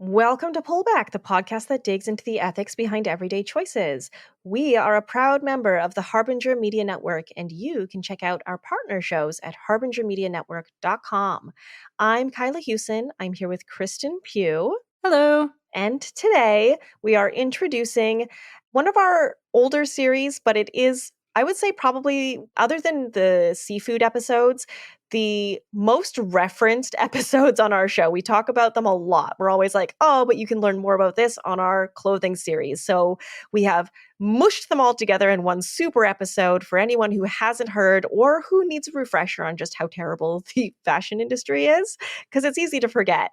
Welcome to Pullback, the podcast that digs into the ethics behind everyday choices. We are a proud member of the Harbinger Media Network, and you can check out our partner shows at harbingermedianetwork.com. I'm Kyla Hewson. I'm here with Kristen Pugh. Hello. And today we are introducing one of our older series, but it is, I would say, probably, other than the seafood episodes, the most referenced episodes on our show. We talk about them a lot. We're always like, oh, but you can learn more about this on our clothing series. So we have mushed them all together in one super episode for anyone who hasn't heard or who needs a refresher on just how terrible the fashion industry is, because it's easy to forget.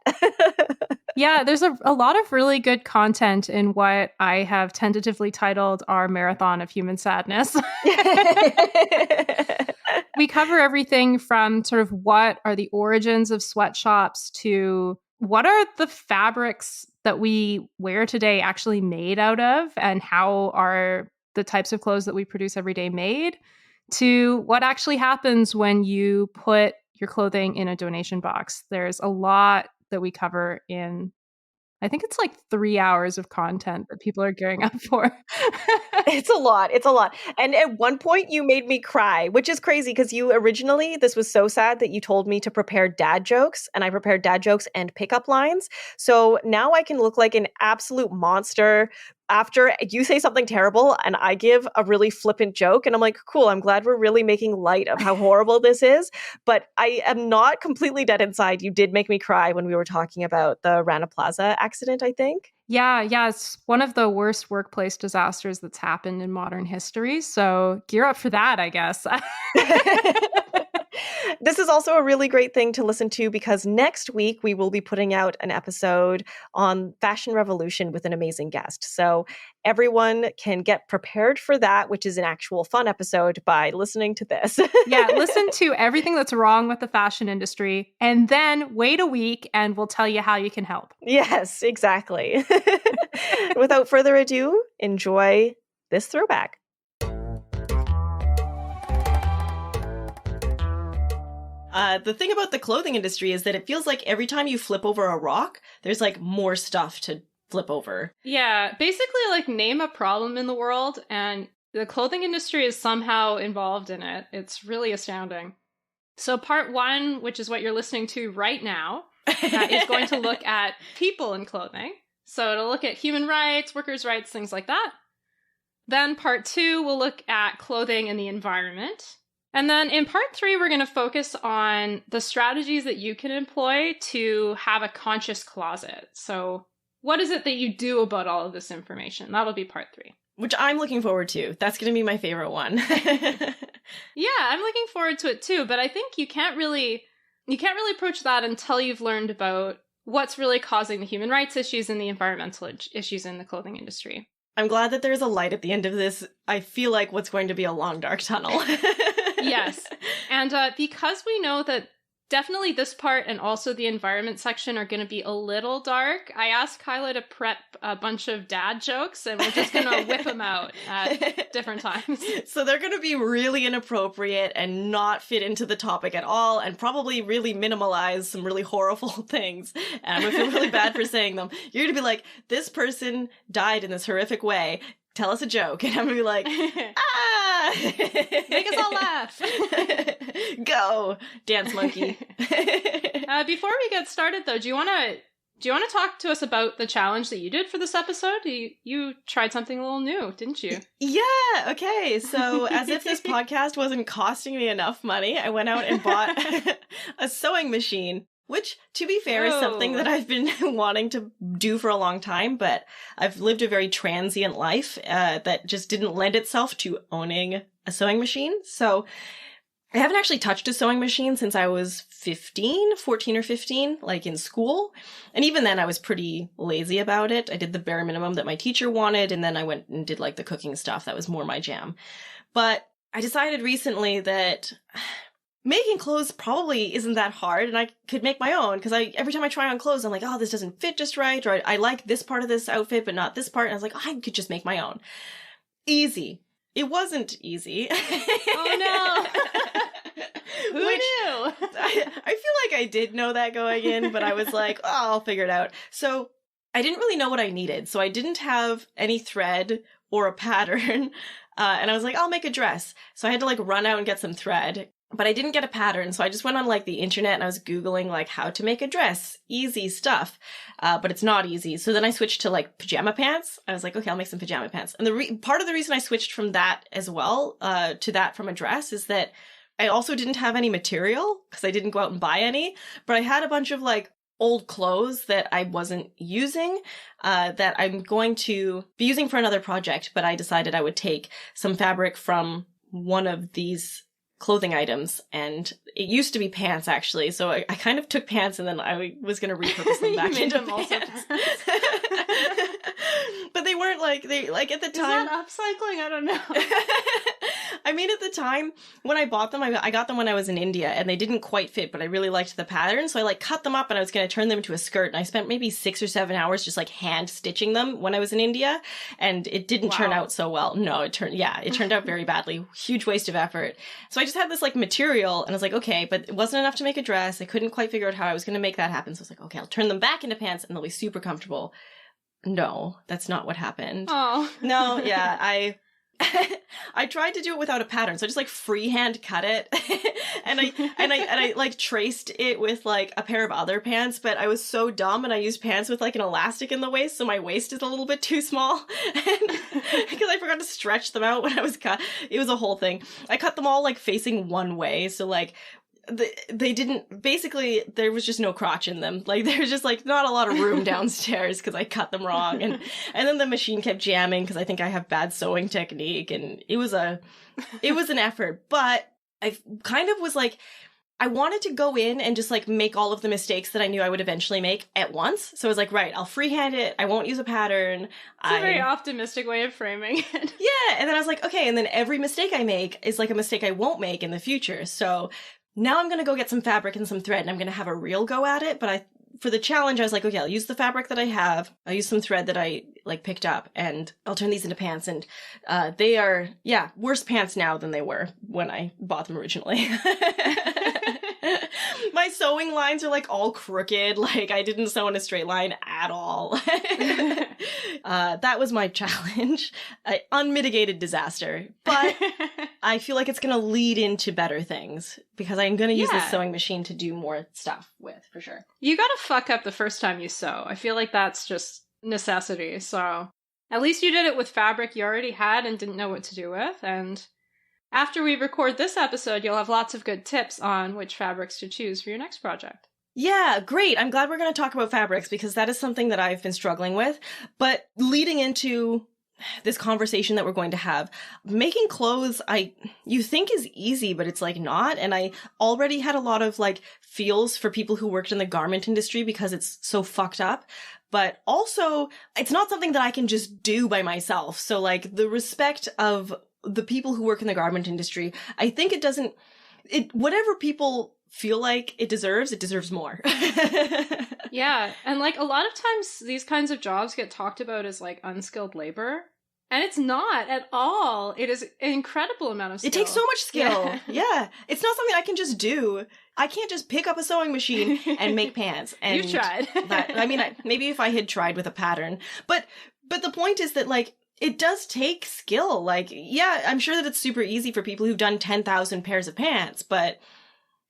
Yeah, there's a lot of really good content in what I have tentatively titled our Marathon of Human Sadness. We cover everything from sort of what are the origins of sweatshops to what are the fabrics that we wear today actually made out of, and how are the types of clothes that we produce every day made, to what actually happens when you put your clothing in a donation box. There's a lot that we cover in, I think it's like 3 hours of content that people are gearing up for. It's a lot. It's a lot. And at one point you made me cry, which is crazy because you originally, this was so sad that you told me to prepare dad jokes, and I prepared dad jokes and pickup lines. So now I can look like an absolute monster after you say something terrible and I give a really flippant joke. And I'm like, cool, I'm glad we're really making light of how horrible this is. But I am not completely dead inside. You did make me cry when we were talking about the Rana Plaza accident, I think. Yeah, it's one of the worst workplace disasters that's happened in modern history. So gear up for that, I guess. This is also a really great thing to listen to because next week we will be putting out an episode on Fashion Revolution with an amazing guest. So everyone can get prepared for that, which is an actual fun episode, by listening to this. Yeah, listen to everything that's wrong with the fashion industry and then wait a week and we'll tell you how you can help. Yes, exactly. Without further ado, enjoy this throwback. The thing about the clothing industry is that it feels like every time you flip over a rock, there's like more stuff to flip over. Yeah, basically like name a problem in the world and the clothing industry is somehow involved in it. It's really astounding. So part 1, which is what you're listening to right now, is going to look at people in clothing. So it'll look at human rights, workers' rights, things like that. Then part 2 will look at clothing and the environment. And then in part 3, we're going to focus on the strategies that you can employ to have a conscious closet. So what is it that you do about all of this information? That'll be part 3. Which I'm looking forward to. That's going to be my favorite one. Yeah, I'm looking forward to it too. But I think you can't really approach that until you've learned about what's really causing the human rights issues and the environmental issues in the clothing industry. I'm glad that there's a light at the end of this. I feel like what's going to be a long, dark tunnel. Yes. And because we know that definitely this part and also the environment section are going to be a little dark, I asked Kyla to prep a bunch of dad jokes, and we're just going to whip them out at different times. So they're going to be really inappropriate and not fit into the topic at all, and probably really minimalize some really horrible things. And I'm going to feel really bad for saying them. You're going to be like, this person died in this horrific way. Tell us a joke. And I'm going to be like, ah! Make us all laugh. Go, dance monkey. Before we get started, though, do you want to talk to us about the challenge that you did for this episode? You tried something a little new, didn't you? Yeah, okay. So as if this podcast wasn't costing me enough money, I went out and bought a sewing machine. Which, to be fair, is something that I've been wanting to do for a long time, but I've lived a very transient life that just didn't lend itself to owning a sewing machine. So I haven't actually touched a sewing machine since I was 14 or 15, like in school. And even then I was pretty lazy about it. I did the bare minimum that my teacher wanted, and then I went and did like the cooking stuff. That was more my jam. But I decided recently that making clothes probably isn't that hard, and I could make my own, because every time I try on clothes, I'm like, oh, this doesn't fit just right, or I like this part of this outfit, but not this part, and I was like, oh, I could just make my own. Easy. It wasn't easy. Oh, no. Who knew? I feel like I did know that going in, but I was like, oh, I'll figure it out. So I didn't really know what I needed. So I didn't have any thread or a pattern. And I was like, I'll make a dress. So I had to like run out and get some thread. But I didn't get a pattern, so I just went on like the internet and I was Googling like how to make a dress. Easy stuff. But it's not easy. So then I switched to like pajama pants. I was like, okay, I'll make some pajama pants. And part of the reason I switched from that as well to that from a dress is that I also didn't have any material because I didn't go out and buy any. But I had a bunch of like old clothes that I wasn't using that I'm going to be using for another project. But I decided I would take some fabric from one of these clothing items, and it used to be pants actually, so I kind of took pants and then I was going to repurpose them back into pants. But they weren't like at the time. Is that upcycling? I don't know. I mean, at the time when I bought them, I got them when I was in India and they didn't quite fit, but I really liked the pattern, so I like cut them up and I was going to turn them into a skirt, and I spent maybe 6 or 7 hours just like hand stitching them when I was in India, and it didn't turn out so well. No, it turned out very badly. Huge waste of effort. So I just had this like material and I was like, okay, but it wasn't enough to make a dress. I couldn't quite figure out how I was going to make that happen. So I was like, okay, I'll turn them back into pants and they'll be super comfortable. No, that's not what happened. Oh. No, yeah, I tried to do it without a pattern, so I just like freehand cut it, and I like traced it with like a pair of other pants, but I was so dumb and I used pants with like an elastic in the waist, so my waist is a little bit too small, because I forgot to stretch them out when I was cut. It was a whole thing. I cut them all like facing one way, so like they didn't, basically there was just no crotch in them. Like there was just like not a lot of room downstairs because I cut them wrong, and then the machine kept jamming because I think I have bad sewing technique, and it was an effort. But I kind of was like, I wanted to go in and just like make all of the mistakes that I knew I would eventually make at once. So I was like, right, I'll freehand it. I won't use a pattern. It's a very optimistic way of framing it. Yeah. And then I was like, okay. And then every mistake I make is like a mistake I won't make in the future. So now I'm going to go get some fabric and some thread and I'm going to have a real go at it. But for the challenge, I was like, okay, I'll use the fabric that I have. I'll use some thread that I like picked up and I'll turn these into pants. And they are, worse pants now than they were when I bought them originally. My sewing lines are like all crooked. Like I didn't sew in a straight line at all. That was my challenge. Unmitigated disaster. But I feel like it's going to lead into better things because I'm going to use this sewing machine to do more stuff with, for sure. You got to fuck up the first time you sew. I feel like that's just necessity. So at least you did it with fabric you already had and didn't know what to do with. And after we record this episode, you'll have lots of good tips on which fabrics to choose for your next project. Yeah, great. I'm glad we're going to talk about fabrics because that is something that I've been struggling with. But leading into this conversation that we're going to have, making clothes, you think is easy, but it's like not. And I already had a lot of like feels for people who worked in the garment industry because it's so fucked up. But also, it's not something that I can just do by myself. So like the respect of the people who work in the garment industry, I think whatever people feel like it deserves more. Yeah. And like a lot of times these kinds of jobs get talked about as like unskilled labor. And it's not at all. It is an incredible amount of skill. It takes so much skill. Yeah. It's not something I can just do. I can't just pick up a sewing machine and make pants. And you tried. Maybe if I had tried with a pattern. But the point is that like, it does take skill. Like, yeah, I'm sure that it's super easy for people who've done 10,000 pairs of pants, but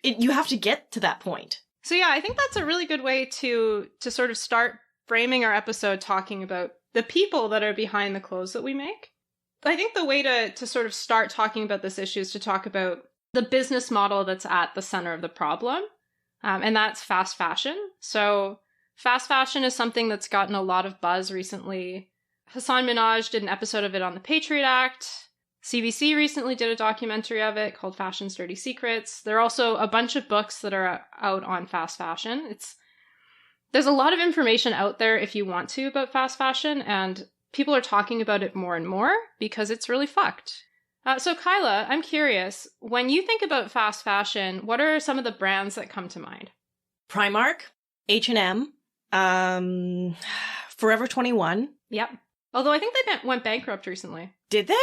you have to get to that point. So yeah, I think that's a really good way to sort of start framing our episode talking about the people that are behind the clothes that we make. I think the way to sort of start talking about this issue is to talk about the business model that's at the center of the problem, and that's fast fashion. So fast fashion is something that's gotten a lot of buzz recently. Hasan Minhaj did an episode of it on the Patriot Act. CBC recently did a documentary of it called Fashion's Dirty Secrets. There are also a bunch of books that are out on fast fashion. There's a lot of information out there if you want to about fast fashion, and people are talking about it more and more because it's really fucked. So Kyla, I'm curious, when you think about fast fashion, what are some of the brands that come to mind? Primark, H&M, Forever 21. Yep. Although I think they went bankrupt recently. Did they?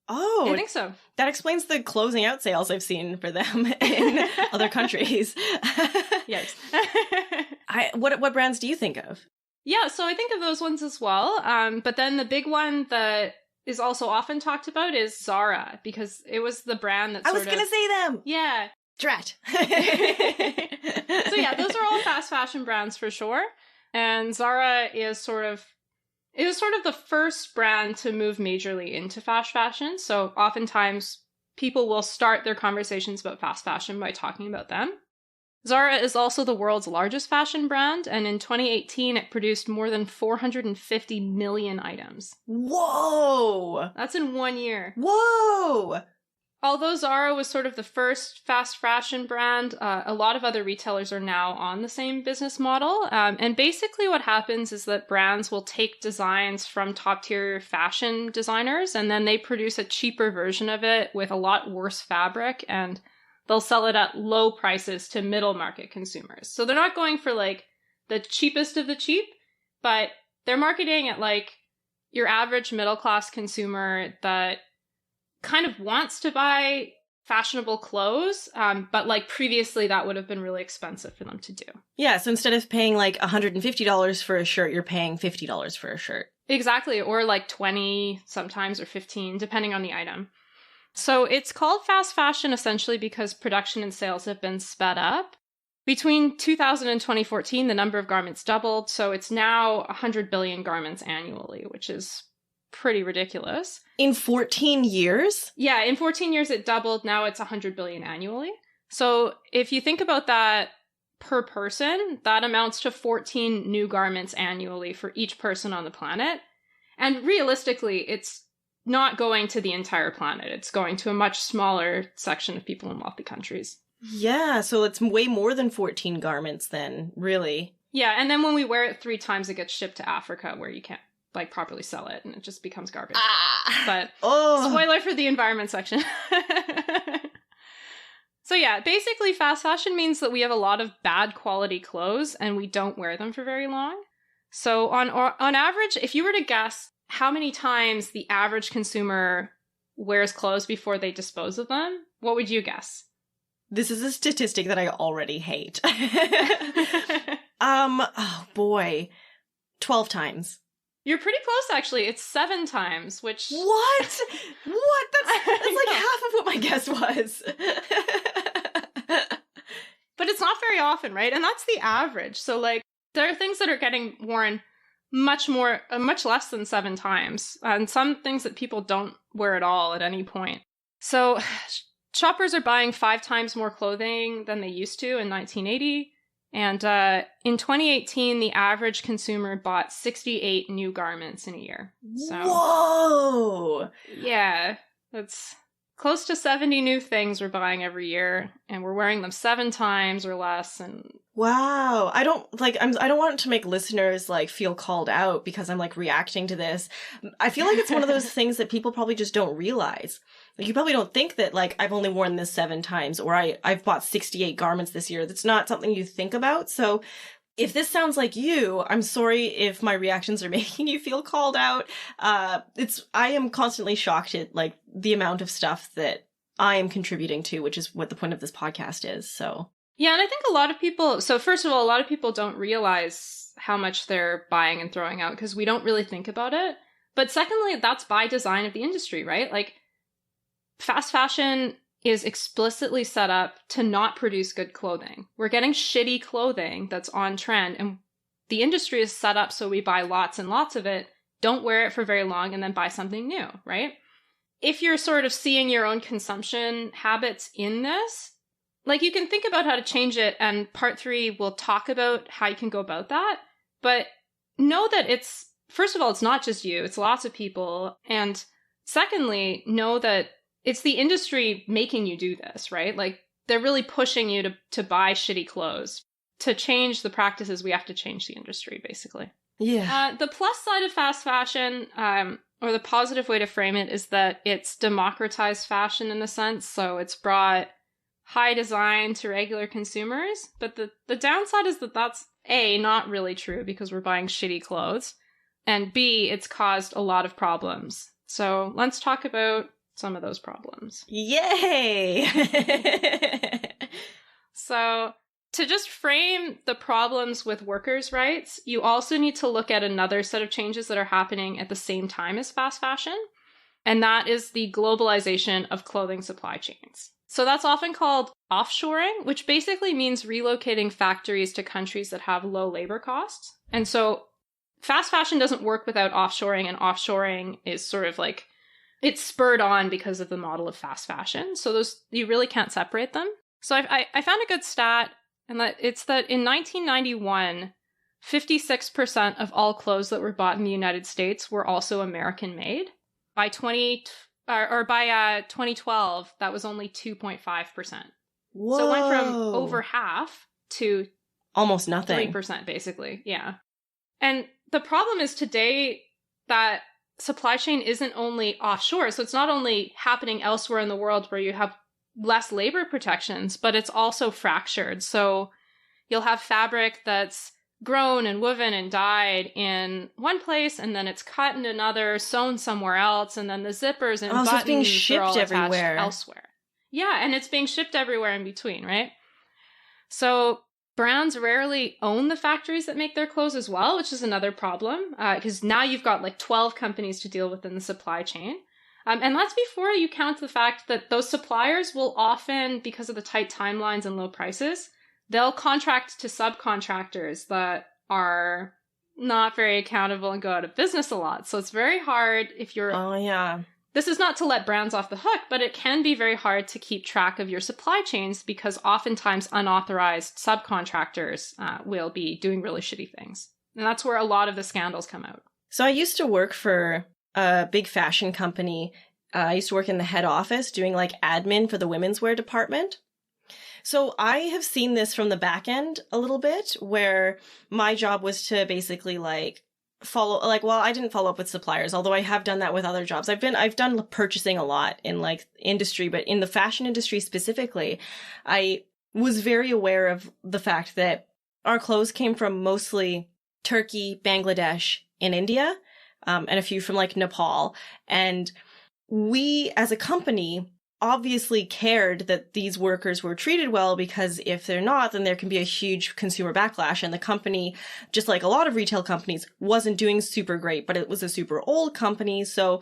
Oh, I think so. That explains the closing out sales I've seen for them in other countries. Yes. What brands do you think of? Yeah, so I think of those ones as well. But then the big one that is also often talked about is Zara, because it was the brand that I was going to say them! Yeah. Drat. So yeah, those are all fast fashion brands for sure. And Zara is it was sort of the first brand to move majorly into fast fashion. So oftentimes people will start their conversations about fast fashion by talking about them. Zara is also the world's largest fashion brand, and in 2018 it produced more than 450 million items. Whoa! That's in 1 year. Whoa! Although Zara was sort of the first fast fashion brand, a lot of other retailers are now on the same business model. And basically what happens is that brands will take designs from top-tier fashion designers, and then they produce a cheaper version of it with a lot worse fabric, and they'll sell it at low prices to middle market consumers. So they're not going for like the cheapest of the cheap, but they're marketing at like your average middle class consumer that kind of wants to buy fashionable clothes, but like previously that would have been really expensive for them to do. Yeah, so instead of paying like $150 for a shirt, you're paying $50 for a shirt. Exactly, or like 20 sometimes, or 15, depending on the item. So it's called fast fashion essentially because production and sales have been sped up. Between 2000 and 2014, the number of garments doubled, so it's now 100 billion garments annually, which is pretty ridiculous. In 14 years? Yeah, in 14 years it doubled, now it's 100 billion annually. So if you think about that per person, that amounts to 14 new garments annually for each person on the planet. And realistically, it's not going to the entire planet. It's going to a much smaller section of people in wealthy countries. Yeah, so it's way more than 14 garments then, really. Yeah, and then when we wear it 3 times, it gets shipped to Africa where you can't like properly sell it and it just becomes garbage. But spoiler for the environment section. So yeah, basically fast fashion means that we have a lot of bad quality clothes and we don't wear them for very long. So on average, if you were to guess how many times the average consumer wears clothes before they dispose of them, what would you guess? This is a statistic that I already hate. Oh boy. 12 times. You're pretty close, actually. It's 7 times, which... What? What? That's like half of what my guess was. But it's not very often, right? And that's the average. So, like, there are things that are getting worn much less than 7 times. And some things that people don't wear at all at any point. So, shoppers are buying 5 times more clothing than they used to in 1980. And in 2018, the average consumer bought 68 new garments in a year. So, whoa! Yeah, that's close to 70 new things we're buying every year, and we're wearing them 7 times or less. And wow, I don't want to make listeners like feel called out because I'm like reacting to this. I feel like it's one of those things that people probably just don't realize. Like, you probably don't think that, like, I've only worn this 7 times, or I've bought 68 garments this year. That's not something you think about. So if this sounds like you, I'm sorry if my reactions are making you feel called out. I am constantly shocked at, like, the amount of stuff that I am contributing to, which is what the point of this podcast is, so. Yeah, and I think a lot of people, so first of all, a lot of people don't realize how much they're buying and throwing out because we don't really think about it. But secondly, that's by design of the industry, right? Like, fast fashion is explicitly set up to not produce good clothing. We're getting shitty clothing that's on trend, and the industry is set up so we buy lots and lots of it, don't wear it for very long, and then buy something new, right? If you're sort of seeing your own consumption habits in this, like, you can think about how to change it, and part 3 will talk about how you can go about that. But know that it's, first of all, it's not just you, it's lots of people. And secondly, know that it's the industry making you do this, right? Like, they're really pushing you to buy shitty clothes. To change the practices, we have to change the industry, basically. Yeah. The plus side of fast fashion, or the positive way to frame it, is that it's democratized fashion in a sense. So it's brought high design to regular consumers. But the downside is that that's A, not really true because we're buying shitty clothes. And B, it's caused a lot of problems. So let's talk about some of those problems. Yay! So to just frame the problems with workers' rights, you also need to look at another set of changes that are happening at the same time as fast fashion, and that is the globalization of clothing supply chains. So that's often called offshoring, which basically means relocating factories to countries that have low labor costs. And so fast fashion doesn't work without offshoring, and offshoring is sort of like, it's spurred on because of the model of fast fashion. So those, you really can't separate them. So I found a good stat, and it's that in 1991, 56% of all clothes that were bought in the United States were also American made. By 2012, that was only 2.5%. Whoa. So it went from over half to almost nothing. 3%, basically. Yeah. And the problem is today that supply chain isn't only offshore. So it's not only happening elsewhere in the world where you have less labor protections, but it's also fractured. So you'll have fabric that's grown and woven and dyed in one place, and then it's cut in another, sewn somewhere else, and then the zippers and buttons so it's being shipped are all everywhere elsewhere. Yeah, and it's being shipped everywhere in between, right? So brands rarely own the factories that make their clothes as well, which is another problem, because now you've got like 12 companies to deal with in the supply chain. And that's before you count the fact that those suppliers will often, because of the tight timelines and low prices, they'll contract to subcontractors that are not very accountable and go out of business a lot. So it's very hard if you're... Oh, yeah. This is not to let brands off the hook, but it can be very hard to keep track of your supply chains because oftentimes unauthorized subcontractors will be doing really shitty things. And that's where a lot of the scandals come out. So I used to work for a big fashion company. I used to work in the head office doing like admin for the women's wear department. So I have seen this from the back end a little bit, where my job was to basically like I didn't follow up with suppliers, although I have done that with other jobs. I've done purchasing a lot in like industry, but in the fashion industry specifically, I was very aware of the fact that our clothes came from mostly Turkey, Bangladesh, and India, and a few from like Nepal. And we as a company obviously cared that these workers were treated well, because if they're not, then there can be a huge consumer backlash. And the company, just like a lot of retail companies, wasn't doing super great, but it was a super old company. So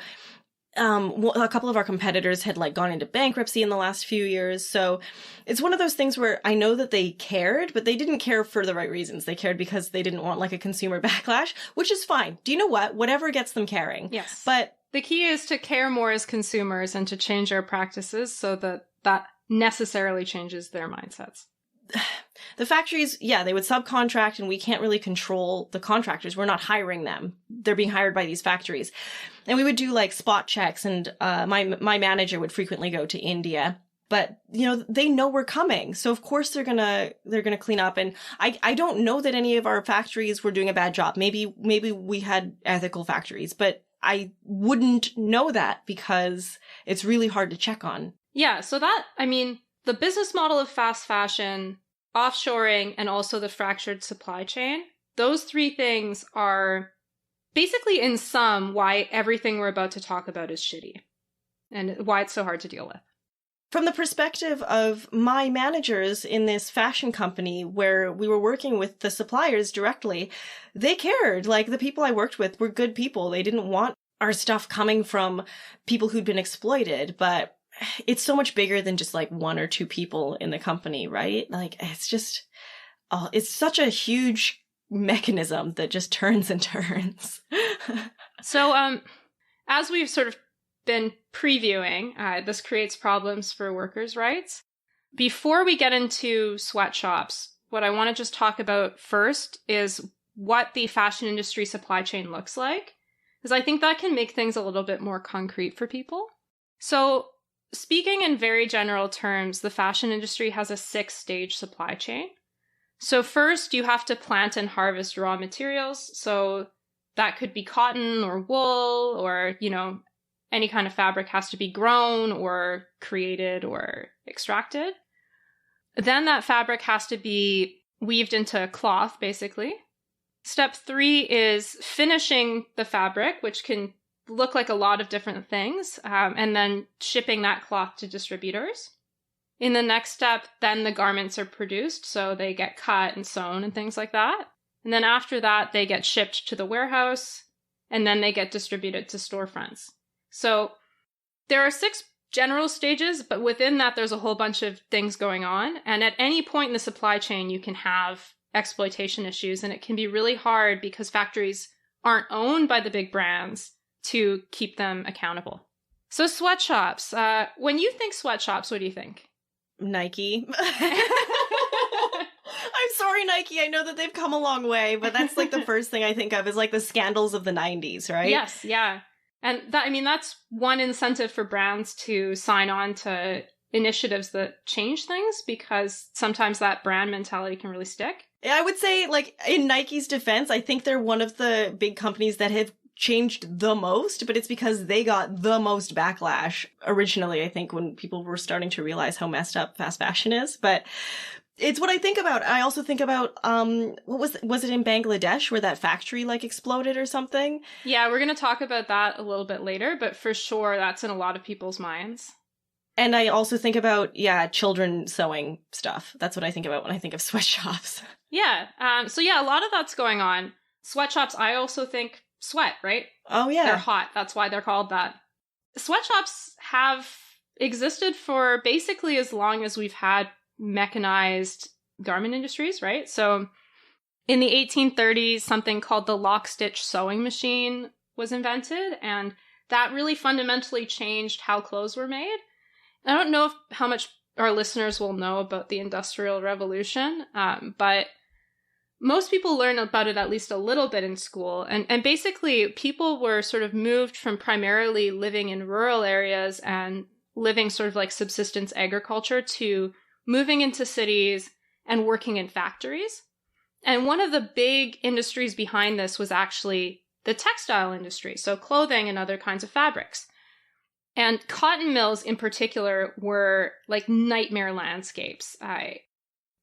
a couple of our competitors had like gone into bankruptcy in the last few years. So it's one of those things where I know that they cared, but they didn't care for the right reasons. They cared because they didn't want like a consumer backlash, which is fine. Do you know what? Whatever gets them caring. Yes. But the key is to care more as consumers and to change our practices so that necessarily changes their mindsets. The factories, yeah, they would subcontract, and we can't really control the contractors. We're not hiring them. They're being hired by these factories. And we would do like spot checks, and my manager would frequently go to India. But, you know, they know we're coming. So of course they're gonna clean up. And I don't know that any of our factories were doing a bad job. Maybe we had ethical factories, but I wouldn't know that because it's really hard to check on. Yeah, so the business model of fast fashion, offshoring, and also the fractured supply chain, those three things are basically in sum why everything we're about to talk about is shitty and why it's so hard to deal with. From the perspective of my managers in this fashion company where we were working with the suppliers directly, they cared. Like, the people I worked with were good people. They didn't want our stuff coming from people who'd been exploited. But it's so much bigger than just like one or two people in the company, right? Like, it's just, it's such a huge mechanism that just turns and turns. So, as we've sort of been previewing, this creates problems for workers' rights. Before we get into sweatshops, what I want to just talk about first is what the fashion industry supply chain looks like, because I think that can make things a little bit more concrete for people. So, speaking in very general terms, the fashion industry has a 6-stage supply chain. So first, you have to plant and harvest raw materials. So that could be cotton or wool, or, you know, any kind of fabric has to be grown or created or extracted. Then that fabric has to be weaved into cloth, basically. Step 3 is finishing the fabric, which can look like a lot of different things, and then shipping that cloth to distributors. In the next step, then the garments are produced, so they get cut and sewn and things like that. And then after that, they get shipped to the warehouse, and then they get distributed to storefronts. So there are 6 general stages, but within that, there's a whole bunch of things going on. And at any point in the supply chain, you can have exploitation issues, and it can be really hard because factories aren't owned by the big brands to keep them accountable. So sweatshops. When you think sweatshops, what do you think? Nike. I'm sorry, Nike. I know that they've come a long way, but that's like the first thing I think of is like the scandals of the 90s, right? Yes, yeah. And that's one incentive for brands to sign on to initiatives that change things, because sometimes that brand mentality can really stick. I would say, like, in Nike's defense, I think they're one of the big companies that have changed the most, but it's because they got the most backlash originally, I think, when people were starting to realize how messed up fast fashion is. But it's what I think about. I also think about, what was it in Bangladesh where that factory like exploded or something? Yeah, we're going to talk about that a little bit later, but for sure that's in a lot of people's minds. And I also think about, children sewing stuff. That's what I think about when I think of sweatshops. Yeah. So yeah, a lot of that's going on. Sweatshops, I also think sweat, right? Oh, yeah. They're hot. That's why they're called that. Sweatshops have existed for basically as long as we've had mechanized garment industries, right? So in the 1830s, something called the lock-stitch sewing machine was invented, and that really fundamentally changed how clothes were made. I don't know how much our listeners will know about the Industrial Revolution, but most people learn about it at least a little bit in school. And basically, people were sort of moved from primarily living in rural areas and living sort of like subsistence agriculture to moving into cities and working in factories. And one of the big industries behind this was actually the textile industry, so clothing and other kinds of fabrics. And cotton mills in particular were like nightmare landscapes. A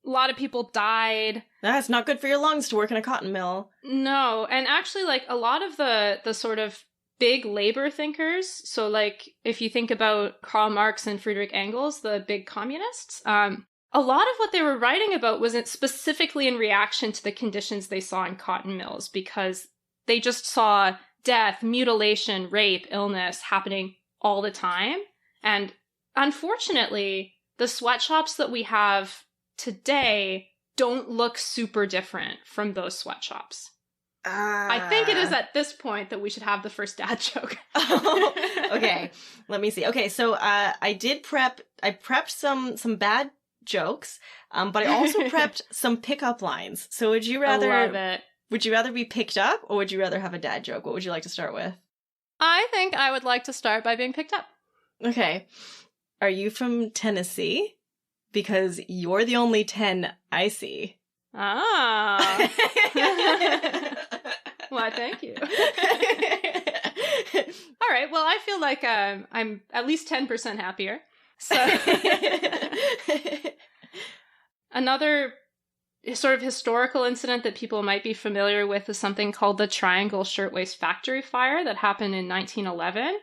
lot of people died. That's not good for your lungs to work in a cotton mill. No, and actually like a lot of the sort of big labor thinkers, so like if you think about Karl Marx and Friedrich Engels, the big communists, a lot of what they were writing about wasn't specifically in reaction to the conditions they saw in cotton mills, because they just saw death, mutilation, rape, illness happening all the time. And unfortunately, the sweatshops that we have today don't look super different from those sweatshops. I think it is at this point that we should have the first dad joke. Okay, let me see. Okay, so I prepped some bad jokes, but I also prepped some pickup lines. So would you rather I love it. Would you rather be picked up, or would you rather have a dad joke? What would you like to start with? I think I would like to start by being picked up. Okay. Are you from Tennessee? Because you're the only 10 I see. Ah. Why, thank you. All right. Well, I feel like I'm at least 10% happier. So another sort of historical incident that people might be familiar with is something called the Triangle Shirtwaist Factory Fire that happened in 1911.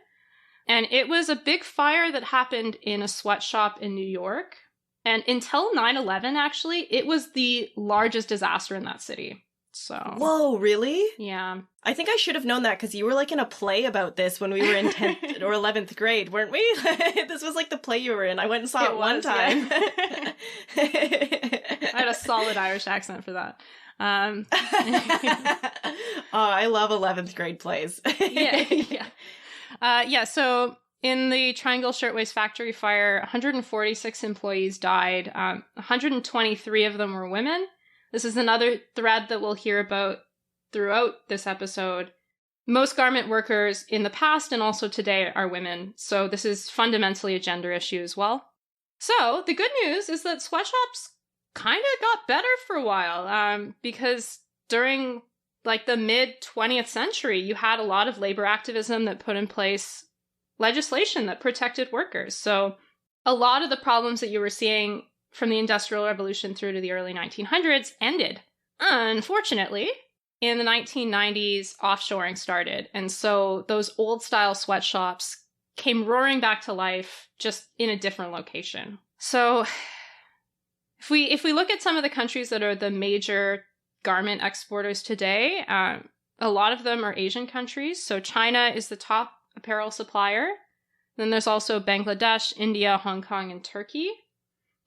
And it was a big fire that happened in a sweatshop in New York. And until 9/11, actually, it was the largest disaster in that city. So. Whoa, really? Yeah. I think I should have known that because you were like in a play about this when we were in 10th or 11th grade, weren't we? This was like the play you were in. I went and saw it one time. Yeah. I had a solid Irish accent for that. Oh, I love 11th grade plays. Yeah. So in the Triangle Shirtwaist Factory Fire, 146 employees died. 123 of them were women. This is another thread that we'll hear about throughout this episode. Most garment workers in the past and also today are women, so this is fundamentally a gender issue as well. So the good news is that sweatshops kind of got better for a while, because during like the mid-20th century, you had a lot of labor activism that put in place legislation that protected workers. So a lot of the problems that you were seeing from the Industrial Revolution through to the early 1900s ended. Unfortunately, in the 1990s, offshoring started. And so those old-style sweatshops came roaring back to life, just in a different location. So if we look at some of the countries that are the major garment exporters today, a lot of them are Asian countries. So China is the top apparel supplier. Then there's also Bangladesh, India, Hong Kong, and Turkey.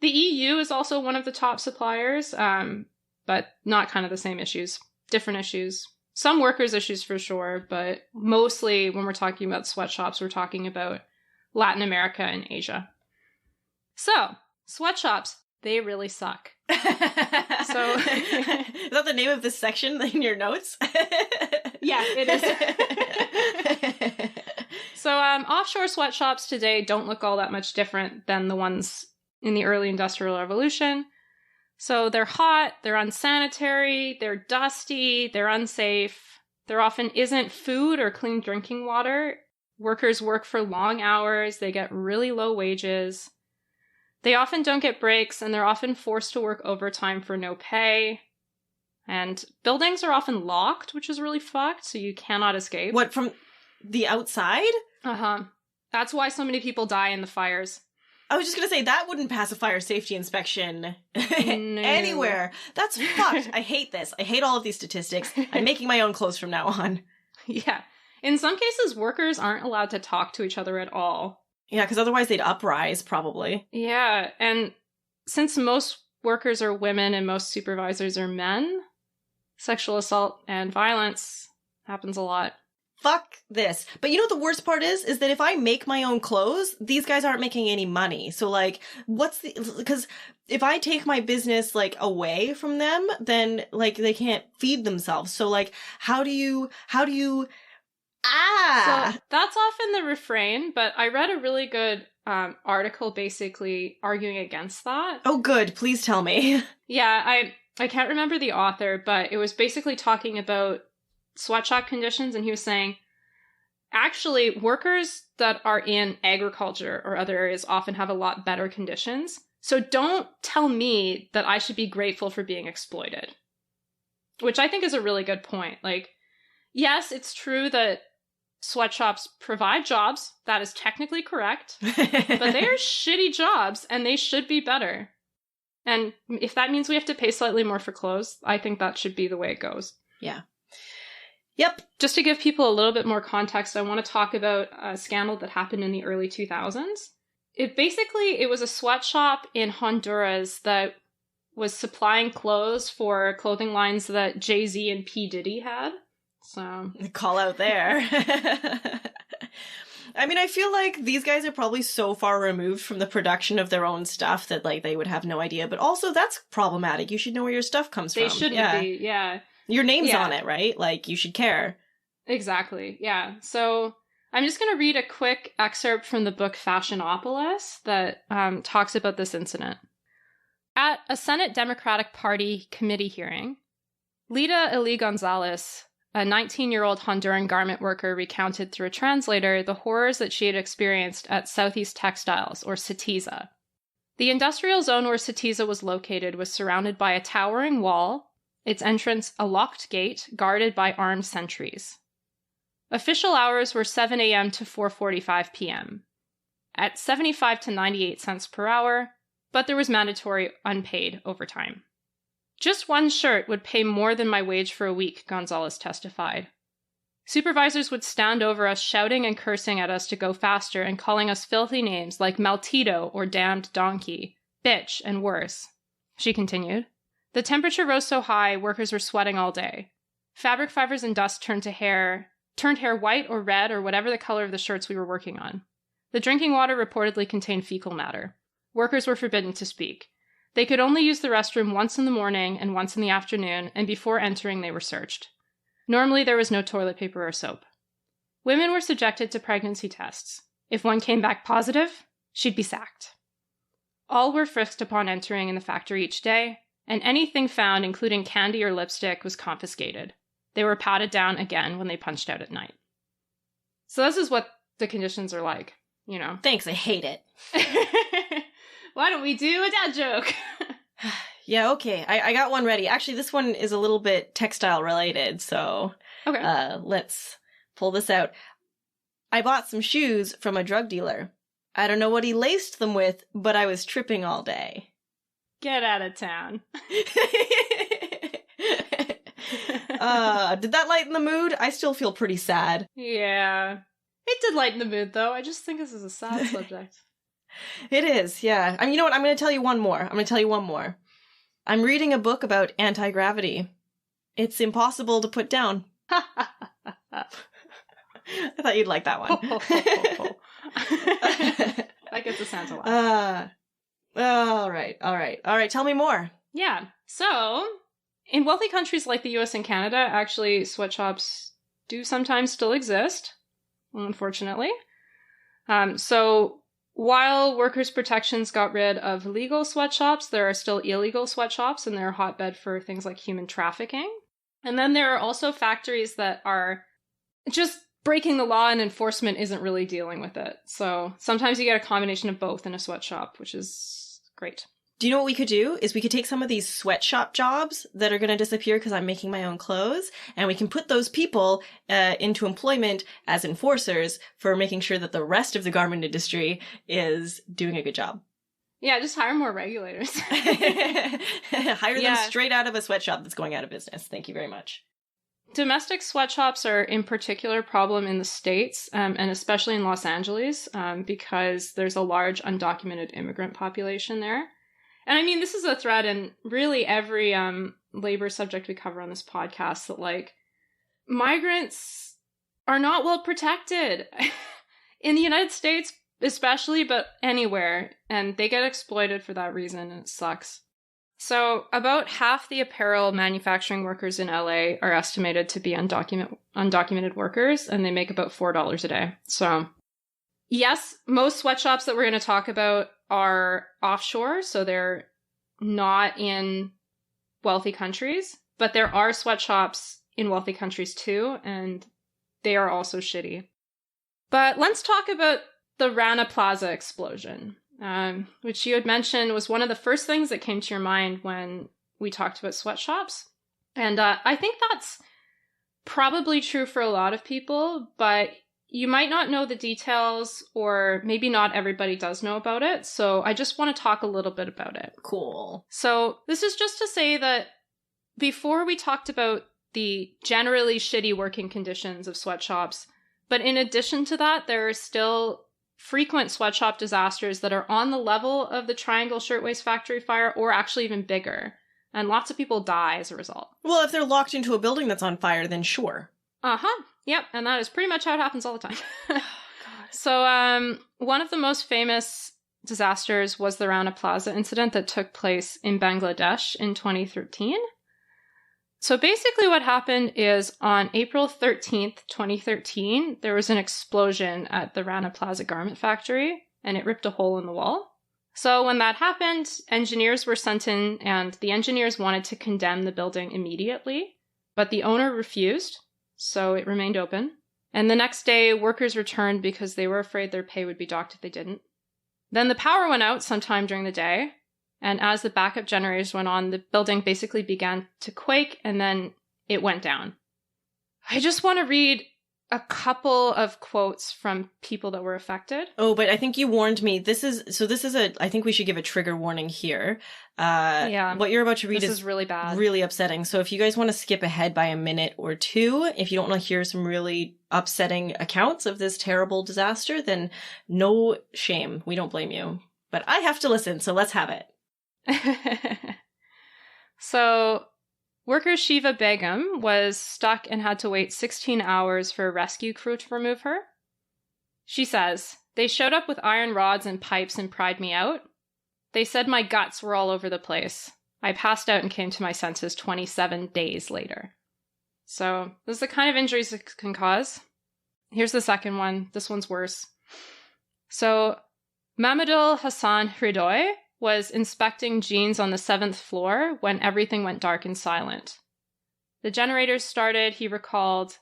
The EU is also one of the top suppliers, but not kind of the same issues, different issues. Some workers' issues for sure, but mostly when we're talking about sweatshops, we're talking about Latin America and Asia. So, sweatshops, they really suck. So, is that the name of this section in your notes? Yeah, it is. So, offshore sweatshops today don't look all that much different than the ones in the early Industrial Revolution. So they're hot, they're unsanitary, they're dusty, they're unsafe. There often isn't food or clean drinking water. Workers work for long hours, they get really low wages. They often don't get breaks, and they're often forced to work overtime for no pay. And buildings are often locked, which is really fucked, so you cannot escape. What, from the outside? Uh-huh. That's why so many people die in the fires. I was just going to say, that wouldn't pass a fire safety inspection No. anywhere. That's fucked. I hate this. I hate all of these statistics. I'm making my own clothes from now on. Yeah. In some cases, workers aren't allowed to talk to each other at all. Yeah, because otherwise they'd uprise, probably. Yeah, and since most workers are women and most supervisors are men, sexual assault and violence happens a lot. Fuck this. But you know what the worst part is? Is that if I make my own clothes, these guys aren't making any money. So, like, because if I take my business, like, away from them, then, like, they can't feed themselves. So, like, how do you, So that's often the refrain, but I read a really good article basically arguing against that. Oh, good. Please tell me. Yeah, I can't remember the author, but it was basically talking about sweatshop conditions, and he was saying, actually, workers that are in agriculture or other areas often have a lot better conditions. So don't tell me that I should be grateful for being exploited. Which I think is a really good point. Like, yes, it's true that sweatshops provide jobs. That is technically correct. But they are shitty jobs, and they should be better. And if that means we have to pay slightly more for clothes, I think that should be the way it goes. Yeah. Yep. Just to give people a little bit more context, I want to talk about a scandal that happened in the early 2000s. It was a sweatshop in Honduras that was supplying clothes for clothing lines that Jay-Z and P. Diddy had. So, call out there. I mean, I feel like these guys are probably so far removed from the production of their own stuff that, like, they would have no idea. But also, that's problematic. You should know where your stuff comes from. They shouldn't be, yeah. Your name's on it, right? Like, you should care. Exactly, yeah. So I'm just going to read a quick excerpt from the book Fashionopolis that talks about this incident. At a Senate Democratic Party committee hearing, Lida Eli Gonzalez, a 19-year-old Honduran garment worker, recounted through a translator the horrors that she had experienced at Southeast Textiles, or Satiza. The industrial zone where Satiza was located was surrounded by a towering wall, its entrance a locked gate guarded by armed sentries. Official hours were 7 a.m. to 4:45 p.m. at 75 to 98 cents per hour, but there was mandatory unpaid overtime. Just one shirt would pay more than my wage for a week, Gonzalez testified. Supervisors would stand over us shouting and cursing at us to go faster and calling us filthy names like Maltito or damned donkey, bitch, and worse. She continued. The temperature rose so high, workers were sweating all day. Fabric fibers and dust turned hair white or red or whatever the color of the shirts we were working on. The drinking water reportedly contained fecal matter. Workers were forbidden to speak. They could only use the restroom once in the morning and once in the afternoon, and before entering they were searched. Normally there was no toilet paper or soap. Women were subjected to pregnancy tests. If one came back positive, she'd be sacked. All were frisked upon entering in the factory each day, and anything found, including candy or lipstick, was confiscated. They were patted down again when they punched out at night. So this is what the conditions are like, you know. Thanks, I hate it. Why don't we do a dad joke? Yeah, okay. I got one ready. Actually, this one is a little bit textile related, so okay. Let's pull this out. I bought some shoes from a drug dealer. I don't know what he laced them with, but I was tripping all day. Get out of town. Did that lighten the mood? I still feel pretty sad. Yeah. It did lighten the mood, though. I just think this is a sad subject. It is, yeah. I mean, you know what? I'm going to tell you one more. I'm reading a book about anti-gravity. It's impossible to put down. I thought you'd like that one. That gets a Santa laugh. All right. Tell me more. Yeah. So, in wealthy countries like the US and Canada, actually, sweatshops do sometimes still exist, unfortunately. So, while workers' protections got rid of legal sweatshops, there are still illegal sweatshops, and they're a hotbed for things like human trafficking. And then there are also factories that are just breaking the law, and enforcement isn't really dealing with it. So sometimes you get a combination of both in a sweatshop, which is great. Do you know what we could do? Is we could take some of these sweatshop jobs that are going to disappear because I'm making my own clothes, and we can put those people into employment as enforcers for making sure that the rest of the garment industry is doing a good job. Yeah, just hire more regulators. Hire them straight out of a sweatshop that's going out of business. Thank you very much. Domestic sweatshops are in particular a problem in the States, and especially in Los Angeles, because there's a large undocumented immigrant population there. And I mean, this is a thread in really every labor subject we cover on this podcast, that like migrants are not well protected in the United States, especially, but anywhere. And they get exploited for that reason, and it sucks. So about half the apparel manufacturing workers in LA are estimated to be undocumented workers, and they make about $4 a day. So yes, most sweatshops that we're going to talk about are offshore, so they're not in wealthy countries, but there are sweatshops in wealthy countries too, and they are also shitty. But let's talk about the Rana Plaza explosion, which you had mentioned was one of the first things that came to your mind when we talked about sweatshops. And I think that's probably true for a lot of people, but you might not know the details, or maybe not everybody does know about it. So I just want to talk a little bit about it. Cool. So this is just to say that before we talked about the generally shitty working conditions of sweatshops, but in addition to that, there are still frequent sweatshop disasters that are on the level of the Triangle Shirtwaist Factory fire, or actually even bigger. And lots of people die as a result. Well, if they're locked into a building that's on fire, then sure. Uh-huh. Yep. And that is pretty much how it happens all the time. God. So one of the most famous disasters was the Rana Plaza incident that took place in Bangladesh in 2013. So basically what happened is on April 13th, 2013, there was an explosion at the Rana Plaza garment factory, and it ripped a hole in the wall. So when that happened, engineers were sent in, and the engineers wanted to condemn the building immediately, but the owner refused, so it remained open. And the next day, workers returned because they were afraid their pay would be docked if they didn't. Then the power went out sometime during the day, and as the backup generators went on, the building basically began to quake, and then it went down. I just want to read a couple of quotes from people that were affected. Oh, but I think you warned me. I think we should give a trigger warning here. Yeah. What you're about to read is really bad. Really upsetting. So if you guys want to skip ahead by a minute or two, if you don't want to hear some really upsetting accounts of this terrible disaster, then no shame. We don't blame you. But I have to listen, so let's have it. So, worker Shiva Begum was stuck and had to wait 16 hours for a rescue crew to remove her. She says, "They showed up with iron rods and pipes and pried me out. They said my guts were all over the place. I passed out and came to my senses 27 days later." So, this is the kind of injuries it can cause. Here's the second one. This one's worse. So, Mamadul Hassan Hridoy was inspecting jeans on the 7th floor when everything went dark and silent. The generators started, he recalled,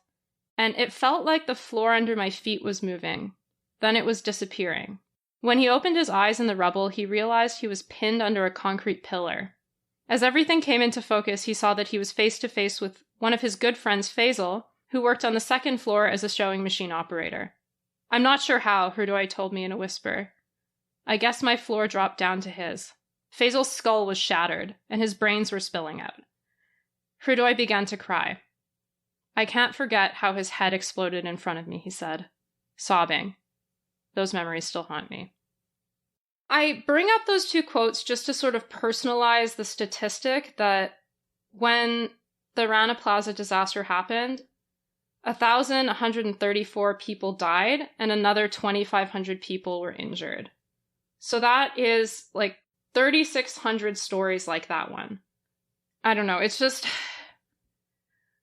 and it felt like the floor under my feet was moving. Then it was disappearing. When he opened his eyes in the rubble, he realized he was pinned under a concrete pillar. As everything came into focus, he saw that he was face to face with one of his good friends, Faisal, who worked on the 2nd floor as a sewing machine operator. "I'm not sure how," Hridoy told me in a whisper. I guess my floor dropped down to his. Faisal's skull was shattered, and his brains were spilling out. Hrudoy began to cry. I can't forget how his head exploded in front of me, he said, sobbing. Those memories still haunt me. I bring up those two quotes just to sort of personalize the statistic that when the Rana Plaza disaster happened, 1,134 people died and another 2,500 people were injured. So that is like 3,600 stories like that one. I don't know. It's just,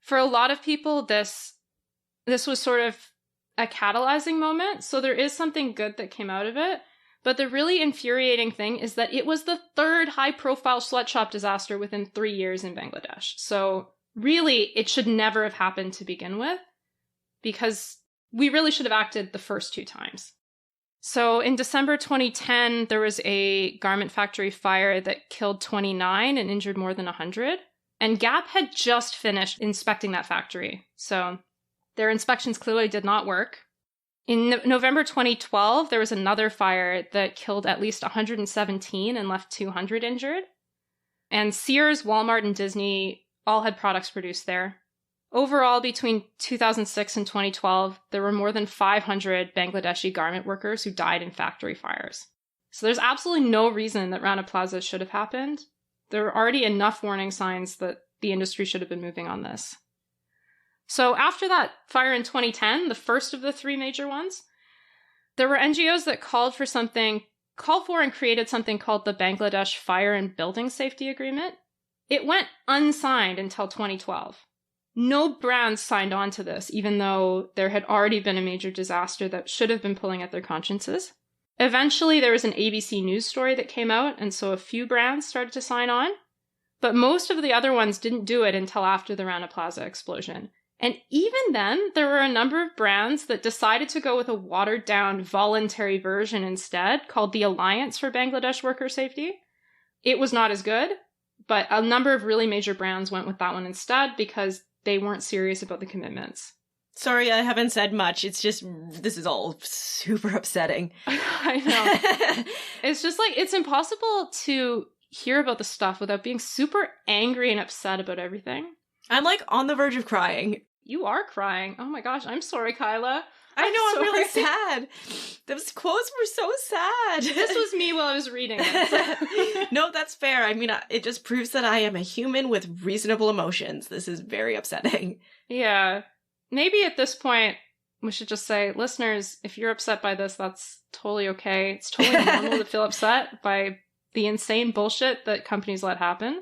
for a lot of people, this was sort of a catalyzing moment. So there is something good that came out of it. But the really infuriating thing is that it was the third high-profile sweatshop disaster within 3 years in Bangladesh. So really, it should never have happened to begin with, because we really should have acted the first two times. So in December 2010, there was a garment factory fire that killed 29 and injured more than 100. And Gap had just finished inspecting that factory. So their inspections clearly did not work. In November 2012, there was another fire that killed at least 117 and left 200 injured. And Sears, Walmart, and Disney all had products produced there. Overall, between 2006 and 2012, there were more than 500 Bangladeshi garment workers who died in factory fires. So there's absolutely no reason that Rana Plaza should have happened. There were already enough warning signs that the industry should have been moving on this. So after that fire in 2010, the first of the three major ones, there were NGOs that called for and created something called the Bangladesh Fire and Building Safety Agreement. It went unsigned until 2012. No brands signed on to this, even though there had already been a major disaster that should have been pulling at their consciences. Eventually, there was an ABC News story that came out, and so a few brands started to sign on. But most of the other ones didn't do it until after the Rana Plaza explosion. And even then, there were a number of brands that decided to go with a watered-down voluntary version instead, called the Alliance for Bangladesh Worker Safety. It was not as good, but a number of really major brands went with that one instead because they weren't serious about the commitments. Sorry, I haven't said much. It's just, this is all super upsetting. I know. It's just like, it's impossible to hear about the stuff without being super angry and upset about everything. I'm like on the verge of crying. You are crying. Oh my gosh, I'm sorry, Kyla. I know, I'm really sad. Those quotes were so sad. This was me while I was reading it. No, that's fair. I mean, it just proves that I am a human with reasonable emotions. This is very upsetting. Yeah. Maybe at this point, we should just say, listeners, if you're upset by this, that's totally okay. It's totally normal to feel upset by the insane bullshit that companies let happen.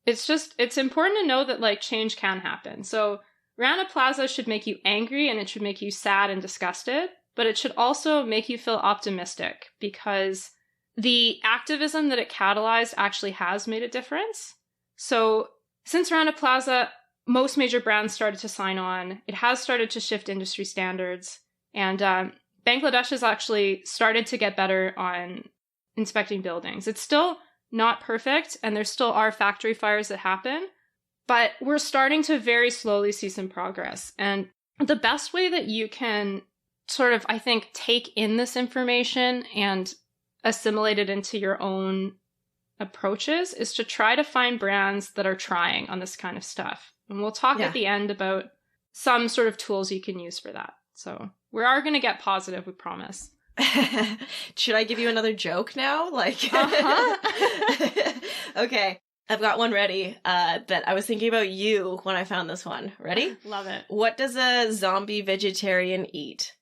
It's important to know that, like, change can happen. So Rana Plaza should make you angry and it should make you sad and disgusted, but it should also make you feel optimistic because the activism that it catalyzed actually has made a difference. So since Rana Plaza, most major brands started to sign on. It has started to shift industry standards, and Bangladesh has actually started to get better on inspecting buildings. It's still not perfect, and there still are factory fires that happen, but we're starting to very slowly see some progress. And the best way that you can sort of, I think, take in this information and assimilate it into your own approaches is to try to find brands that are trying on this kind of stuff. And we'll talk at the end about some sort of tools you can use for that. So we are going to get positive, we promise. Should I give you another joke now? Like, Okay, I've got one ready that I was thinking about you when I found this one. Ready? Love it. What does a zombie vegetarian eat?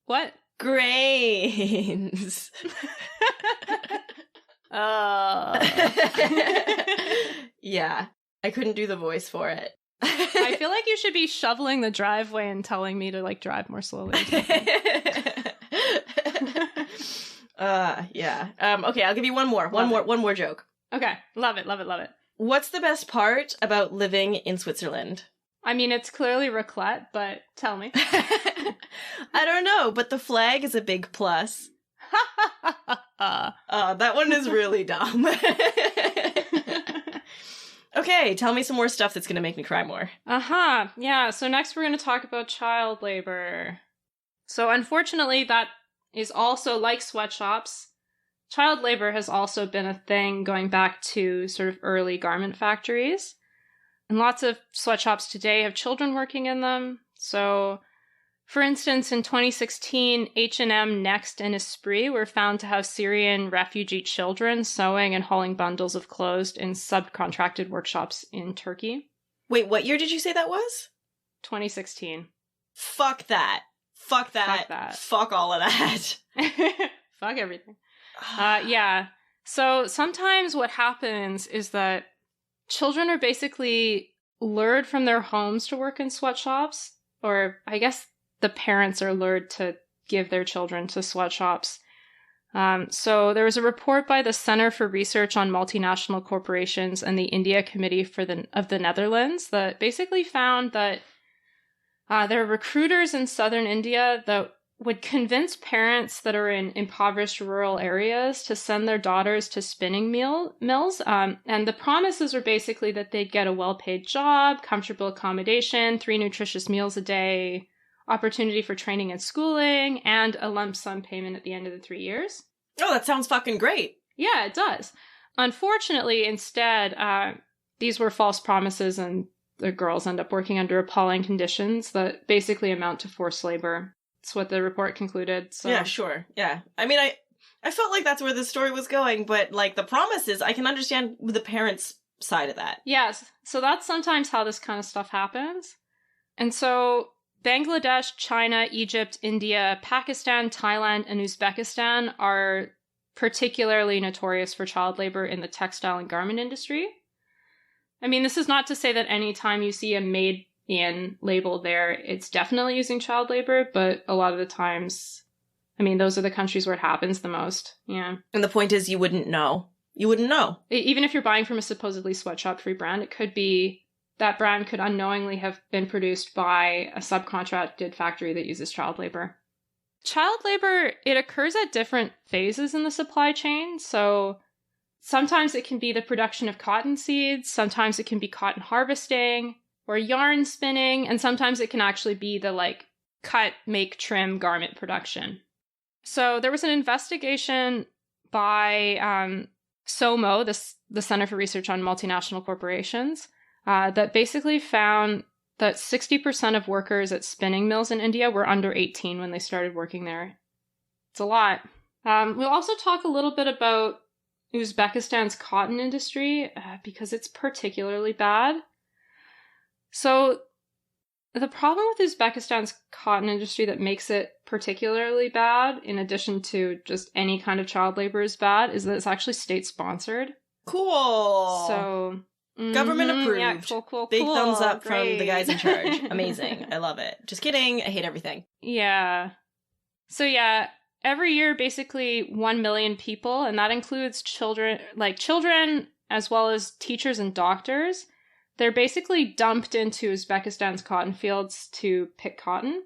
What? Grains. Yeah, I couldn't do the voice for it. I feel like you should be shoveling the driveway and telling me to, like, drive more slowly. Yeah. Okay, I'll give you one more. One more joke. Okay. Love it. What's the best part about living in Switzerland? I mean, it's clearly raclette, but tell me. I don't know, but the flag is a big plus. That one is really dumb. Okay, tell me some more stuff that's going to make me cry more. Yeah, so next we're going to talk about child labor. So unfortunately, that is also, like sweatshops, child labor has also been a thing going back to sort of early garment factories. And lots of sweatshops today have children working in them. So, for instance, in 2016, H&M, Next, and Esprit were found to have Syrian refugee children sewing and hauling bundles of clothes in subcontracted workshops in Turkey. Wait, what year did you say that was? 2016. Fuck that. Fuck that. Fuck that. Fuck all of that. Fuck everything. Yeah. So sometimes what happens is that children are basically lured from their homes to work in sweatshops, or I guess the parents are lured to give their children to sweatshops. So there was a report by the Center for Research on Multinational Corporations and the India Committee of the Netherlands that basically found that there are recruiters in southern India that would convince parents that are in impoverished rural areas to send their daughters to spinning mills. And the promises were basically that they'd get a well-paid job, comfortable accommodation, 3 nutritious meals a day, opportunity for training and schooling, and a lump sum payment at the end of the 3 years. Oh, that sounds fucking great. Yeah, it does. Unfortunately, instead, these were false promises, and the girls end up working under appalling conditions that basically amount to forced labor. That's what the report concluded. So. Yeah, sure. Yeah. I mean, I felt like that's where the story was going, but like the promises, I can understand the parents' side of that. Yes. So that's sometimes how this kind of stuff happens. And so Bangladesh, China, Egypt, India, Pakistan, Thailand, and Uzbekistan are particularly notorious for child labor in the textile and garment industry. I mean, this is not to say that any time you see a made in label there, it's definitely using child labor, but a lot of the times, I mean, those are the countries where it happens the most. Yeah. And the point is, you wouldn't know. You wouldn't know. Even if you're buying from a supposedly sweatshop-free brand, it could be that brand could unknowingly have been produced by a subcontracted factory that uses child labor. Child labor, it occurs at different phases in the supply chain. So sometimes it can be the production of cotton seeds, sometimes it can be cotton harvesting or yarn spinning, and sometimes it can actually be the like cut, make, trim garment production. So there was an investigation by SOMO, the Center for Research on Multinational Corporations, that basically found that 60% of workers at spinning mills in India were under 18 when they started working there. It's a lot. We'll also talk a little bit about Uzbekistan's cotton industry because it's particularly bad. So the problem with Uzbekistan's cotton industry that makes it particularly bad, in addition to just any kind of child labor is bad, is that it's actually state-sponsored. Cool. So government approved. Yeah, cool. Big thumbs up Great. from the guys in charge. Amazing. I love it. Just kidding. I hate everything. Yeah. So yeah, every year basically 1 million people, and that includes children as well as teachers and doctors, they're basically dumped into Uzbekistan's cotton fields to pick cotton.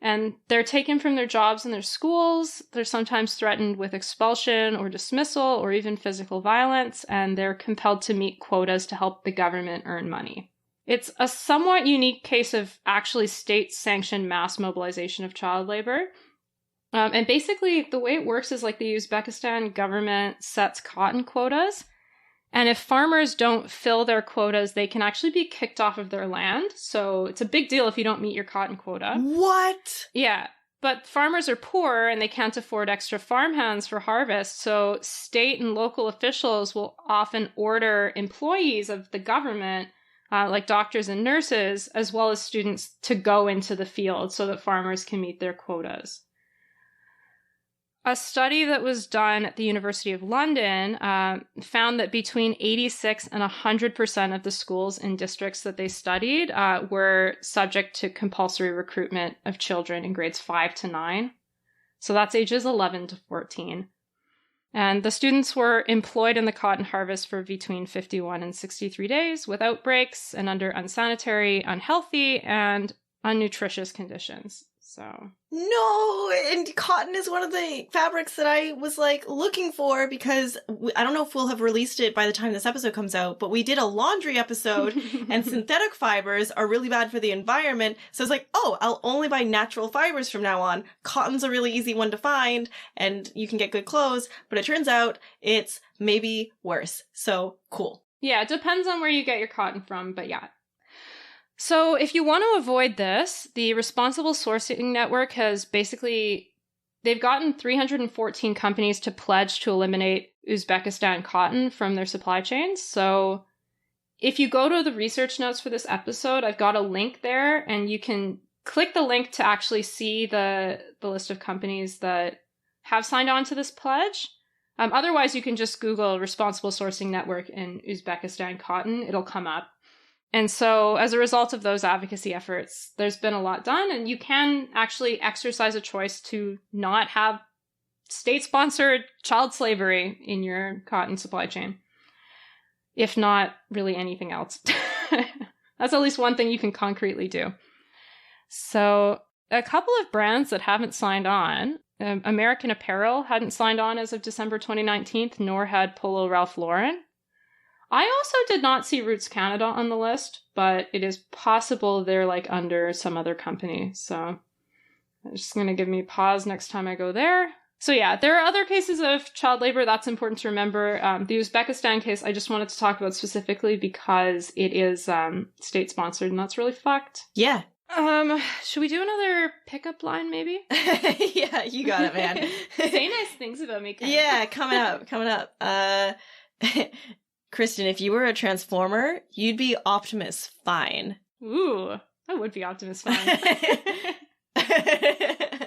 And they're taken from their jobs and their schools. They're sometimes threatened with expulsion or dismissal or even physical violence, and they're compelled to meet quotas to help the government earn money. It's a somewhat unique case of actually state-sanctioned mass mobilization of child labor. And basically, the way it works is like the Uzbekistan government sets cotton quotas, and if farmers don't fill their quotas, they can actually be kicked off of their land. So it's a big deal if you don't meet your cotton quota. What? Yeah. But farmers are poor and they can't afford extra farmhands for harvest. So state and local officials will often order employees of the government, like doctors and nurses, as well as students, to go into the field so that farmers can meet their quotas. A study that was done at the University of London found that between 86 and 100% of the schools in districts that they studied were subject to compulsory recruitment of children in grades 5 to 9. So that's ages 11 to 14. And the students were employed in the cotton harvest for between 51 and 63 days without breaks and under unsanitary, unhealthy, and unnutritious conditions. So no, and cotton is one of the fabrics that I was like looking for because I don't know if we'll have released it by the time this episode comes out, but we did a laundry episode and synthetic fibers are really bad for the environment. So it's like, oh, I'll only buy natural fibers from now on. Cotton's a really easy one to find and you can get good clothes, but it turns out it's maybe worse. So cool. Yeah, it depends on where you get your cotton from, but yeah. So if you want to avoid this, the Responsible Sourcing Network has they've gotten 314 companies to pledge to eliminate Uzbekistan cotton from their supply chains. So if you go to the research notes for this episode, I've got a link there and you can click the link to actually see the list of companies that have signed on to this pledge. Otherwise, you can just Google Responsible Sourcing Network in Uzbekistan cotton. It'll come up. And so as a result of those advocacy efforts, there's been a lot done, and you can actually exercise a choice to not have state-sponsored child slavery in your cotton supply chain, if not really anything else. That's at least one thing you can concretely do. So a couple of brands that haven't signed on, American Apparel hadn't signed on as of December 2019, nor had Polo Ralph Lauren. I also did not see Roots Canada on the list, but it is possible they're like under some other company. So I'm just going to give me a pause next time I go there. So yeah, there are other cases of child labor. That's important to remember. The Uzbekistan case, I just wanted to talk about specifically because it is state-sponsored, and that's really fucked. Yeah. Should we do another pickup line, maybe? Yeah, you got it, man. Say nice things about me. Yeah, coming up. Kristen, if you were a Transformer, you'd be Optimus Fine. Ooh, I would be Optimus Fine.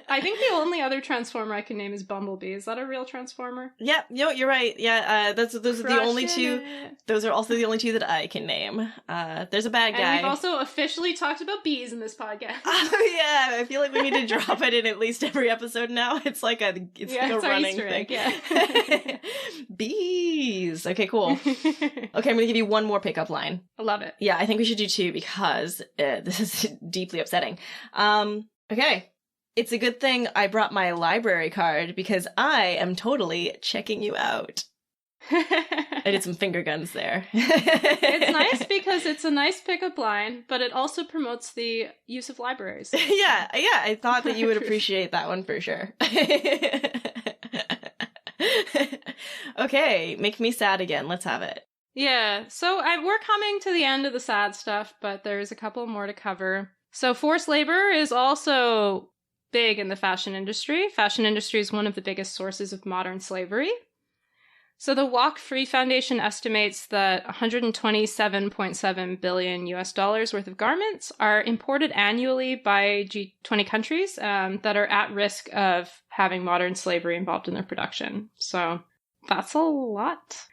I think the only other Transformer I can name is Bumblebee. Is that a real Transformer? Yeah, you're right. Yeah, those are the only two. Those are also the only two that I can name. There's a bad guy. And we've also officially talked about bees in this podcast. Oh yeah, I feel like we need to drop it in at least every episode now. It's like a running thing. Yeah. Bees. Okay, cool. Okay, I'm gonna give you one more pickup line. I love it. Yeah, I think we should do two because this is deeply upsetting. Okay. It's a good thing I brought my library card because I am totally checking you out. I did some finger guns there. It's nice because it's a nice pickup line, but it also promotes the use of libraries. Yeah, I thought that you would appreciate that one for sure. Okay, make me sad again. Let's have it. Yeah, so we're coming to the end of the sad stuff, but there's a couple more to cover. So forced labor is also big in the fashion industry. Fashion industry is one of the biggest sources of modern slavery. So the Walk Free Foundation estimates that $127.7 billion worth of garments are imported annually by G20 countries that are at risk of having modern slavery involved in their production. So that's a lot.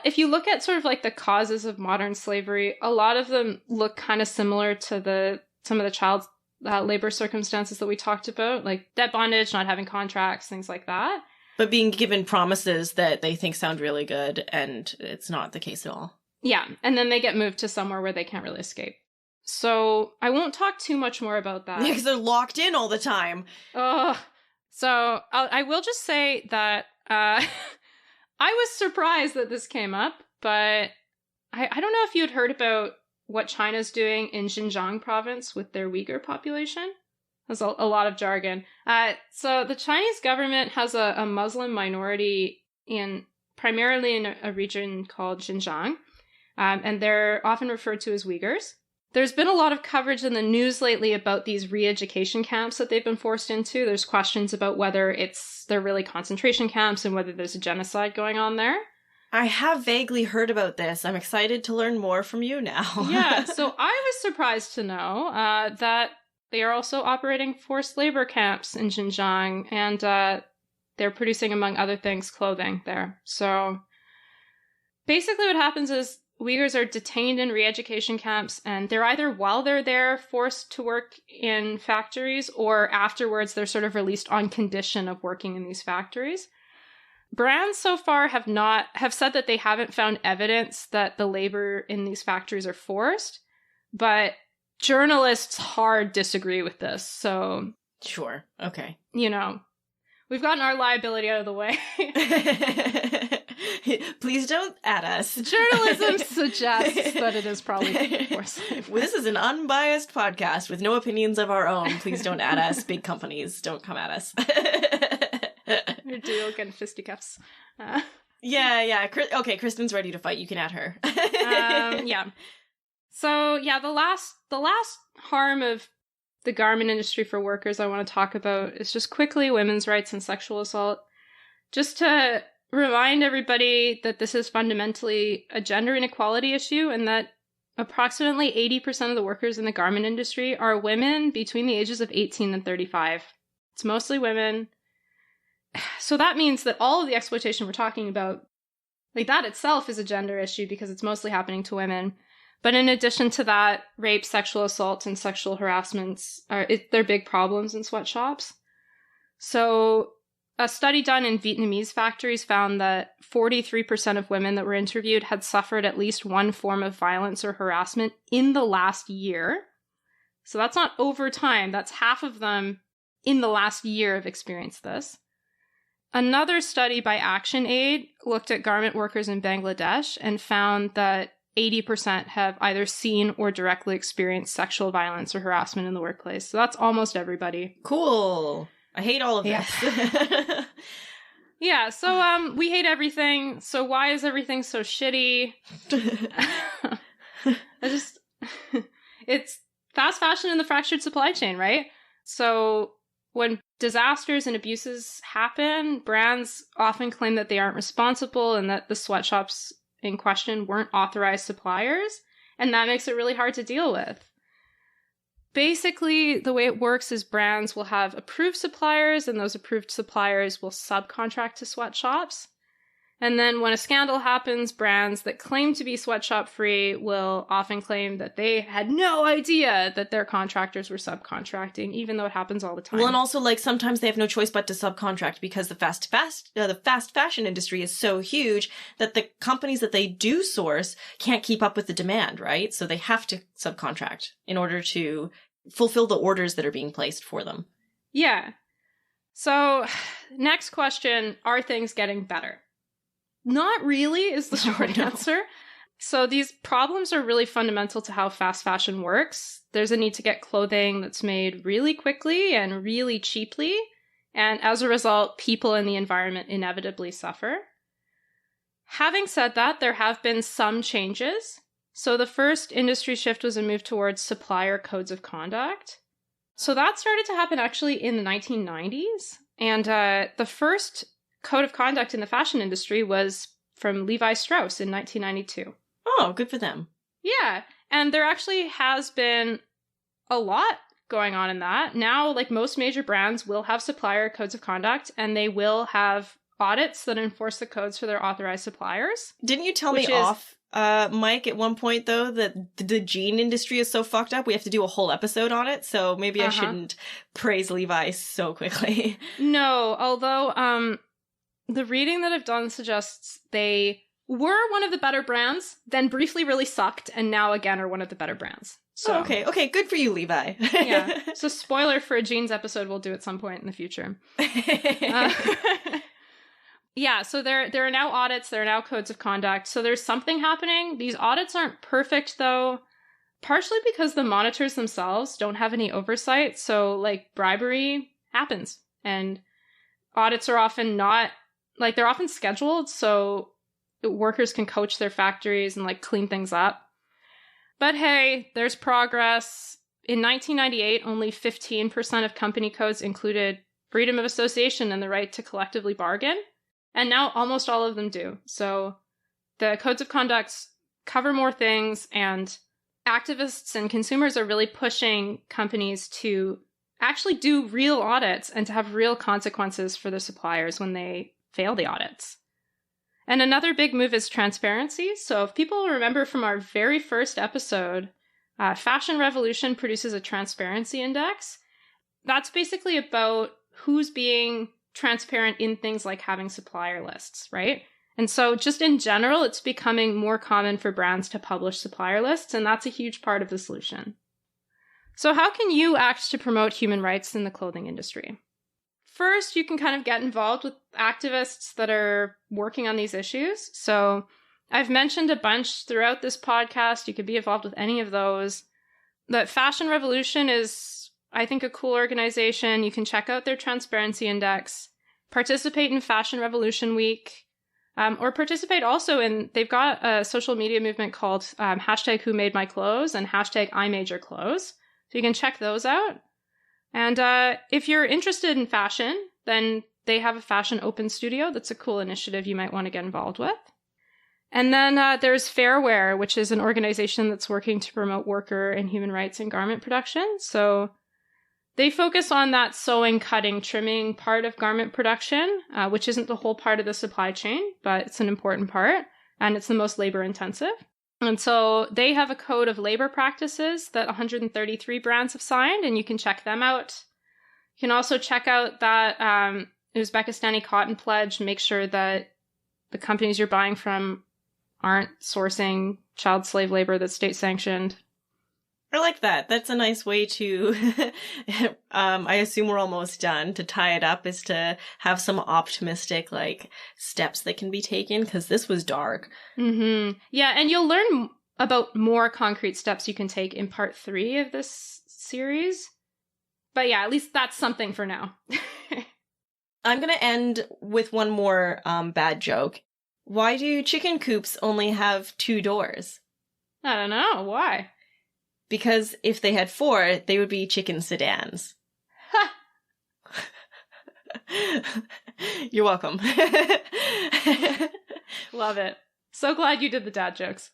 If you look at sort of like the causes of modern slavery, a lot of them look kind of similar to some of the child labor circumstances that we talked about, like debt bondage, not having contracts, things like that. But being given promises that they think sound really good, and it's not the case at all. Yeah, and then they get moved to somewhere where they can't really escape. So I won't talk too much more about that. Yeah, because they're locked in all the time. So I will just say that I was surprised that this came up, but I don't know if you had heard about what China's doing in Xinjiang province with their Uyghur population. There's a lot of jargon. So the Chinese government has a Muslim minority primarily in a region called Xinjiang, and they're often referred to as Uyghurs. There's been a lot of coverage in the news lately about these re-education camps that they've been forced into. There's questions about whether they're really concentration camps and whether there's a genocide going on there. I have vaguely heard about this. I'm excited to learn more from you now. Yeah, so I was surprised to know that they are also operating forced labor camps in Xinjiang, and they're producing, among other things, clothing there. So basically what happens is Uyghurs are detained in re-education camps, and they're either while they're there forced to work in factories, or afterwards they're sort of released on condition of working in these factories. Brands so far have said that they haven't found evidence that the labor in these factories are forced, but journalists hard disagree with this. So, sure. Okay. you know, we've gotten our liability out of the way. Please don't at us. Journalism suggests that it is probably more safe. This is an unbiased podcast with no opinions of our own. Please don't at us. Big companies, don't come at us. Your deal getting fisticuffs. Yeah. Okay, Kristen's ready to fight. You can add her. Yeah. So, yeah, the last harm of the garment industry for workers I want to talk about is just quickly women's rights and sexual assault. Just to remind everybody that this is fundamentally a gender inequality issue and that approximately 80% of the workers in the garment industry are women between the ages of 18 and 35. It's mostly women. So that means that all of the exploitation we're talking about, like that itself is a gender issue because it's mostly happening to women. But in addition to that, rape, sexual assault, and sexual harassments they're big problems in sweatshops. So a study done in Vietnamese factories found that 43% of women that were interviewed had suffered at least one form of violence or harassment in the last year. So that's not over time. That's half of them in the last year have experienced this. Another study by ActionAid looked at garment workers in Bangladesh and found that 80% have either seen or directly experienced sexual violence or harassment in the workplace. So that's almost everybody. Cool. I hate all of this. Yeah, so we hate everything. So why is everything so shitty? It's fast fashion and the fractured supply chain, right? So when disasters and abuses happen, brands often claim that they aren't responsible and that the sweatshops in question weren't authorized suppliers, and that makes it really hard to deal with. Basically, the way it works is brands will have approved suppliers, and those approved suppliers will subcontract to sweatshops. And then when a scandal happens, brands that claim to be sweatshop free will often claim that they had no idea that their contractors were subcontracting, even though it happens all the time. Well, and also, like, sometimes they have no choice but to subcontract because the fast fashion industry is so huge that the companies that they do source can't keep up with the demand, right? So they have to subcontract in order to fulfill the orders that are being placed for them. Yeah. So, next question, are things getting better? Not really is the short answer. So these problems are really fundamental to how fast fashion works. There's a need to get clothing that's made really quickly and really cheaply. And as a result, people and the environment inevitably suffer. Having said that, there have been some changes. So the first industry shift was a move towards supplier codes of conduct. So that started to happen actually in the 1990s. And the first code of conduct in the fashion industry was from Levi Strauss in 1992. Oh, good for them. Yeah. And there actually has been a lot going on in that. Now, like most major brands will have supplier codes of conduct, and they will have audits that enforce the codes for their authorized suppliers. Didn't you tell me off, Mike, at one point, though, that the jean industry is so fucked up, we have to do a whole episode on it, so maybe I shouldn't praise Levi so quickly. No, although, the reading that I've done suggests they were one of the better brands, then briefly really sucked, and now again are one of the better brands. So, okay, good for you, Levi. Yeah, so spoiler for a jeans episode we'll do at some point in the future. Yeah, so there are now audits, there are now codes of conduct, so there's something happening. These audits aren't perfect, though, partially because the monitors themselves don't have any oversight, so, like, bribery happens, and audits are often not, like, they're often scheduled, so workers can coach their factories and, like, clean things up. But hey, there's progress. In 1998, only 15% of company codes included freedom of association and the right to collectively bargain. And now almost all of them do. So the codes of conduct cover more things, and activists and consumers are really pushing companies to actually do real audits and to have real consequences for their suppliers when they fail the audits. And another big move is transparency. So if people remember from our very first episode, Fashion Revolution produces a transparency index. That's basically about who's being transparent in things like having supplier lists, right? And so just in general, it's becoming more common for brands to publish supplier lists, and that's a huge part of the solution. So how can you act to promote human rights in the clothing industry? First, you can kind of get involved with activists that are working on these issues. So I've mentioned a bunch throughout this podcast. You could be involved with any of those. The Fashion Revolution is, I think, a cool organization. You can check out their Transparency Index, participate in Fashion Revolution Week, or participate also in, they've got a social media movement called hashtag Who Made My Clothes and hashtag I Made Your Clothes. So you can check those out. And if you're interested in fashion, then they have a fashion open studio. That's a cool initiative you might want to get involved with. And then there's Fairwear, which is an organization that's working to promote worker and human rights in garment production. So they focus on that sewing, cutting, trimming part of garment production, which isn't the whole part of the supply chain, but it's an important part, and it's the most labor intensive. And so they have a code of labor practices that 133 brands have signed, and you can check them out. You can also check out that Uzbekistani cotton pledge, make sure that the companies you're buying from aren't sourcing child slave labor that's state sanctioned. I like that. That's a nice way to, I assume we're almost done, to tie it up, is to have some optimistic, like, steps that can be taken, because this was dark. Mm-hmm. Yeah, and you'll learn about more concrete steps you can take in part 3 of this series. But yeah, at least that's something for now. I'm going to end with one more bad joke. Why do chicken coops only have 2 doors? I don't know. Why? Because if they had 4, they would be chicken sedans. You're welcome. Love it. So glad you did the dad jokes.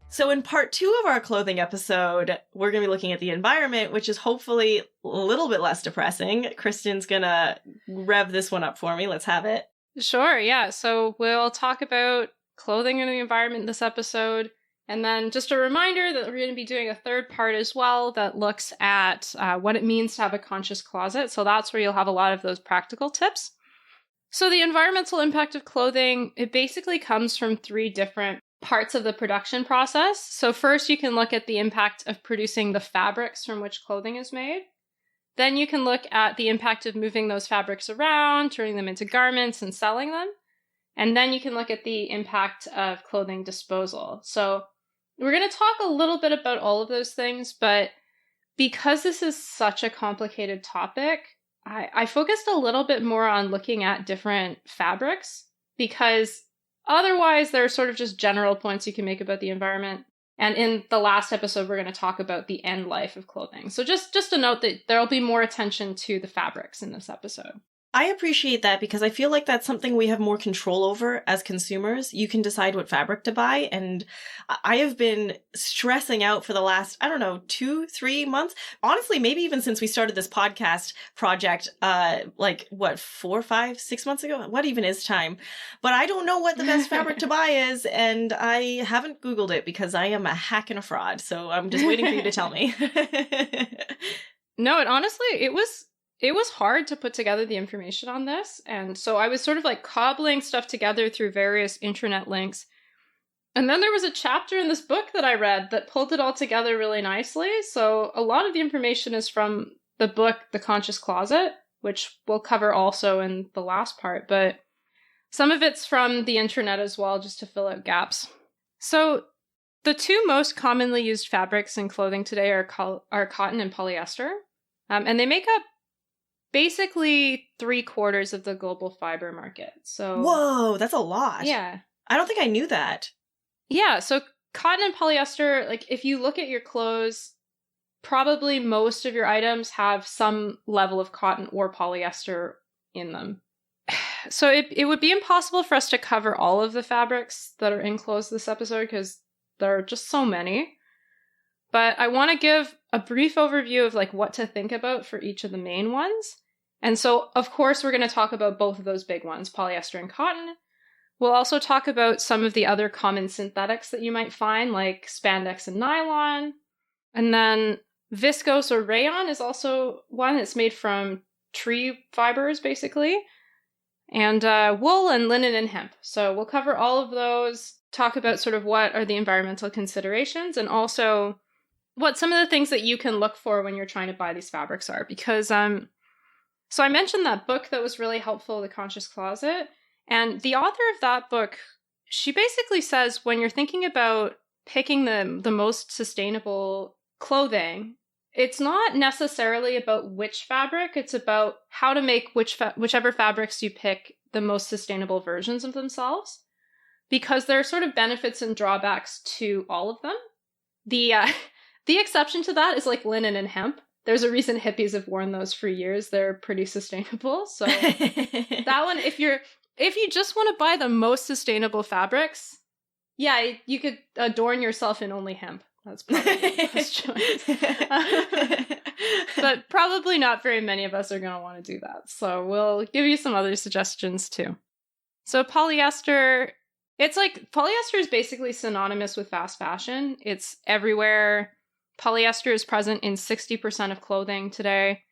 So in part 2 of our clothing episode, we're going to be looking at the environment, which is hopefully a little bit less depressing. Kristen's going to rev this one up for me. Let's have it. Sure, yeah. So we'll talk about clothing and the environment in this episode. And then just a reminder that we're going to be doing a third part as well that looks at what it means to have a conscious closet. So that's where you'll have a lot of those practical tips. So the environmental impact of clothing, it basically comes from 3 different parts of the production process. So first you can look at the impact of producing the fabrics from which clothing is made. Then you can look at the impact of moving those fabrics around, turning them into garments and selling them. And then you can look at the impact of clothing disposal. So we're going to talk a little bit about all of those things, but because this is such a complicated topic, I focused a little bit more on looking at different fabrics, because otherwise there are sort of just general points you can make about the environment. And in the last episode, we're going to talk about the end life of clothing. So just a note that there'll be more attention to the fabrics in this episode. I appreciate that because I feel like that's something we have more control over as consumers. You can decide what fabric to buy. And I have been stressing out for the last, 2-3 months. Honestly, maybe even since we started this podcast project, 4, 5, 6 months ago? What even is time? But I don't know what the best fabric to buy is. And I haven't Googled it because I am a hack and a fraud. So I'm just waiting for you to tell me. No, it was hard to put together the information on this. And so I was sort of like cobbling stuff together through various intranet links. And then there was a chapter in this book that I read that pulled it all together really nicely. So a lot of the information is from the book, The Conscious Closet, which we'll cover also in the last part. But some of it's from the intranet as well, just to fill out gaps. So the 2 most commonly used fabrics in clothing today are cotton and polyester. And they make up basically 3/4 of the global fiber market. So whoa, that's a lot. Yeah. I don't think I knew that. Yeah, so cotton and polyester, like if you look at your clothes, probably most of your items have some level of cotton or polyester in them. So it would be impossible for us to cover all of the fabrics that are in clothes this episode because there are just so many. But I want to give a brief overview of like what to think about for each of the main ones. And so, of course, we're going to talk about both of those big ones, polyester and cotton. We'll also talk about some of the other common synthetics that you might find, like spandex and nylon. And then viscose or rayon is also one that's made from tree fibers, basically. And wool and linen and hemp. So we'll cover all of those. talk about sort of what are the environmental considerations and also what some of the things that you can look for when you're trying to buy these fabrics are. Because, so I mentioned that book that was really helpful, The Conscious Closet. And the author of that book, she basically says when you're thinking about picking the most sustainable clothing, it's not necessarily about which fabric, it's about how to make whichever fabrics you pick the most sustainable versions of themselves. Because there are sort of benefits and drawbacks to all of them. The exception to that is like linen and hemp. There's a reason hippies have worn those for years. They're pretty sustainable. So that one, if you just want to buy the most sustainable fabrics, yeah, you could adorn yourself in only hemp. That's probably the best choice. But probably not very many of us are going to want to do that. So we'll give you some other suggestions too. So polyester, it's like polyester is basically synonymous with fast fashion. It's everywhere. Polyester is present in 60% of clothing today.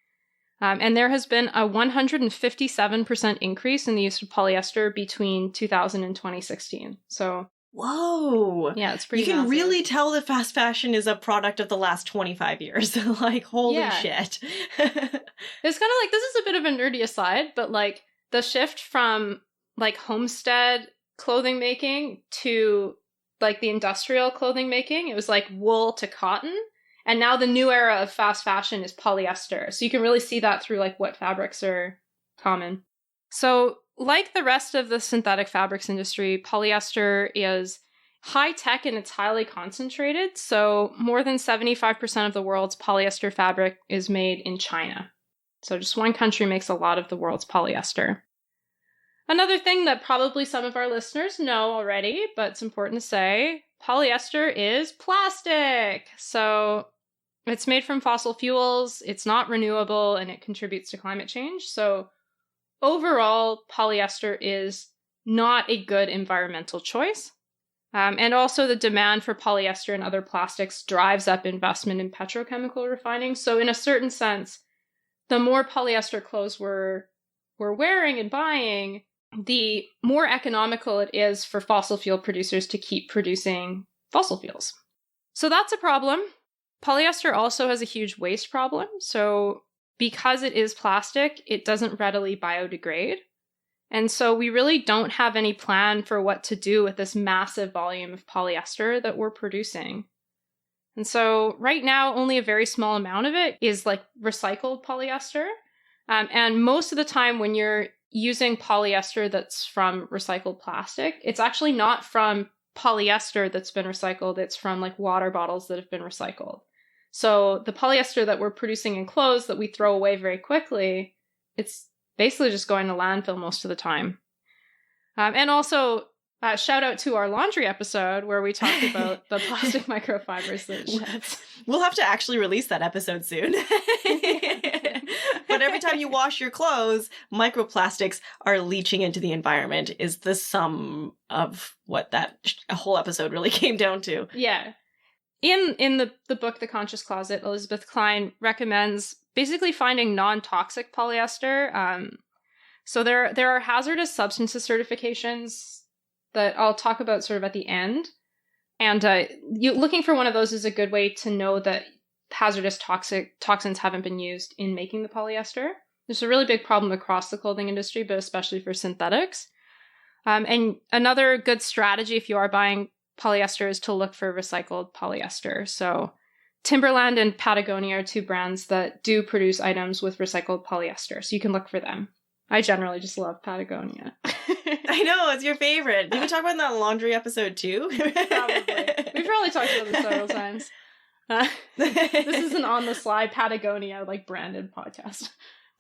And there has been a 157% increase in the use of polyester between 2000 and 2016. So, whoa. Yeah, it's pretty You can massive. really tell that fast fashion is a product of the last 25 years. Like, holy shit. It's kind of like, this is a bit of a nerdy aside, but like the shift from like homestead clothing making to like the industrial clothing making, it was like wool to cotton. And now the new era of fast fashion is polyester. So you can really see that through like what fabrics are common. So like the rest of the synthetic fabrics industry, polyester is high tech and it's highly concentrated. So more than 75% of the world's polyester fabric is made in China. So just one country makes a lot of the world's polyester. Another thing that probably some of our listeners know already, but it's important to say, polyester is plastic. So it's made from fossil fuels, it's not renewable, and it contributes to climate change. So overall, polyester is not a good environmental choice. And also the demand for polyester and other plastics drives up investment in petrochemical refining. So in a certain sense, the more polyester clothes we're wearing and buying, the more economical it is for fossil fuel producers to keep producing fossil fuels. So that's a problem. Polyester also has a huge waste problem. So because it is plastic, it doesn't readily biodegrade. And so we really don't have any plan for what to do with this massive volume of polyester that we're producing. And so right now, only a very small amount of it is like recycled polyester. And most of the time when you're using polyester that's from recycled plastic, it's actually not from polyester that's been recycled. It's from like water bottles that have been recycled. So the polyester that we're producing in clothes that we throw away very quickly, it's basically just going to landfill most of the time. And also, shout out to our laundry episode where we talked about the plastic microfibers that it sheds. We'll have to actually release that episode soon. But every time you wash your clothes, microplastics are leaching into the environment is the sum of what that whole episode really came down to. Yeah. In the book, The Conscious Closet, Elizabeth Klein recommends basically finding non-toxic polyester. So there are hazardous substances certifications that I'll talk about sort of at the end. And looking for one of those is a good way to know that hazardous toxins haven't been used in making the polyester. There's a really big problem across the clothing industry, but especially for synthetics. And another good strategy if you are buying polyester is to look for recycled polyester. So Timberland and Patagonia are two brands that do produce items with recycled polyester. So you can look for them. I generally just love Patagonia. I know, it's your favorite. Did we talk about that in the laundry episode too? Probably. We've probably talked about this several times. This is an on-the-slide Patagonia, like, branded podcast.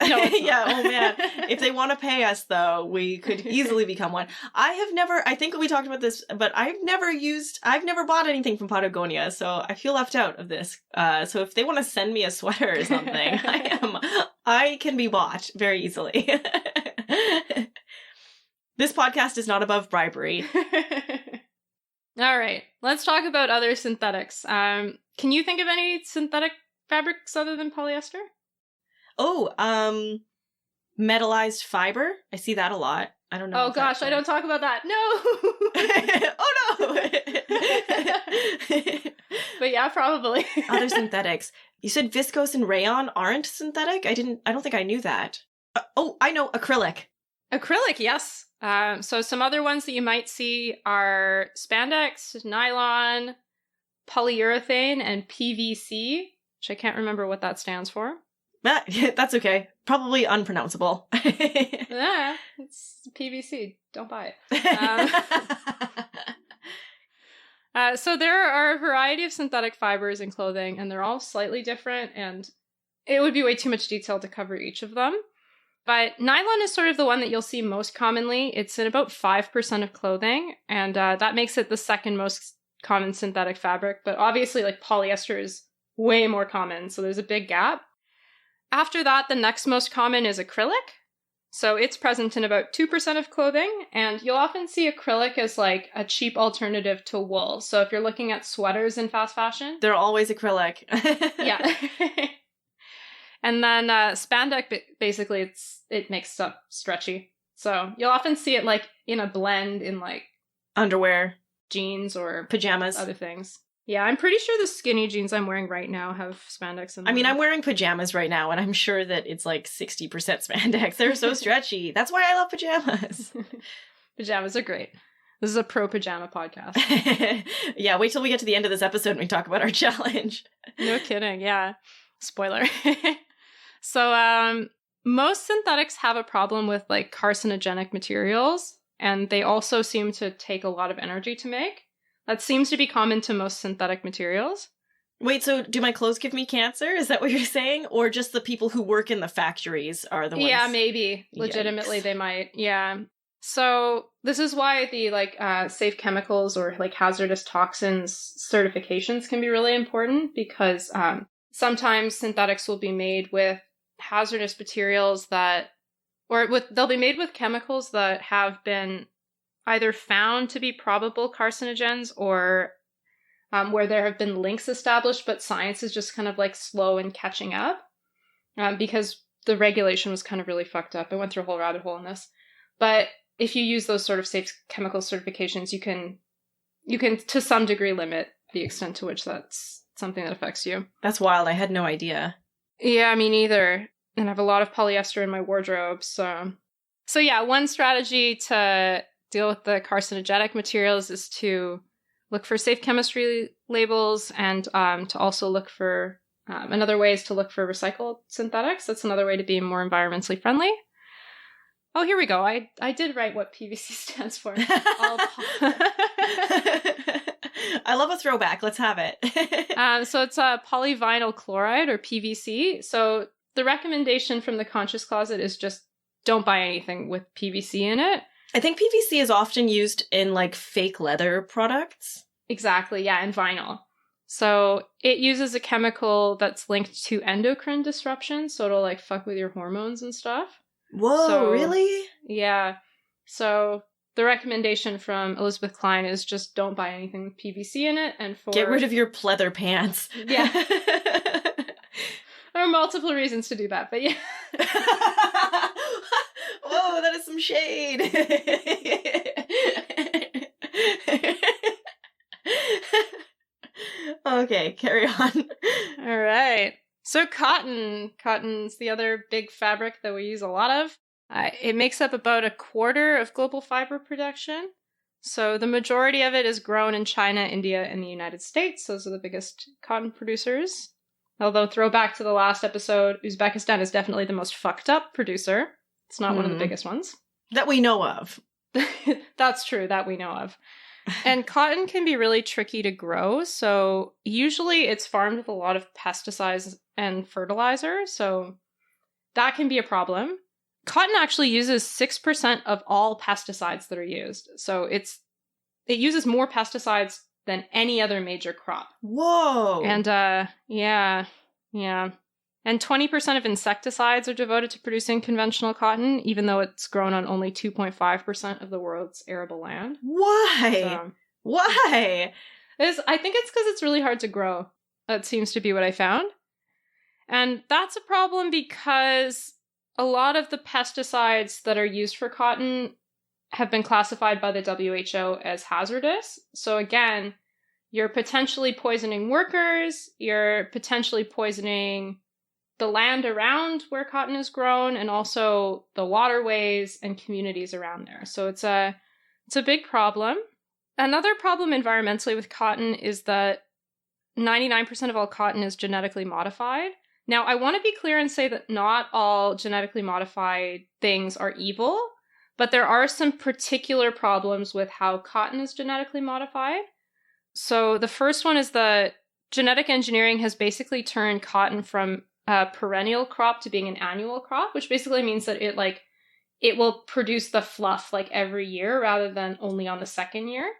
No, it's not. Yeah, oh man. If they want to pay us, though, we could easily become one. I think we talked about this, but I've never bought anything from Patagonia, so I feel left out of this. So if they want to send me a sweater or something, I can be bought very easily. This podcast is not above bribery. All right, let's talk about other synthetics. Can you think of any synthetic fabrics other than polyester? Oh, metallized fiber. I see that a lot. I don't know. Oh gosh, I don't talk about that. No. Oh no. But yeah, probably. Other synthetics. You said viscose and rayon aren't synthetic? I don't think I knew that. I know, acrylic. Acrylic, yes. So some other ones that you might see are spandex, nylon, polyurethane, and PVC, which I can't remember what that stands for. That's okay. Probably unpronounceable. Yeah, it's PVC. Don't buy it. So there are a variety of synthetic fibers in clothing, and they're all slightly different, and it would be way too much detail to cover each of them. But nylon is sort of the one that you'll see most commonly. It's in about 5% of clothing, and that makes it the second most common synthetic fabric. But obviously, like, polyester is way more common, so there's a big gap. After that, the next most common is acrylic. So it's present in about 2% of clothing, and you'll often see acrylic as like a cheap alternative to wool. So if you're looking at sweaters in fast fashion, they're always acrylic. Yeah. And then spandex, basically it makes stuff stretchy. So you'll often see it like in a blend in like underwear, jeans, or pajamas, other things. Yeah, I'm pretty sure the skinny jeans I'm wearing right now have spandex in them. I mean, I'm wearing pajamas right now, and I'm sure that it's like 60% spandex. They're so stretchy. That's why I love pajamas. Pajamas are great. This is a pro-pajama podcast. Yeah, wait till we get to the end of this episode and we talk about our challenge. No kidding, yeah. Spoiler. So, most synthetics have a problem with, like, carcinogenic materials, and they also seem to take a lot of energy to make. That seems to be common to most synthetic materials. Wait, so do my clothes give me cancer? Is that what you're saying? Or just the people who work in the factories are the ones? Yeah, maybe. Legitimately, Yikes. They might. Yeah. So this is why the safe chemicals or like hazardous toxins certifications can be really important, because sometimes synthetics will be made with hazardous materials they'll be made with chemicals that have been either found to be probable carcinogens or where there have been links established, but science is just kind of like slow in catching up because the regulation was kind of really fucked up. I went through a whole rabbit hole in this. But if you use those sort of safe chemical certifications, you can to some degree limit the extent to which that's something that affects you. That's wild. I had no idea. Yeah, me neither. And I have a lot of polyester in my wardrobe. So yeah, one strategy to deal with the carcinogenic materials is to look for safe chemistry labels, and to also look for another way is to look for recycled synthetics. That's another way to be more environmentally friendly. Oh, here we go. I did write what PVC stands for. I love a throwback. Let's have it. So it's polyvinyl chloride, or PVC. So the recommendation from the Conscious Closet is just don't buy anything with PVC in it. I think PVC is often used in like fake leather products. Exactly, yeah, and vinyl. So it uses a chemical that's linked to endocrine disruption, so it'll like fuck with your hormones and stuff. Whoa, really? Yeah. So the recommendation from Elizabeth Klein is just don't buy anything with PVC in it, and get rid of your pleather pants. Yeah. There are multiple reasons to do that, but yeah. Whoa, that is some shade. Okay, carry on. All right. So cotton's the other big fabric that we use a lot of. It makes up about 1/4 of global fiber production. So the majority of it is grown in China, India, and the United States. Those are the biggest cotton producers. Although, throwback to the last episode, Uzbekistan is definitely the most fucked up producer. It's not one of the biggest ones. That we know of. That's true, that we know of. And cotton can be really tricky to grow, so usually it's farmed with a lot of pesticides and fertilizer, so that can be a problem. Cotton actually uses 6% of all pesticides that are used, so it uses more pesticides than any other major crop. Whoa! And yeah. And 20% of insecticides are devoted to producing conventional cotton, even though it's grown on only 2.5% of the world's arable land. Why? Why? I think it's because it's really hard to grow. That seems to be what I found. And that's a problem because a lot of the pesticides that are used for cotton have been classified by the WHO as hazardous. So again, you're potentially poisoning workers, you're potentially poisoning the land around where cotton is grown, and also the waterways and communities around there. So it's a big problem. Another problem environmentally with cotton is that 99% of all cotton is genetically modified. Now, I want to be clear and say that not all genetically modified things are evil, but there are some particular problems with how cotton is genetically modified. So the first one is that genetic engineering has basically turned cotton from a perennial crop to being an annual crop, which basically means that it will produce the fluff like every year rather than only on the second year.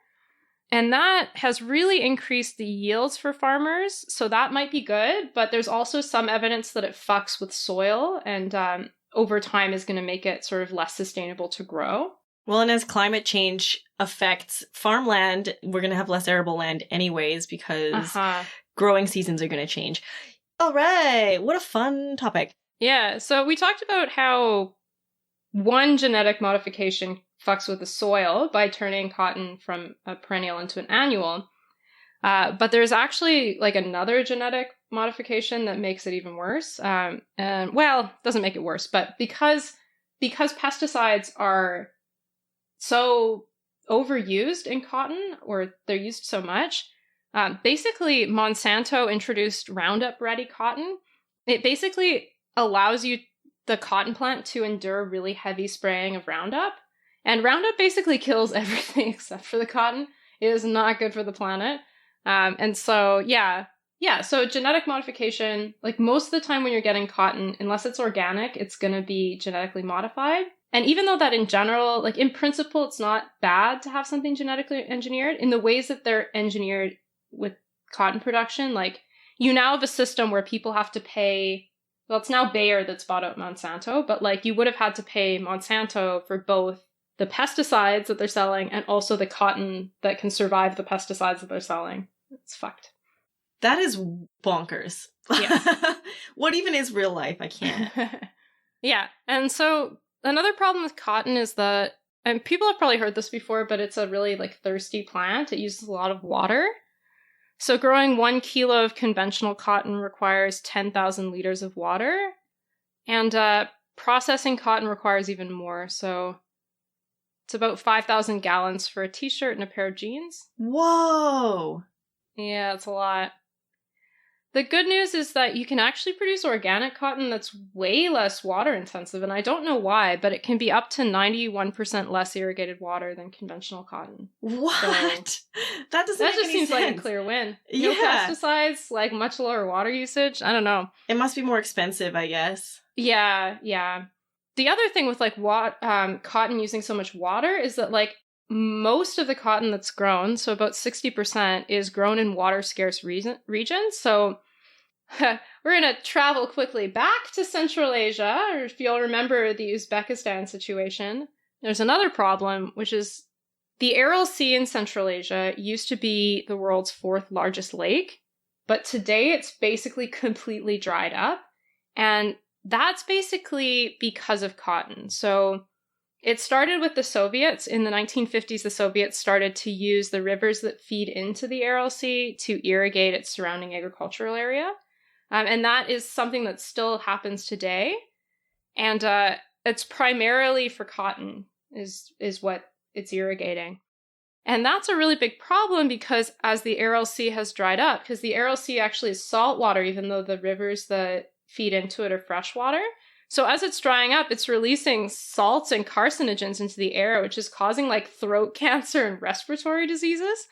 And that has really increased the yields for farmers. So that might be good, but there's also some evidence that it fucks with soil and over time is going to make it sort of less sustainable to grow. Well, and as climate change affects farmland, we're going to have less arable land anyways because growing seasons are going to change. All right. What a fun topic. Yeah. So we talked about how one genetic modification fucks with the soil by turning cotton from a perennial into an annual. But there's actually like another genetic modification that makes it even worse. And well, doesn't make it worse, but because pesticides are so overused in cotton, or they're used so much, basically Monsanto introduced Roundup Ready cotton. It basically allows the cotton plant to endure really heavy spraying of Roundup. And Roundup basically kills everything except for the cotton. It is not good for the planet. And so, so genetic modification, like most of the time when you're getting cotton, unless it's organic, it's going to be genetically modified. And even though that in general, like in principle, it's not bad to have something genetically engineered, in the ways that they're engineered with cotton production, like you now have a system where people have to pay, well, it's now Beyer that's bought out Monsanto, but like you would have had to pay Monsanto for both the pesticides that they're selling and also the cotton that can survive the pesticides that they're selling. It's fucked. That is bonkers. Yes. What even is real life? I can't. Yeah. And so another problem with cotton is that, and people have probably heard this before, but it's a really like thirsty plant. It uses a lot of water. So growing 1 kilo of conventional cotton requires 10,000 liters of water. And processing cotton requires even more. So it's about 5,000 gallons for a t-shirt and a pair of jeans. Whoa! Yeah, it's a lot. The good news is that you can actually produce organic cotton that's way less water intensive, and I don't know why, but it can be up to 91% less irrigated water than conventional cotton. What? So, that doesn't make any sense. That just seems like a clear win. Yeah. No pesticides, like much lower water usage. I don't know. It must be more expensive, I guess. Yeah. The other thing with like cotton using so much water is that like most of the cotton that's grown, so about 60%, is grown in water-scarce regions. So we're going to travel quickly back to Central Asia, or if you'll remember the Uzbekistan situation. There's another problem, which is the Aral Sea in Central Asia used to be the world's 4th largest lake, but today it's basically completely dried up. And that's basically because of cotton. So it started with the Soviets. In the 1950s, the Soviets started to use the rivers that feed into the Aral Sea to irrigate its surrounding agricultural area. And that is something that still happens today. And it's primarily for cotton is what it's irrigating. And that's a really big problem because as the Aral Sea has dried up, because the Aral Sea actually is salt water, even though the rivers that feed into it are freshwater. So as it's drying up, it's releasing salts and carcinogens into the air, which is causing like throat cancer and respiratory diseases.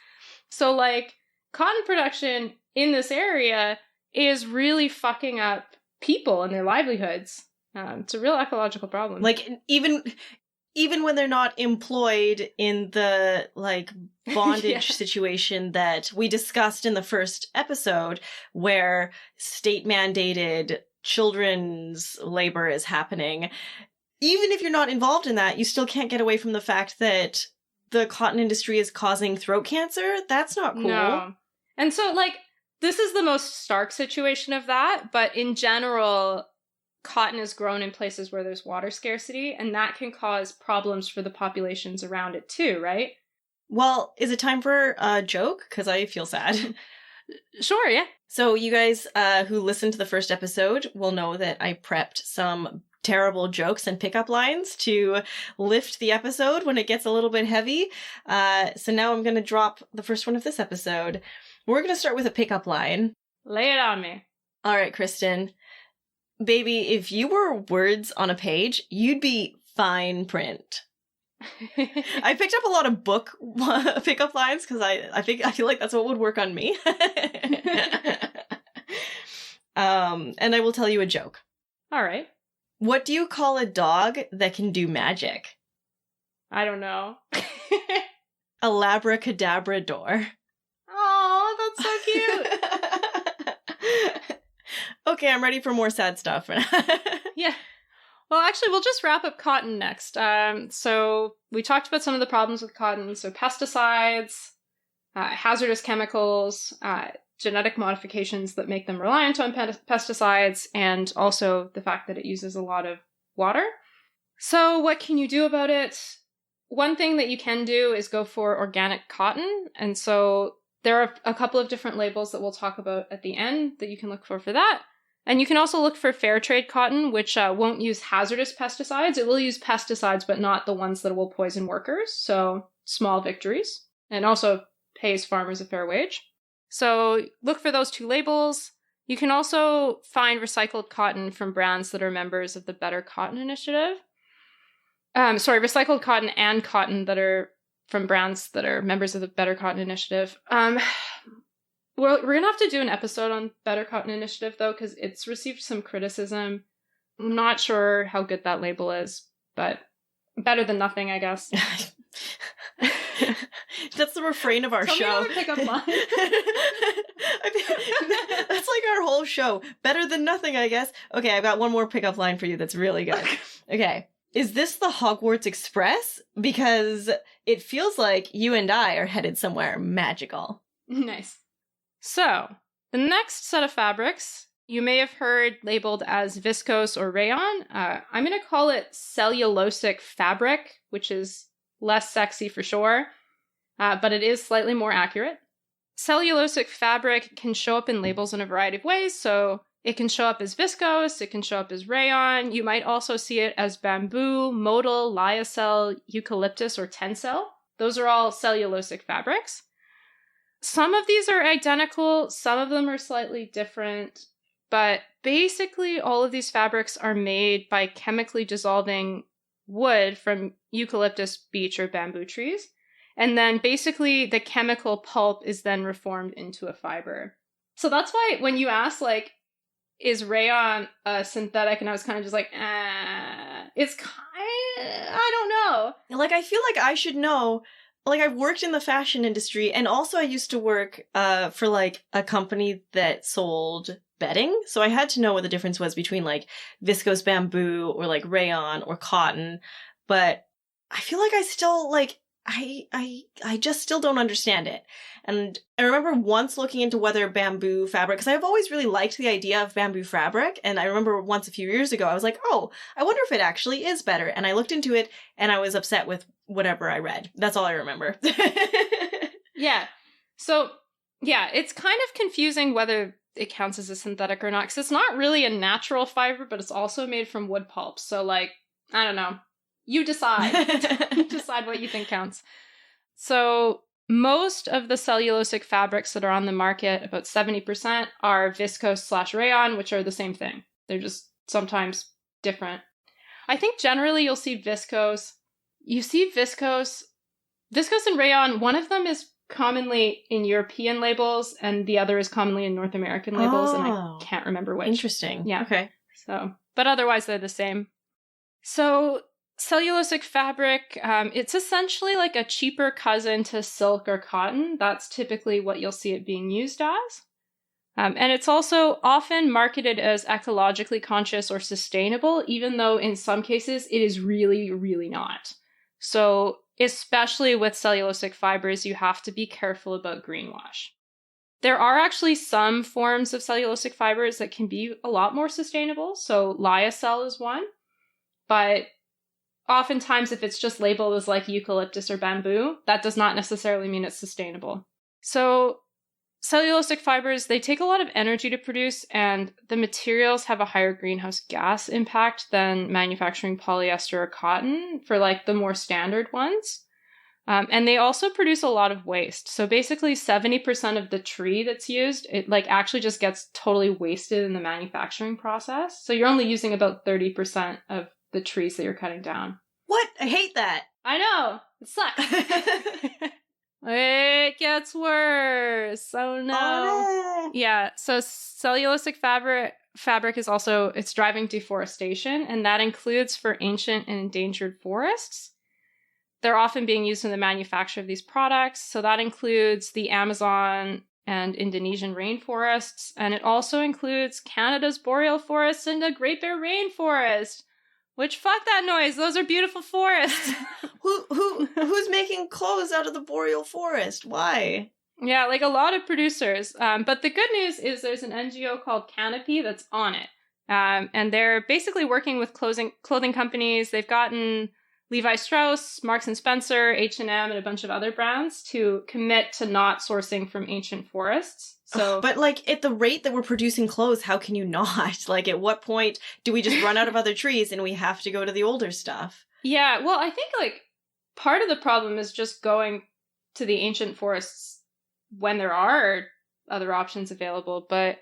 So like cotton production in this area is really fucking up people and their livelihoods. It's a real ecological problem. Like even when they're not employed in the like bondage situation that we discussed in the first episode, where state mandated children's labor is happening, even if you're not involved in that, you still can't get away from the fact that the cotton industry is causing throat cancer. That's not cool. No. And so like this is the most stark situation of that, but in general, cotton is grown in places where there's water scarcity, and that can cause problems for the populations around it too, right? Well, is it time for a joke? Because I feel sad. Sure, yeah. So you guys who listened to the first episode will know that I prepped some terrible jokes and pickup lines to lift the episode when it gets a little bit heavy. So now I'm going to drop the first one of this episode. We're going to start with a pickup line. Lay it on me. All right, Kristen. Baby, if you were words on a page, you'd be fine print. I picked up a lot of book pickup lines because I feel like that's what would work on me. And I will tell you a joke. All right. What do you call a dog that can do magic? I don't know. A labracadabrador. Oh, that's so cute. Okay, I'm ready for more sad stuff. Yeah. Well, actually, we'll just wrap up cotton next. So we talked about some of the problems with cotton. So pesticides, hazardous chemicals, genetic modifications that make them reliant on pesticides, and also the fact that it uses a lot of water. So what can you do about it? One thing that you can do is go for organic cotton. And so there are a couple of different labels that we'll talk about at the end that you can look for that. And you can also look for fair trade cotton, which won't use hazardous pesticides. It will use pesticides, but not the ones that will poison workers. So small victories. And also pays farmers a fair wage. So look for those two labels. You can also find recycled cotton from brands that are members of the Better Cotton Initiative. Recycled cotton and cotton that are from brands that are members of the Better Cotton Initiative. We're going to have to do an episode on Better Cotton Initiative, though, because it's received some criticism. I'm not sure how good that label is, but better than nothing, I guess. That's the refrain of our Tell show. Me how to pick up line. That's like our whole show. Better than nothing, I guess. Okay, I've got one more pickup line for you that's really good. Okay. Is this the Hogwarts Express? Because it feels like you and I are headed somewhere magical. Nice. So, the next set of fabrics you may have heard labeled as viscose or rayon. I'm going to call it cellulosic fabric, which is less sexy for sure, but it is slightly more accurate. Cellulosic fabric can show up in labels in a variety of ways. So it can show up as viscose, it can show up as rayon. You might also see it as bamboo, modal, lyocell, eucalyptus, or tencel. Those are all cellulosic fabrics. Some of these are identical, some of them are slightly different, but basically all of these fabrics are made by chemically dissolving wood from eucalyptus, beech, or bamboo trees. And then basically the chemical pulp is then reformed into a fiber. So that's why when you ask, like, is rayon synthetic? And I was kind of just like, it's I don't know. Like, I feel like I should know. Like, I've worked in the fashion industry, and also I used to work for, like, a company that sold bedding. So I had to know what the difference was between, like, viscose bamboo or, like, rayon or cotton. But I feel like I still, like, I just still don't understand it. And I remember once looking into whether bamboo fabric, because I've always really liked the idea of bamboo fabric. And I remember once a few years ago, I was like, oh, I wonder if it actually is better. And I looked into it and I was upset with whatever I read. That's all I remember. Yeah. So, yeah, it's kind of confusing whether it counts as a synthetic or not, because it's not really a natural fiber, but it's also made from wood pulp. So, like, I don't know. You decide. You decide what you think counts. So most of the cellulosic fabrics that are on the market, about 70%, are viscose/rayon, which are the same thing. They're just sometimes different. I think generally you'll see viscose. You see viscose and rayon. One of them is commonly in European labels, and the other is commonly in North American labels, and I can't remember which. Interesting. Yeah. Okay. So, but otherwise they're the same. So cellulosic fabric, it's essentially like a cheaper cousin to silk or cotton. That's typically what you'll see it being used as. And it's also often marketed as ecologically conscious or sustainable, even though in some cases it is really, really not. So especially with cellulosic fibers, you have to be careful about greenwash. There are actually some forms of cellulosic fibers that can be a lot more sustainable. So lyocell is one, but oftentimes if it's just labeled as like eucalyptus or bamboo, that does not necessarily mean it's sustainable. So cellulosic fibers, they take a lot of energy to produce, and the materials have a higher greenhouse gas impact than manufacturing polyester or cotton for like the more standard ones. And they also produce a lot of waste. So basically 70% of the tree that's used, it like actually just gets totally wasted in the manufacturing process. So you're only using about 30% of the trees that you're cutting down. What? I hate that. I know. It sucks. It gets worse. Oh no. Oh, no. Yeah. So cellulosic fabric is also, it's driving deforestation, and that includes for ancient and endangered forests. They're often being used in the manufacture of these products. So that includes the Amazon and Indonesian rainforests. And it also includes Canada's boreal forests and the Great Bear Rainforest. Which, fuck that noise. Those are beautiful forests. Who's making clothes out of the boreal forest? Why? Yeah, like a lot of producers. But the good news is there's an NGO called Canopy that's on it. And they're basically working with clothing companies. They've gotten Levi Strauss, Marks and Spencer, H&M, and a bunch of other brands to commit to not sourcing from ancient forests. So, but like at the rate that we're producing clothes, how can you not? Like at what point do we just run out of other trees and we have to go to the older stuff? Yeah, well, I think like part of the problem is just going to the ancient forests when there are other options available. But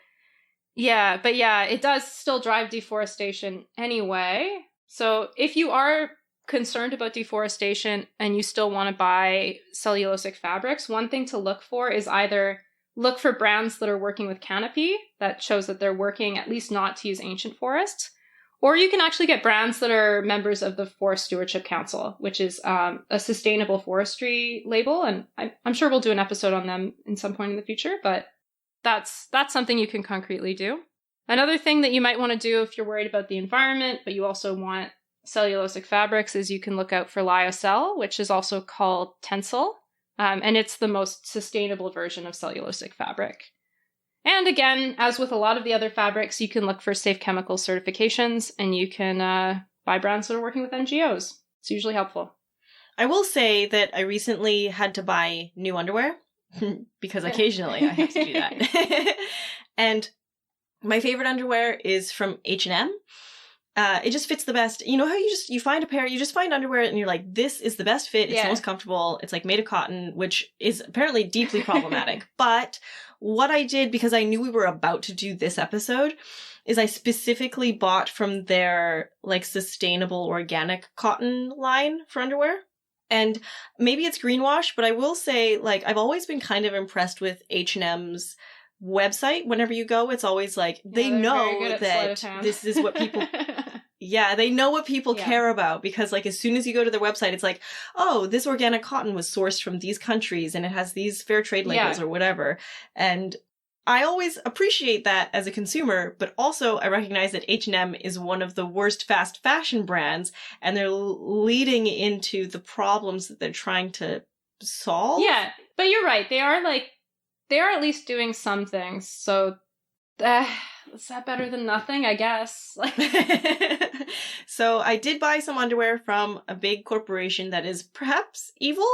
yeah, it does still drive deforestation anyway. So if you are concerned about deforestation and you still want to buy cellulosic fabrics, one thing to look for is either look for brands that are working with Canopy, that shows that they're working at least not to use ancient forests, or you can actually get brands that are members of the Forest Stewardship Council, which is a sustainable forestry label, and I'm sure we'll do an episode on them in some point in the future, but that's something you can concretely do. Another thing that you might want to do if you're worried about the environment, but you also want cellulosic fabrics, is you can look out for lyocell, which is also called tencel. And it's the most sustainable version of cellulosic fabric. And again, as with a lot of the other fabrics, you can look for safe chemical certifications, and you can buy brands that are working with NGOs. It's usually helpful. I will say that I recently had to buy new underwear, because occasionally I have to do that. And my favorite underwear is from H&M. It just fits the best. You know how you find a pair, you just find underwear and you're like, this is the best fit. It's the most comfortable. It's like made of cotton, which is apparently deeply problematic. But what I did, because I knew we were about to do this episode, is I specifically bought from their like sustainable organic cotton line for underwear. And maybe it's greenwash, but I will say, like, I've always been kind of impressed with H&M's website. Whenever you go, it's always like, they know that this is what people... Yeah, they know what people care about, because like as soon as you go to their website, it's like, oh, this organic cotton was sourced from these countries and it has these fair trade labels or whatever. And I always appreciate that as a consumer, but also I recognize that H&M is one of the worst fast fashion brands, and they're leading into the problems that they're trying to solve. Yeah, but you're right. They are at least doing some things. So is that better than nothing? I guess. So I did buy some underwear from a big corporation that is perhaps evil,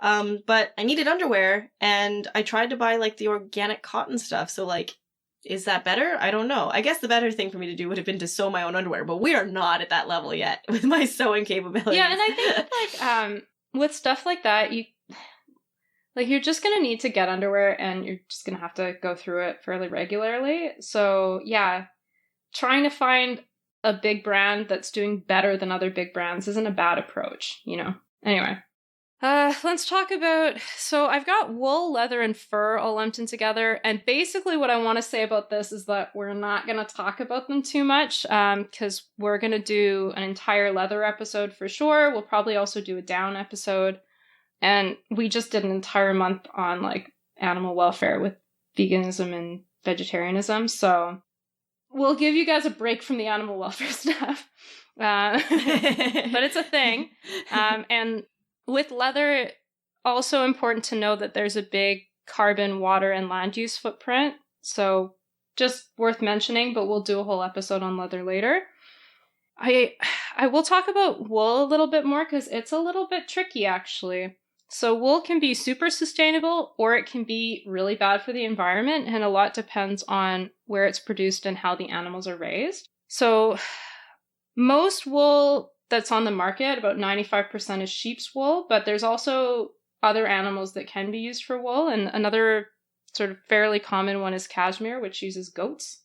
but I needed underwear, and I tried to buy like the organic cotton stuff. So like, is that better? I don't know. I guess the better thing for me to do would have been to sew my own underwear, but we are not at that level yet with my sewing capabilities. Yeah, and I think like with stuff like that, you're just going to need to get underwear, and you're just going to have to go through it fairly regularly. So yeah, trying to find a big brand that's doing better than other big brands isn't a bad approach, you know? Anyway, let's talk about, so I've got wool, leather, and fur all lumped in together. And basically what I want to say about this is that we're not going to talk about them too much, because we're going to do an entire leather episode for sure. We'll probably also do a down episode. And we just did an entire month on like animal welfare with veganism and vegetarianism. So we'll give you guys a break from the animal welfare stuff. But it's a thing. And with leather, also important to know that there's a big carbon, water, and land use footprint. So just worth mentioning, but we'll do a whole episode on leather later. I will talk about wool a little bit more because it's a little bit tricky, actually. So wool can be super sustainable or it can be really bad for the environment, and a lot depends on where it's produced and how the animals are raised. So most wool that's on the market, about 95% is sheep's wool, but there's also other animals that can be used for wool, and another sort of fairly common one is cashmere, which uses goats.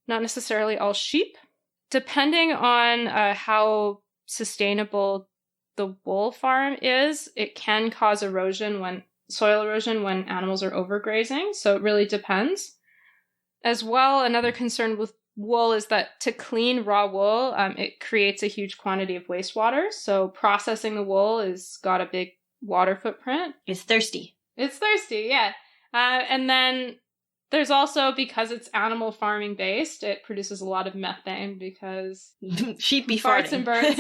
Not necessarily all sheep. Depending on how sustainable the wool farm is, it can cause soil erosion when animals are overgrazing. So it really depends. As well, another concern with wool is that to clean raw wool, it creates a huge quantity of wastewater. So processing the wool has got a big water footprint. It's thirsty. It's thirsty, yeah. And then there's also, because it's animal farming based, it produces a lot of methane because sheep be farts farting. and birds.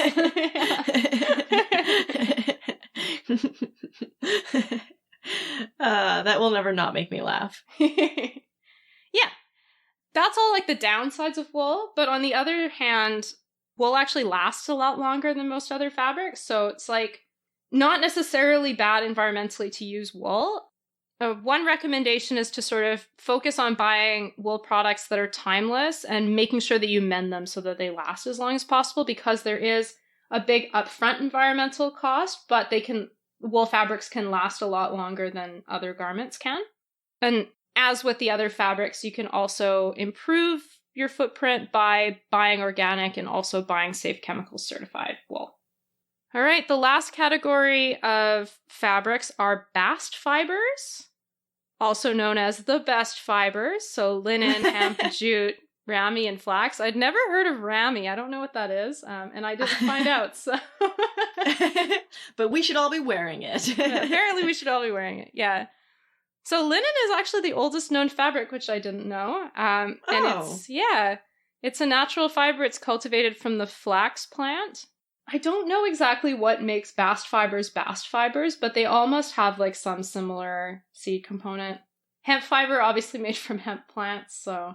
That will never not make me laugh. Yeah. That's all like the downsides of wool. But on the other hand, wool actually lasts a lot longer than most other fabrics. So it's like not necessarily bad environmentally to use wool. One recommendation is to sort of focus on buying wool products that are timeless and making sure that you mend them so that they last as long as possible, because there is a big upfront environmental cost, but wool fabrics can last a lot longer than other garments can. And as with the other fabrics, you can also improve your footprint by buying organic and also buying safe chemicals certified wool. All right, the last category of fabrics are bast fibers, also known as the best fibers. So linen, hemp, jute, ramie, and flax. I'd never heard of ramie. I don't know what that is, and I didn't find out. So, but we should all be wearing it. Apparently, we should all be wearing it. Yeah. So linen is actually the oldest known fabric, which I didn't know. And it's a natural fiber. It's cultivated from the flax plant. I don't know exactly what makes bast fibers, but they all must have like some similar seed component. Hemp fiber, obviously made from hemp plants, so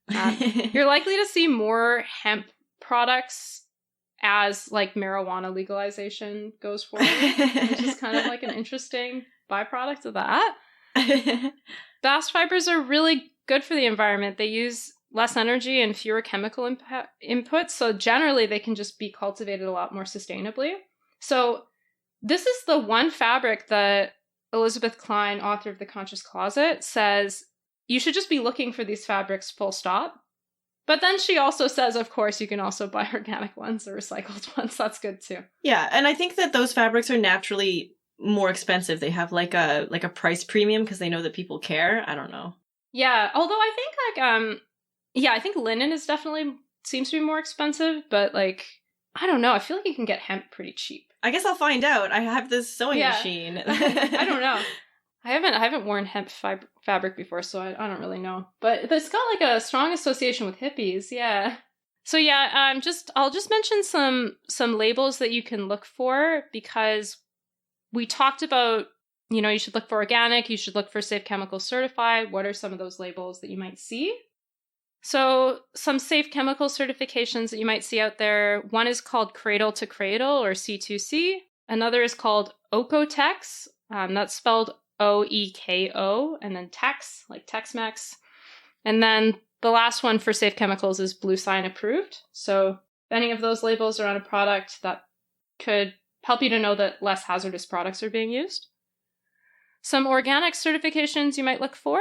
you're likely to see more hemp products as like marijuana legalization goes forward, which is kind of like an interesting byproduct of that. Bast fibers are really good for the environment. They use less energy and fewer chemical inputs, so generally they can just be cultivated a lot more sustainably. So this is the one fabric that Elizabeth Klein, author of The Conscious Closet, says you should just be looking for these fabrics full stop. But then she also says, of course, you can also buy organic ones or recycled ones. That's good too. Yeah, and I think that those fabrics are naturally more expensive. They have like a price premium because they know that people care. I don't know. Yeah, although I think I think linen is definitely seems to be more expensive, but like, I don't know. I feel like you can get hemp pretty cheap. I guess I'll find out. I have this sewing machine. I don't know. I haven't worn hemp fabric before, so I don't really know. But it's got like a strong association with hippies, yeah. So yeah, I'll just mention some labels that you can look for, because we talked about, you should look for organic, you should look for safe chemical certified. What are some of those labels that you might see? So some safe chemical certifications that you might see out there, one is called Cradle to Cradle, or C2C. Another is called Oekotex. That's spelled OEKO, and then Tex, like Tex-Mex. And then the last one for safe chemicals is Blue Sign approved. So if any of those labels are on a product, that could help you to know that less hazardous products are being used. Some organic certifications you might look for.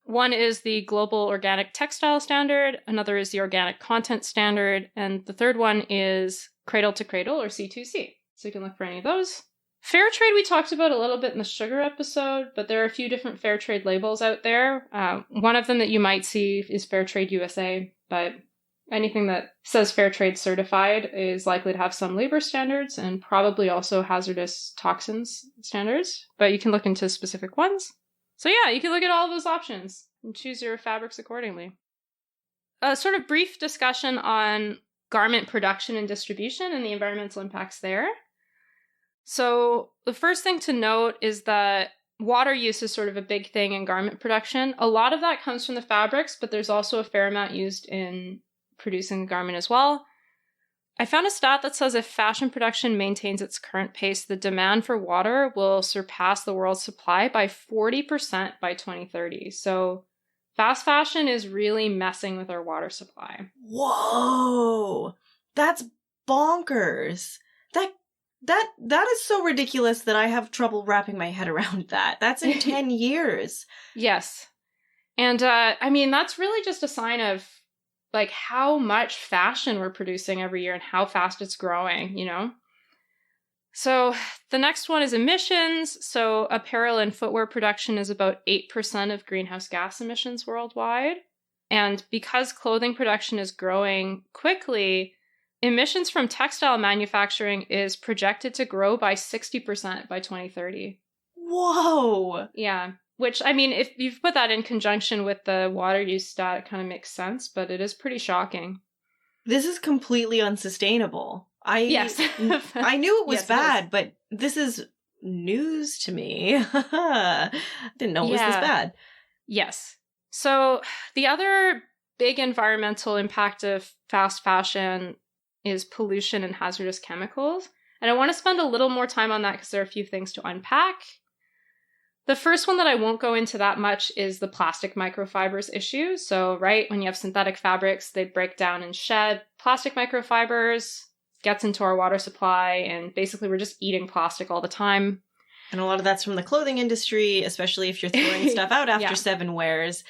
One is the Global Organic Textile Standard, another is the Organic Content Standard, and the third one is Cradle to Cradle, or C2C. So you can look for any of those. Fair trade we talked about a little bit in the sugar episode, but there are a few different fair trade labels out there. One of them that you might see is Fair Trade USA, but anything that says Fair Trade certified is likely to have some labor standards and probably also hazardous toxins standards, but you can look into specific ones. So yeah, you can look at all of those options and choose your fabrics accordingly. A sort of brief discussion on garment production and distribution and the environmental impacts there. So the first thing to note is that water use is sort of a big thing in garment production. A lot of that comes from the fabrics, but there's also a fair amount used in producing a garment as well. I found a stat that says if fashion production maintains its current pace, the demand for water will surpass the world's supply by 40% by 2030. So fast fashion is really messing with our water supply. Whoa! That's bonkers. That is so ridiculous that I have trouble wrapping my head around that. That's in 10 years. Yes. And I mean, that's really just a sign of like how much fashion we're producing every year and how fast it's growing, you know? So the next one is emissions. So apparel and footwear production is about 8% of greenhouse gas emissions worldwide. And because clothing production is growing quickly, emissions from textile manufacturing is projected to grow by 60% by 2030. Whoa! Yeah. Which, I mean, if you've put that in conjunction with the water use stat, it kind of makes sense, but it is pretty shocking. This is completely unsustainable. Yes. I knew it was Yes, bad, but this is news to me. Didn't know it was this bad. Yes. So the other big environmental impact of fast fashion is pollution and hazardous chemicals. And I want to spend a little more time on that because there are a few things to unpack. The first one that I won't go into that much is the plastic microfibers issue. So, right, when you have synthetic fabrics, they break down and shed plastic microfibers, gets into our water supply, and basically we're just eating plastic all the time. And a lot of that's from the clothing industry, especially if you're throwing stuff out after 7 wears.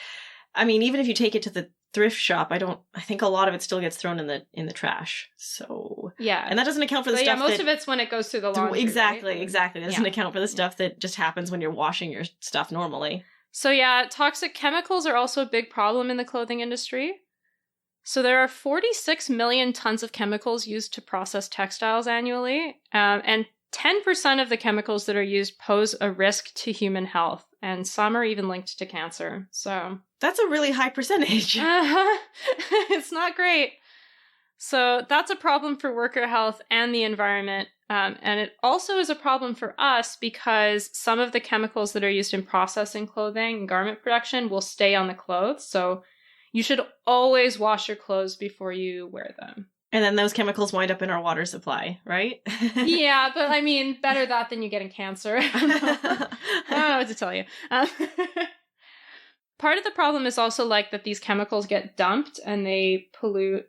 I mean, even if you take it to the thrift shop, I think a lot of it still gets thrown in the trash. So yeah, and that doesn't account for the stuff. Most of it's when it goes through the laundry. Exactly. Right? That doesn't account for the stuff that just happens when you're washing your stuff normally. So yeah, toxic chemicals are also a big problem in the clothing industry. So there are 46 million tons of chemicals used to process textiles annually, and 10% of the chemicals that are used pose a risk to human health, and some are even linked to cancer. So that's a really high percentage. It's not great. So that's a problem for worker health and the environment. And it also is a problem for us because some of the chemicals that are used in processing clothing and garment production will stay on the clothes. So you should always wash your clothes before you wear them. And then those chemicals wind up in our water supply, right? Yeah, but I mean, better that than you getting cancer. I don't know what to tell you. Part of the problem is also like that these chemicals get dumped and they pollute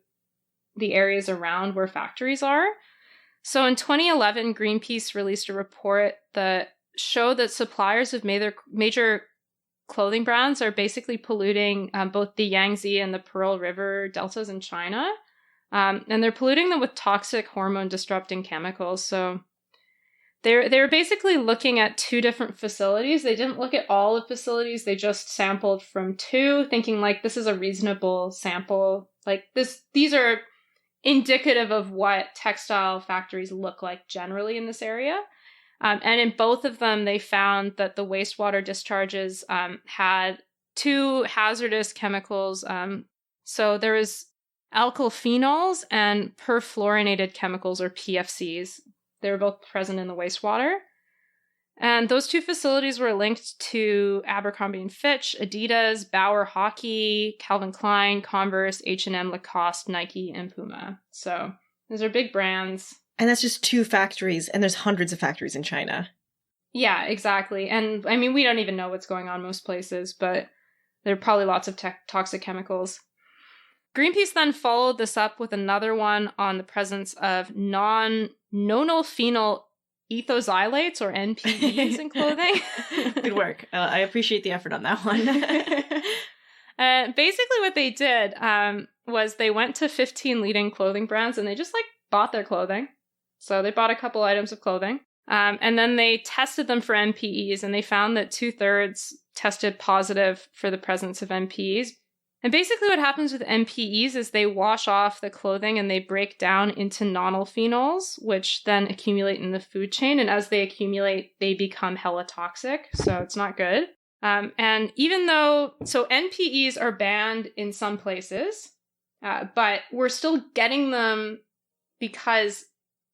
the areas around where factories are. So in 2011, Greenpeace released a report that showed that suppliers of major clothing brands are basically polluting both the Yangtze and the Pearl River deltas in China. And they're polluting them with toxic hormone-disrupting chemicals. So they were basically looking at 2 different facilities. They didn't look at all the facilities. They just sampled from 2, thinking like this is a reasonable sample. Like these are indicative of what textile factories look like generally in this area. And in both of them, they found that the wastewater discharges had 2 hazardous chemicals. So there was alkyl phenols and perfluorinated chemicals, or PFCs. They were both present in the wastewater. And those 2 facilities were linked to Abercrombie & Fitch, Adidas, Bauer Hockey, Calvin Klein, Converse, H&M, Lacoste, Nike, and Puma. So those are big brands. And that's just 2 factories, and there's hundreds of factories in China. Yeah, exactly. And I mean, we don't even know what's going on most places, but there are probably lots of toxic chemicals. Greenpeace then followed this up with another one on the presence of non-nonylphenol ethoxylates, or NPEs, in clothing. Good work. I appreciate the effort on that one. Basically what they did was they went to 15 leading clothing brands and they just bought their clothing. So they bought a couple items of clothing. And then they tested them for NPEs, and they found that 2/3 tested positive for the presence of NPEs. And basically what happens with NPEs is they wash off the clothing and they break down into nonylphenols, which then accumulate in the food chain. And as they accumulate, they become hella toxic. So it's not good. And even though, so NPEs are banned in some places, but we're still getting them because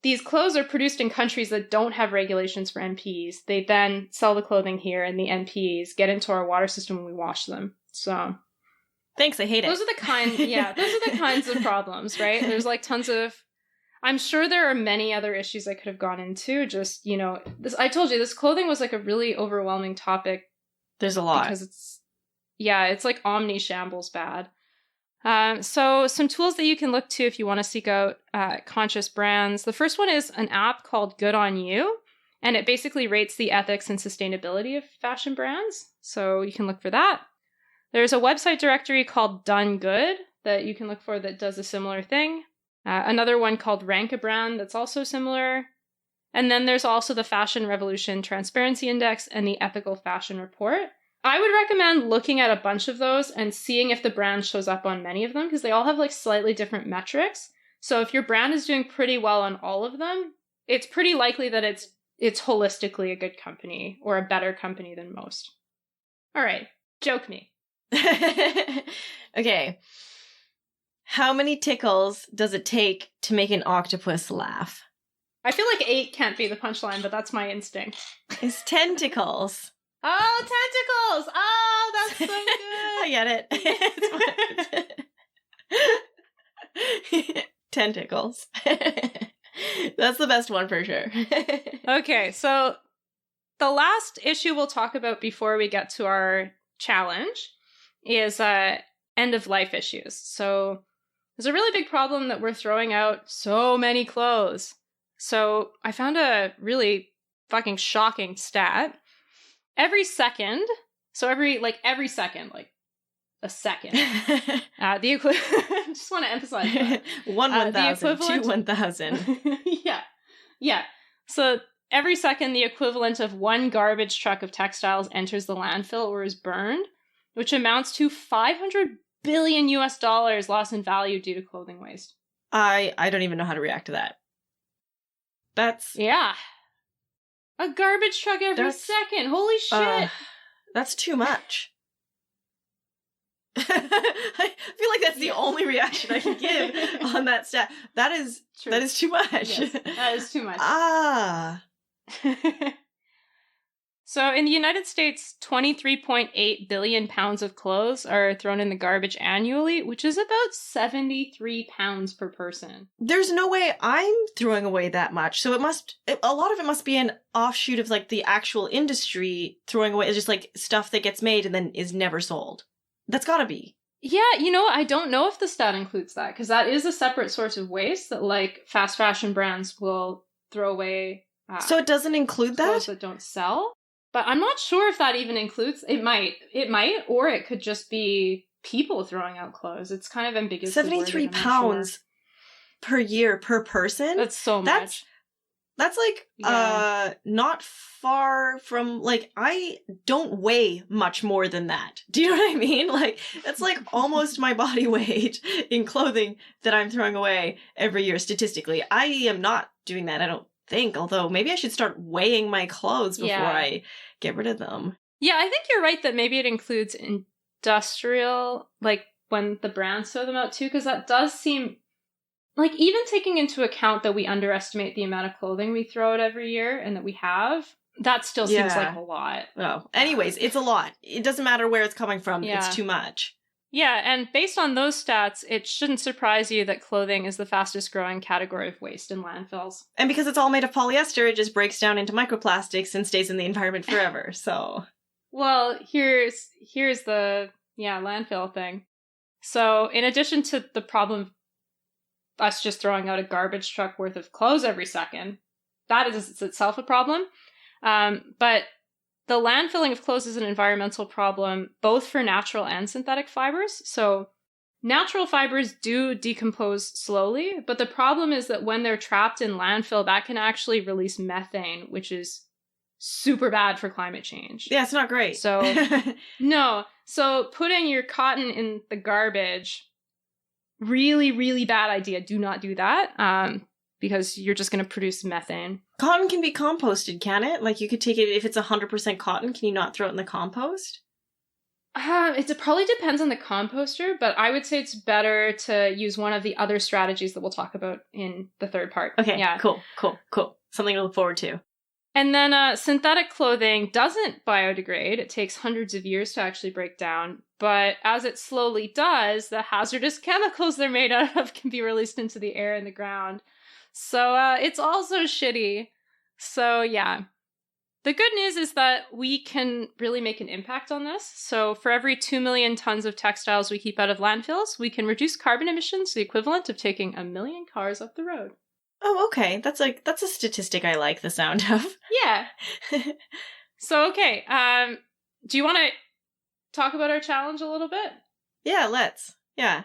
these clothes are produced in countries that don't have regulations for NPEs. They then sell the clothing here, and the NPEs get into our water system when we wash them. So thanks, I hate it. Those are the kinds of problems, right? There's like tons of, I'm sure there are many other issues I could have gone into. Just, I told you this clothing was like a really overwhelming topic. There's a lot. Because it's like omni-shambles bad. So some tools that you can look to if you want to seek out conscious brands. The first one is an app called Good On You, and it basically rates the ethics and sustainability of fashion brands. So you can look for that. There's a website directory called Done Good that you can look for that does a similar thing. Another one called Rank a Brand that's also similar. And then there's also the Fashion Revolution Transparency Index and the Ethical Fashion Report. I would recommend looking at a bunch of those and seeing if the brand shows up on many of them, because they all have like slightly different metrics. So if your brand is doing pretty well on all of them, it's pretty likely that it's holistically a good company or a better company than most. All right, joke me. Okay. How many tickles does it take to make an octopus laugh? I feel like 8 can't be the punchline, but that's my instinct. It's tentacles. Oh, tentacles! Oh, that's so good. I get it. Tentacles. That's the best one for sure. Okay, so the last issue we'll talk about before we get to our challenge is end-of-life issues. So there's a really big problem that we're throwing out so many clothes. So I found a really fucking shocking stat. Every second, like a second, the equivalent, I just want to emphasize that. 1,000, 2 1,000. Yeah. So every second, the equivalent of one garbage truck of textiles enters the landfill or is burned, which amounts to $500 billion lost in value due to clothing waste. I don't even know how to react to that. That's... Yeah. A garbage truck every second. Holy shit. That's too much. I feel like that's the only reaction I can give on that stat. That is true. That is too much. Yes, that is too much. So in the United States, 23.8 billion pounds of clothes are thrown in the garbage annually, which is about 73 pounds per person. There's no way I'm throwing away that much. So a lot of it must be an offshoot of like the actual industry throwing away. It's just like stuff that gets made and then is never sold. That's gotta be. Yeah, I don't know if the stat includes that, because that is a separate source of waste that like fast fashion brands will throw away. So it doesn't include clothes that don't sell? But I'm not sure if that even includes... It might, or it could just be people throwing out clothes. It's kind of ambiguous. 73 pounds per year per person? That's so much. That's like, not far from, like, I don't weigh much more than that. Do you know what I mean? Like, that's like almost my body weight in clothing that I'm throwing away every year statistically. I am not doing that, I don't think, although maybe I should start weighing my clothes before I get rid of them. Yeah, I think you're right that maybe it includes industrial, like when the brands throw them out too, because that does seem like, even taking into account that we underestimate the amount of clothing we throw out every year and that we have, that still seems like a lot. Oh, anyways, it's a lot. It doesn't matter where it's coming from. Yeah. It's too much. Yeah, and based on those stats, it shouldn't surprise you that clothing is the fastest growing category of waste in landfills. And because it's all made of polyester, it just breaks down into microplastics and stays in the environment forever, so... Well, here's the, landfill thing. So, in addition to the problem of us just throwing out a garbage truck worth of clothes every second, that is itself a problem. But the landfilling of clothes is an environmental problem, both for natural and synthetic fibers. So natural fibers do decompose slowly, but the problem is that when they're trapped in landfill, that can actually release methane, which is super bad for climate change. Yeah, it's not great. So, no. So putting your cotton in the garbage, really, really bad idea. Do not do that. Because you're just going to produce methane. Cotton can be composted, can it? Like, you could take it, if it's 100% cotton, can you not throw it in the compost? It probably depends on the composter, but I would say it's better to use one of the other strategies that we'll talk about in the third part. Okay, yeah. Cool. Something to look forward to. And then synthetic clothing doesn't biodegrade. It takes hundreds of years to actually break down. But as it slowly does, the hazardous chemicals they're made out of can be released into the air and the ground. So it's also shitty. So yeah. The good news is that we can really make an impact on this. So for every 2 million tons of textiles we keep out of landfills, we can reduce carbon emissions the equivalent of taking 1 million cars off the road. Oh, okay. That's a statistic I like the sound of. Yeah. So, okay. Do you want to talk about our challenge a little bit? Yeah, let's. Yeah.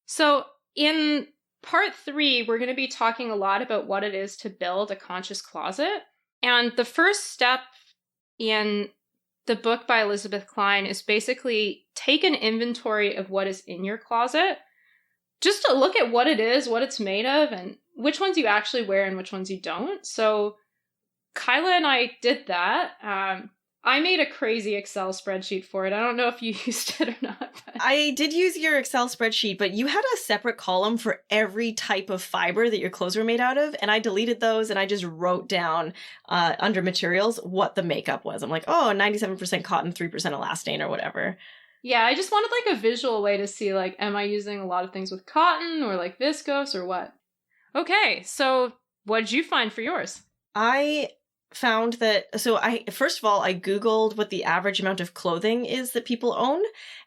So in part 3, we're going to be talking a lot about what it is to build a conscious closet. And the first step in the book by Elizabeth Klein is basically take an inventory of what is in your closet, just to look at what it is, what it's made of, and which ones you actually wear and which ones you don't. So Kyla and I did that. I made a crazy Excel spreadsheet for it. I don't know if you used it or not. But... I did use your Excel spreadsheet, but you had a separate column for every type of fiber that your clothes were made out of. And I deleted those and I just wrote down under materials what the makeup was. I'm like, 97% cotton, 3% elastane or whatever. Yeah, I just wanted like a visual way to see like, am I using a lot of things with cotton or like viscose or what? Okay, so what did you find for yours? I found that, first of all, I Googled what the average amount of clothing is that people own,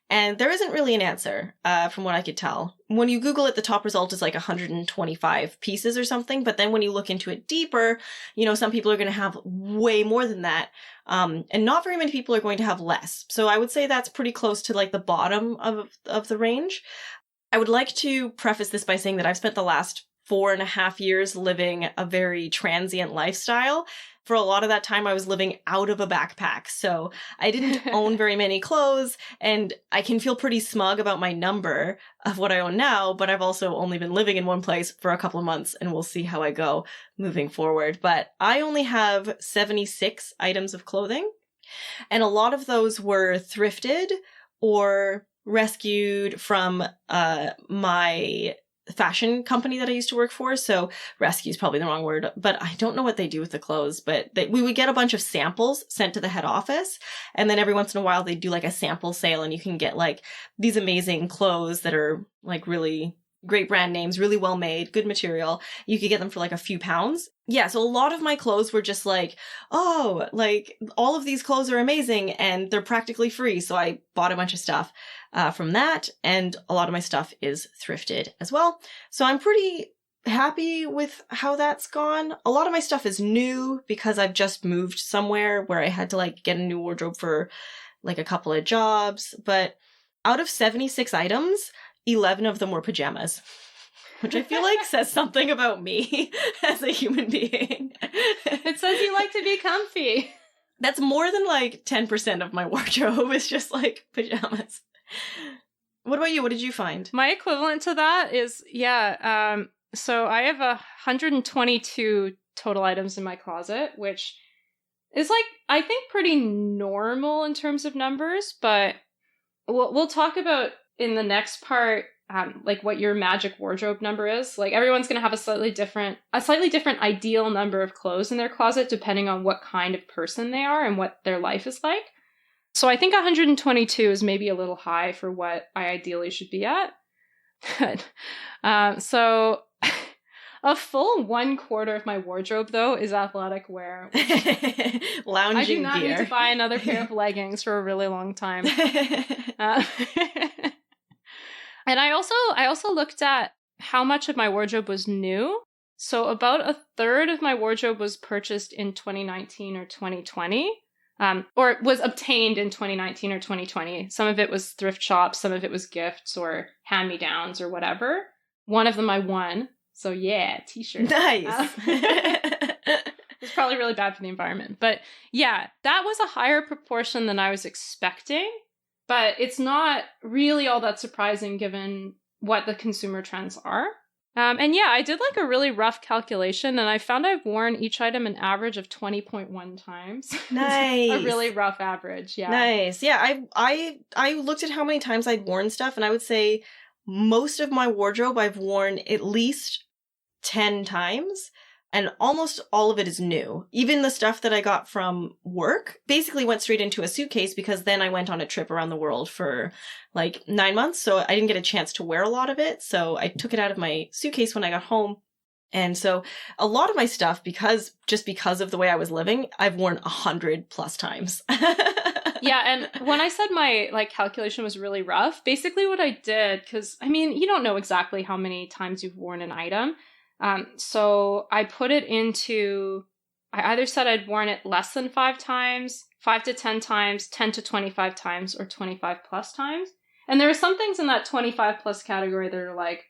and there isn't really an answer, from what I could tell. When you Google it, the top result is like 125 pieces or something, but then when you look into it deeper, some people are going to have way more than that, and not very many people are going to have less. So I would say that's pretty close to like the bottom of the range. I would like to preface this by saying that I've spent the last 4.5 years living a very transient lifestyle. For a lot of that time, I was living out of a backpack, so I didn't own very many clothes, and I can feel pretty smug about my number of what I own now, but I've also only been living in one place for a couple of months, and we'll see how I go moving forward. But I only have 76 items of clothing, and a lot of those were thrifted or rescued from my fashion company that I used to work for. So rescue is probably the wrong word, but I don't know what they do with the clothes, but we would get a bunch of samples sent to the head office. And then every once in a while they do like a sample sale and you can get like these amazing clothes that are like really great brand names, really well made, good material. You could get them for like a few pounds. Yeah, so a lot of my clothes were just like, like all of these clothes are amazing and they're practically free. So I bought a bunch of stuff from that, and a lot of my stuff is thrifted as well. So I'm pretty happy with how that's gone. A lot of my stuff is new because I've just moved somewhere where I had to like get a new wardrobe for like a couple of jobs. But out of 76 items, 11 of them were pajamas, which I feel like says something about me as a human being. It says you like to be comfy. That's more than like 10% of my wardrobe is just like pajamas. What about you? What did you find? My equivalent to that is, so I have 122 total items in my closet, which is like, I think pretty normal in terms of numbers, but we'll talk about in the next part, like what your magic wardrobe number is. Like everyone's going to have a slightly different ideal number of clothes in their closet, depending on what kind of person they are and what their life is like. So I think 122 is maybe a little high for what I ideally should be at. So a full 1/4 of my wardrobe, though, is athletic wear. Lounging I do not gear. need to buy another pair of leggings for a really long time. And I also looked at how much of my wardrobe was new. So about 1/3 of my wardrobe was purchased in 2019 or 2020. Or was obtained in 2019 or 2020. Some of it was thrift shops, some of it was gifts or hand-me-downs or whatever. One of them I won. So yeah, t-shirt. Nice. It's probably really bad for the environment. But yeah, that was a higher proportion than I was expecting. But it's not really all that surprising given what the consumer trends are. And yeah, I did like a really rough calculation, and I found I've worn each item an average of 20.1 times. Nice. A really rough average, yeah. Nice. Yeah, I looked at how many times I'd worn stuff, and I would say most of my wardrobe I've worn at least 10 times, and almost all of it is new. Even the stuff that I got from work basically went straight into a suitcase, because then I went on a trip around the world for like 9 months, so I didn't get a chance to wear a lot of it, so I took it out of my suitcase when I got home. And so a lot of my stuff, because of the way I was living, I've worn 100+ times. Yeah, and when I said my like calculation was really rough, basically what I did, because I mean, you don't know exactly how many times you've worn an item. So I put it into, I either said I'd worn it less than 5 times, 5 to 10 times, 10 to 25 times, or 25+ times. And there are some things in that 25+ category that are like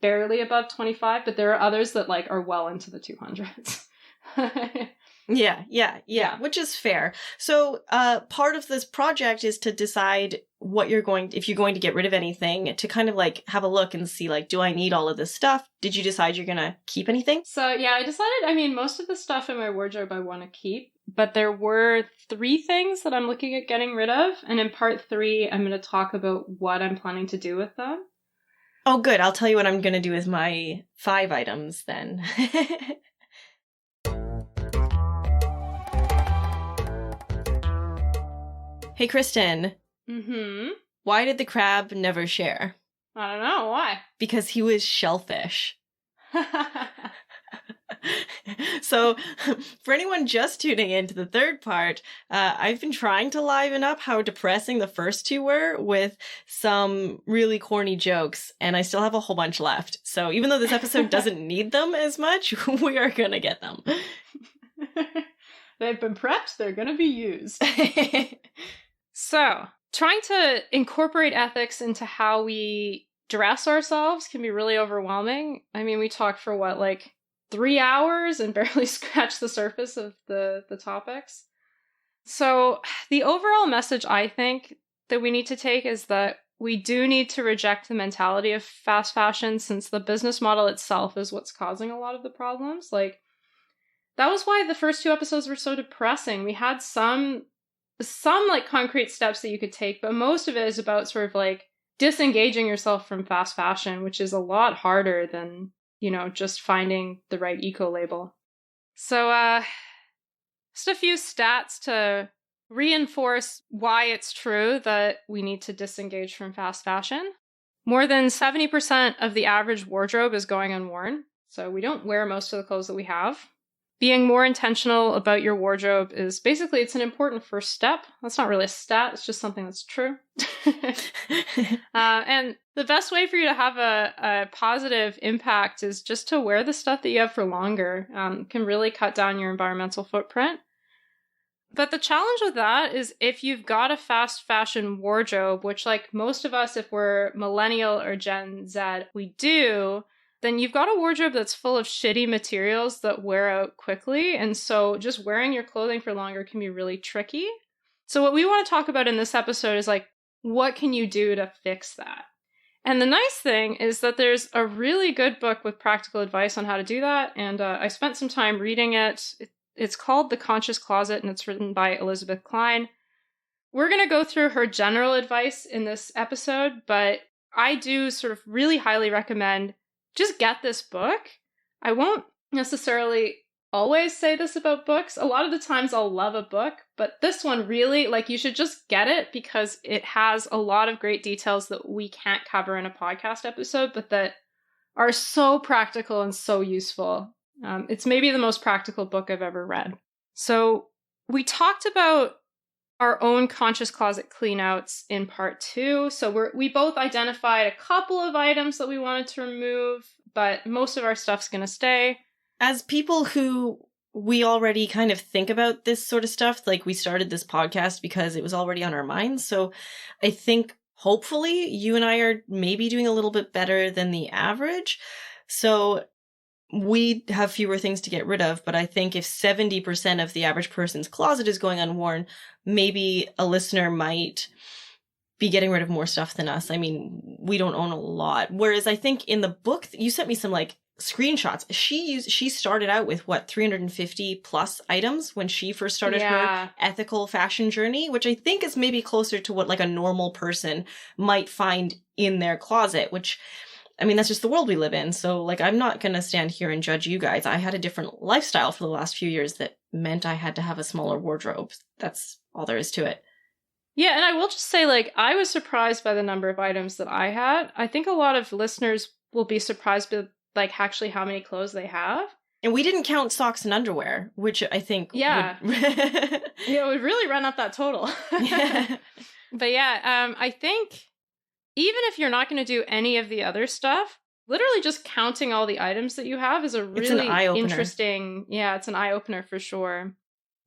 barely above 25, but there are others that like are well into the 200s. Yeah, which is fair. So, part of this project is to decide if you're going to get rid of anything, to kind of like have a look and see like, do I need all of this stuff? Did you decide you're gonna keep anything? So yeah, I decided, I mean, most of the stuff in my wardrobe I want to keep, but there were 3 things that I'm looking at getting rid of. And in part 3, I'm going to talk about what I'm planning to do with them. Oh, good. I'll tell you what I'm going to do with my 5 items then. Hey, Kristen. Mm-hmm. Why did the crab never share? I don't know. Why? Because he was shellfish. So, for anyone just tuning in to the third part, I've been trying to liven up how depressing the first 2 were with some really corny jokes, and I still have a whole bunch left. So even though this episode doesn't need them as much, we are gonna get them. They've been prepped, they're gonna be used. So, trying to incorporate ethics into how we dress ourselves can be really overwhelming. I mean, we talked for what, like 3 hours and barely scratched the surface of the topics. So the overall message I think that we need to take is that we do need to reject the mentality of fast fashion, since the business model itself is what's causing a lot of the problems. Like, that was why the first 2 episodes were so depressing. We had some like concrete steps that you could take, but most of it is about sort of like disengaging yourself from fast fashion, which is a lot harder than, you know, just finding the right eco label. So, just a few stats to reinforce why it's true that we need to disengage from fast fashion. More than 70% of the average wardrobe is going unworn, so we don't wear most of the clothes that we have. Being more intentional about your wardrobe is basically, it's an important first step. That's not really a stat, it's just something that's true. And the best way for you to have a positive impact is just to wear the stuff that you have for longer. Can really cut down your environmental footprint. But the challenge with that is if you've got a fast fashion wardrobe, which like most of us, if we're millennial or Gen Z, we do, then you've got a wardrobe that's full of shitty materials that wear out quickly. And so just wearing your clothing for longer can be really tricky. So what we want to talk about in this episode is like, what can you do to fix that? And the nice thing is that there's a really good book with practical advice on how to do that. And I spent some time reading it. It's called The Conscious Closet, and it's written by Elizabeth Klein. We're going to go through her general advice in this episode, but I do sort of really highly recommend just get this book. I won't necessarily always say this about books. A lot of the times I'll love a book, but this one really, like, you should just get it because it has a lot of great details that we can't cover in a podcast episode, but that are so practical and so useful. It's maybe the most practical book I've ever read. So we talked about our own conscious closet cleanouts in part 2. So we both identified a couple of items that we wanted to remove, but most of our stuff's going to stay. As people who we already kind of think about this sort of stuff, like we started this podcast because it was already on our minds. So I think hopefully you and I are maybe doing a little bit better than the average. So we have fewer things to get rid of, but I think if 70% of the average person's closet is going unworn, maybe a listener might be getting rid of more stuff than us. I mean, we don't own a lot. Whereas I think in the book, you sent me some like screenshots. She started out with 350 plus items when she first started her ethical fashion journey, which I think is maybe closer to what like a normal person might find in their closet, which, I mean, that's just the world we live in. So like, I'm not going to stand here and judge you guys. I had a different lifestyle for the last few years that meant I had to have a smaller wardrobe. That's all there is to it. Yeah, and I will just say, like, I was surprised by the number of items that I had. I think a lot of listeners will be surprised by, like, actually how many clothes they have. And we didn't count socks and underwear, which I think would... Yeah, it would really run up that total. Yeah. But yeah, I think even if you're not going to do any of the other stuff, literally just counting all the items that you have is a really interesting... Yeah, it's an eye-opener for sure.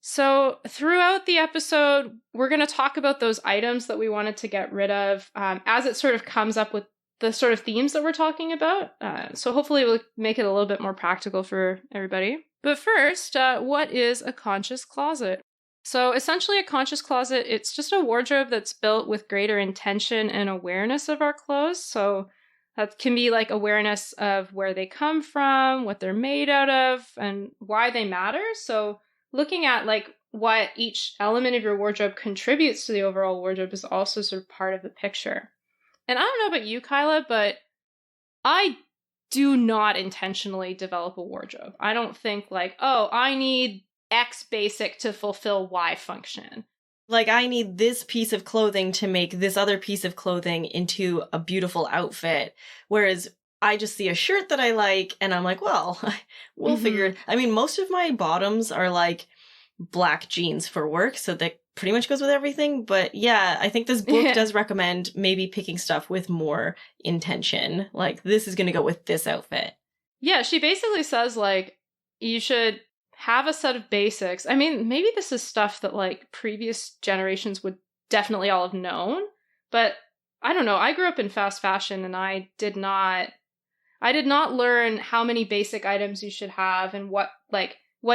So throughout the episode, we're going to talk about those items that we wanted to get rid of as it sort of comes up with the sort of themes that we're talking about. So hopefully we'll make it a little bit more practical for everybody. But first, what is a conscious closet? So essentially a conscious closet, it's just a wardrobe that's built with greater intention and awareness of our clothes. So that can be like awareness of where they come from, what they're made out of, and why they matter. So looking at like what each element of your wardrobe contributes to the overall wardrobe is also sort of part of the picture. And I don't know about you, Kyla, but I do not intentionally develop a wardrobe. I don't think like, oh, I need X basic to fulfill Y function. Like, I need this piece of clothing to make this other piece of clothing into a beautiful outfit. Whereas I just see a shirt that I like and I'm like, well, we'll figure it. I mean, most of my bottoms are like black jeans for work. So that pretty much goes with everything. But yeah, I think this book does recommend maybe picking stuff with more intention. Like, this is going to go with this outfit. Yeah, she basically says like, you should have a set of basics. I mean, maybe this is stuff that like previous generations would definitely all have known. But I don't know. I grew up in fast fashion and I did not learn how many basic items you should have and what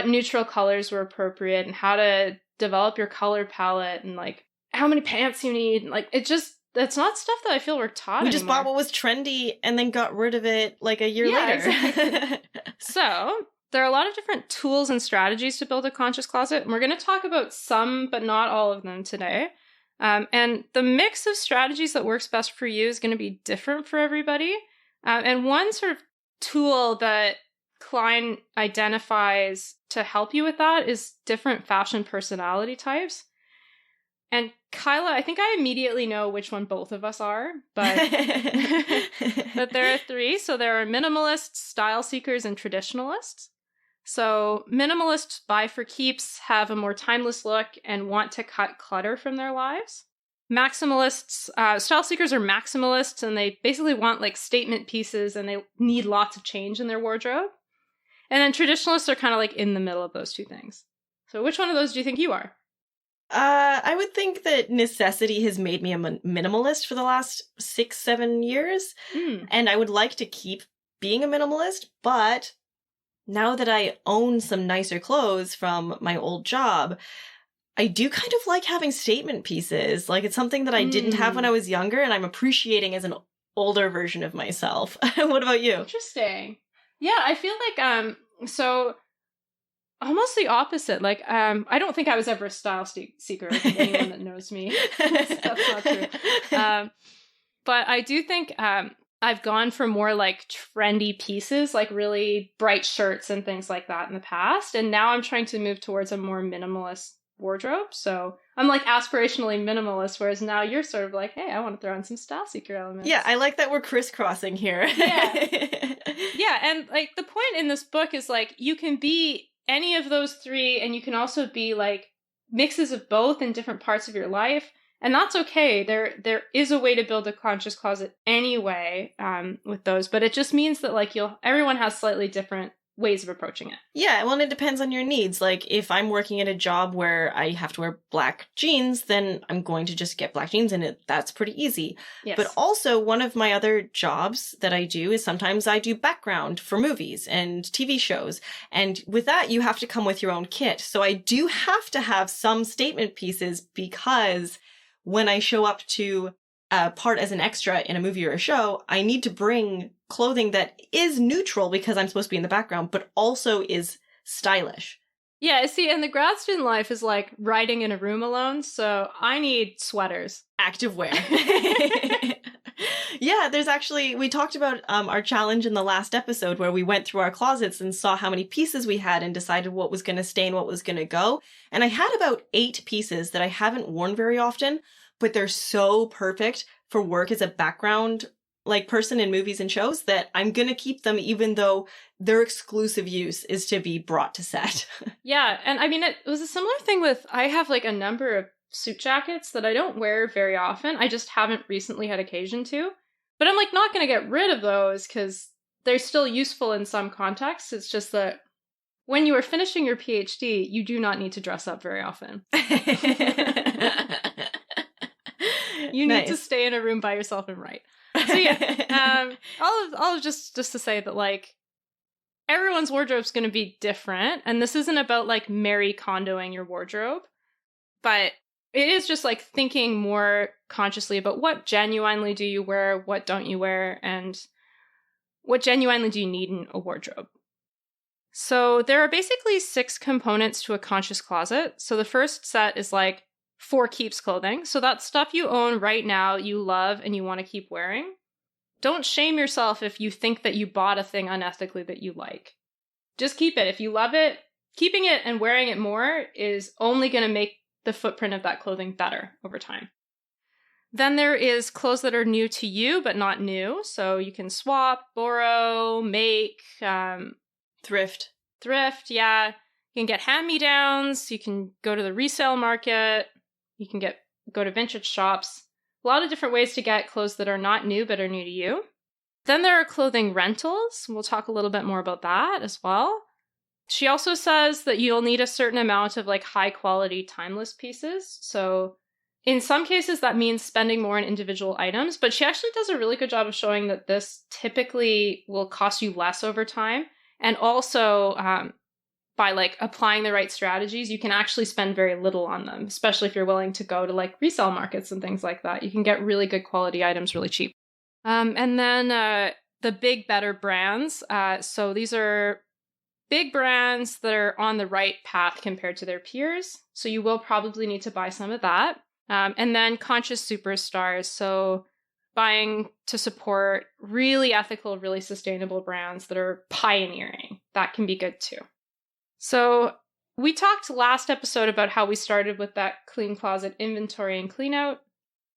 neutral colors were appropriate and how to develop your color palette and like how many pants you need. Like that's not stuff that I feel we're taught. We just bought what was trendy and then got rid of it like a year later. Exactly. So there are a lot of different tools and strategies to build a conscious closet. And we're going to talk about some, but not all of them today. And the mix of strategies that works best for you is going to be different for everybody. And one sort of tool that Klein identifies to help you with that is different fashion personality types. And Kyla, I think I immediately know which one both of us are, but, but there are three. So there are minimalists, style seekers, and traditionalists. So minimalists buy for keeps, have a more timeless look, and want to cut clutter from their lives. Maximalists, style seekers are maximalists, and they basically want like statement pieces and they need lots of change in their wardrobe. And then traditionalists are kind of like in the middle of those two things. So which one of those do you think you are? I would think that necessity has made me a minimalist for the last 6-7 years. And I would like to keep being a minimalist, but now that I own some nicer clothes from my old job, I do kind of like having statement pieces. Like, it's something that I didn't have when I was younger, and I'm appreciating as an older version of myself. What about you? Interesting. Yeah, I feel like, so almost the opposite. Like, I don't think I was ever a style seeker. I think anyone that knows me, that's not true. But I do think I've gone for more like trendy pieces, like really bright shirts and things like that in the past. And now I'm trying to move towards a more minimalist wardrobe. So I'm like aspirationally minimalist, whereas now you're sort of like, hey, I want to throw in some style seeker elements. Yeah, I like that we're crisscrossing here. Yeah, and like the point in this book is like you can be any of those three, and you can also be like mixes of both in different parts of your life. And that's okay. There is a way to build a conscious closet anyway with those, but it just means that like everyone has slightly different ways of approaching it. Yeah, well, and it depends on your needs. Like, if I'm working at a job where I have to wear black jeans, then I'm going to just get black jeans, and that's pretty easy. Yes. But also, one of my other jobs that I do is sometimes I do background for movies and TV shows. And with that, you have to come with your own kit. So I do have to have some statement pieces, because when I show up to a part as an extra in a movie or a show, I need to bring clothing that is neutral because I'm supposed to be in the background, but also is stylish. Yeah, see, and the grad student life is like riding in a room alone, so I need sweaters. Active wear. Yeah, there's actually, we talked about our challenge in the last episode where we went through our closets and saw how many pieces we had and decided what was going to stay and what was going to go. And I had about 8 pieces that I haven't worn very often, but they're so perfect for work as a background like person in movies and shows that I'm going to keep them even though their exclusive use is to be brought to set. Yeah, and I mean, it was a similar thing with, I have like a number of suit jackets that I don't wear very often. I just haven't recently had occasion to. But I'm like not going to get rid of those because they're still useful in some contexts. It's just that when you are finishing your PhD, you do not need to dress up very often. You need to stay in a room by yourself and write. So yeah, all of just to say that like everyone's wardrobe's going to be different, and this isn't about like Mary Kondoing your wardrobe, but it is just like thinking more consciously about what genuinely do you wear, what don't you wear, and what genuinely do you need in a wardrobe. So there are basically 6 components to a conscious closet. So the first set is like for keeps clothing. So that's stuff you own right now, you love, and you want to keep wearing. Don't shame yourself if you think that you bought a thing unethically that you like. Just keep it. If you love it, keeping it and wearing it more is only going to make the footprint of that clothing better over time. Then there is clothes that are new to you, but not new. So you can swap, borrow, make, Thrift, yeah. You can get hand-me-downs. You can go to the resale market. You can go to vintage shops. A lot of different ways to get clothes that are not new, but are new to you. Then there are clothing rentals. We'll talk a little bit more about that as well. She also says that you'll need a certain amount of like high-quality, timeless pieces. So in some cases, that means spending more on individual items, but she actually does a really good job of showing that this typically will cost you less over time. And also, by like applying the right strategies, you can actually spend very little on them, especially if you're willing to go to like resale markets and things like that. You can get really good quality items really cheap. And then the big, better brands. So these are big brands that are on the right path compared to their peers. So you will probably need to buy some of that. And then conscious superstars. So buying to support really ethical, really sustainable brands that are pioneering. That can be good too. So we talked last episode about how we started with that clean closet inventory and clean out.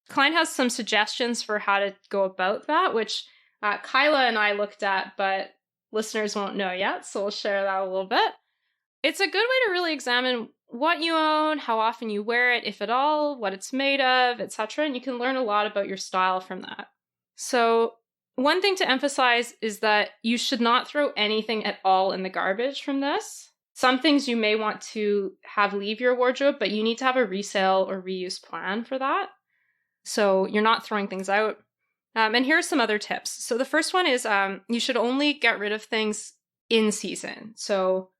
Klein has some suggestions for how to go about that, which Kyla and I looked at, but listeners won't know yet, so we'll share that a little bit. It's a good way to really examine what you own, how often you wear it, if at all, what it's made of, etc. And you can learn a lot about your style from that. So one thing to emphasize is that you should not throw anything at all in the garbage from this. Some things you may want to have leave your wardrobe, but you need to have a resale or reuse plan for that. So you're not throwing things out. And here are some other tips. So the first one is you should only get rid of things in season. So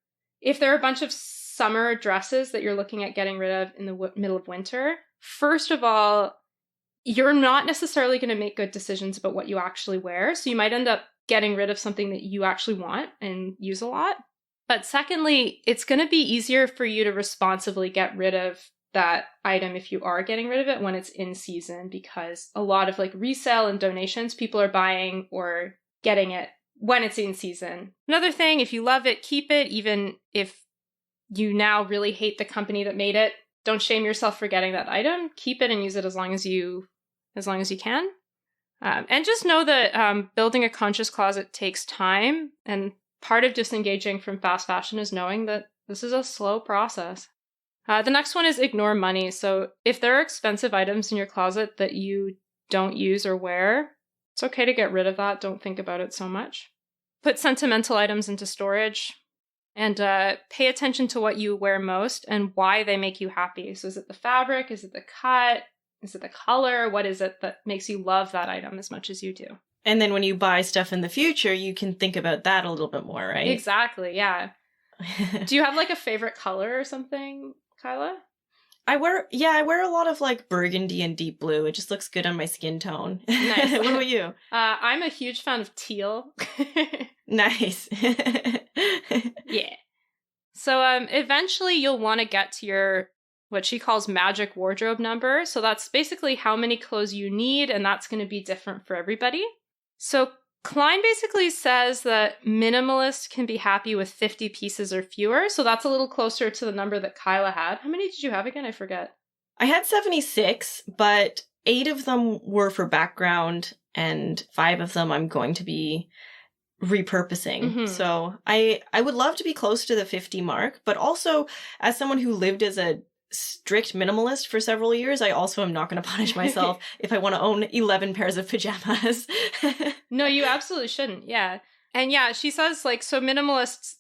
if there are a bunch of summer dresses that you're looking at getting rid of in the middle of winter, first of all, you're not necessarily going to make good decisions about what you actually wear. So you might end up getting rid of something that you actually want and use a lot. But secondly, it's going to be easier for you to responsibly get rid of that item if you are getting rid of it when it's in season, because a lot of like resale and donations, people are buying or getting it when it's in season. Another thing, if you love it, keep it, even if you now really hate the company that made it. Don't shame yourself for getting that item. Keep it and use it as long as you can. And just know that building a conscious closet takes time, and part of disengaging from fast fashion is knowing that this is a slow process. The next one is ignore money. So if there are expensive items in your closet that you don't use or wear, it's okay to get rid of that. Don't think about it so much. Put sentimental items into storage, and pay attention to what you wear most and why they make you happy. So is it the fabric? Is it the cut? Is it the color? What is it that makes you love that item as much as you do? And then when you buy stuff in the future, you can think about that a little bit more, right? Exactly, yeah. Do you have like a favorite color or something, Kyla? I wear a lot of like burgundy and deep blue. It just looks good on my skin tone. Nice. What about you? I'm a huge fan of teal. Nice. Yeah. So eventually you'll want to get to your what she calls magic wardrobe number. So that's basically how many clothes you need, and that's going to be different for everybody. So Klein basically says that minimalists can be happy with 50 pieces or fewer. So that's a little closer to the number that Kyla had. How many did you have again? I forget. I had 76, but 8 of them were for background and 5 of them I'm going to be repurposing. Mm-hmm. So I would love to be close to the 50 mark, but also as someone who lived as a strict minimalist for several years, I also am not going to punish myself if I want to own 11 pairs of pajamas. No, you absolutely shouldn't. Yeah. And yeah, she says like, so minimalists,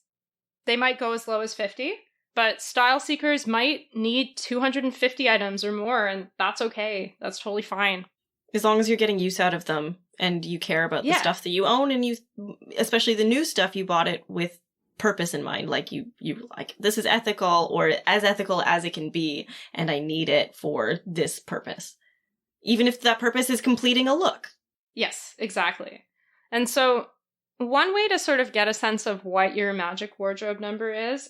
they might go as low as 50, but style seekers might need 250 items or more, and that's okay. That's totally fine. As long as you're getting use out of them and you care about the stuff that you own, and you, especially the new stuff, you bought it with purpose in mind. Like you like, this is ethical, or as ethical as it can be, and I need it for this purpose. Even if that purpose is completing a look. Yes, exactly. And so one way to sort of get a sense of what your magic wardrobe number is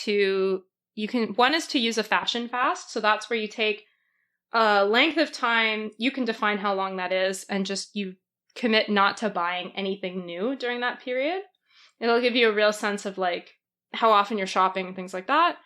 to, one is to use a fashion fast. So that's where you take a length of time, you can define how long that is, and just you commit not to buying anything new during that period. It'll give you a real sense of like how often you're shopping and things like that.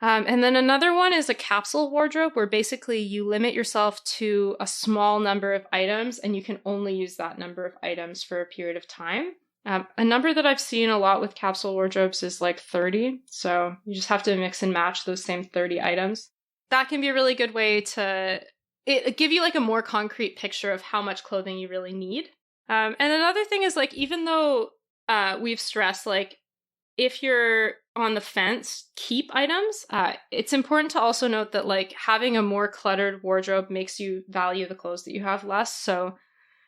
And then another one is a capsule wardrobe, where basically you limit yourself to a small number of items and you can only use that number of items for a period of time. A number that I've seen a lot with capsule wardrobes is like 30. So you just have to mix and match those same 30 items. That can be a really good way to give you like a more concrete picture of how much clothing you really need. And another thing is like, even though we've stressed like, if you're on the fence, keep items. It's important to also note that like having a more cluttered wardrobe makes you value the clothes that you have less. So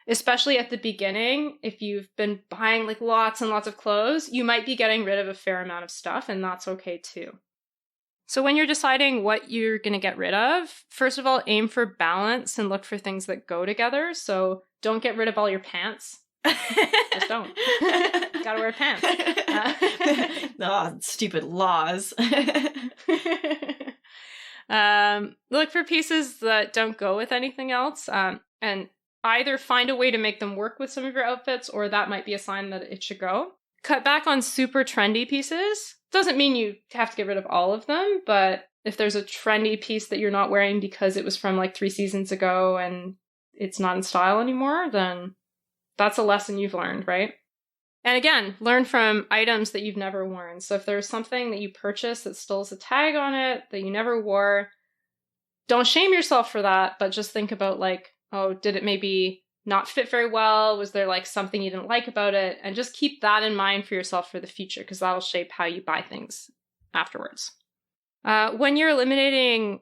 especially at the beginning, if you've been buying like lots and lots of clothes, you might be getting rid of a fair amount of stuff, and that's okay too. So when you're deciding what you're going to get rid of, first of all, aim for balance and look for things that go together. So don't get rid of all your pants. Just don't. Gotta wear pants. Stupid laws. Look for pieces that don't go with anything else, and either find a way to make them work with some of your outfits, or that might be a sign that it should go. Cut back on super trendy pieces. Doesn't mean you have to get rid of all of them, but if there's a trendy piece that you're not wearing because it was from like 3 seasons ago and it's not in style anymore, then that's a lesson you've learned, right? And again, learn from items that you've never worn. So if there's something that you purchased that still has a tag on it that you never wore, don't shame yourself for that, but just think about like, oh, did it maybe not fit very well? Was there like something you didn't like about it? And just keep that in mind for yourself for the future, because that'll shape how you buy things afterwards. When you're eliminating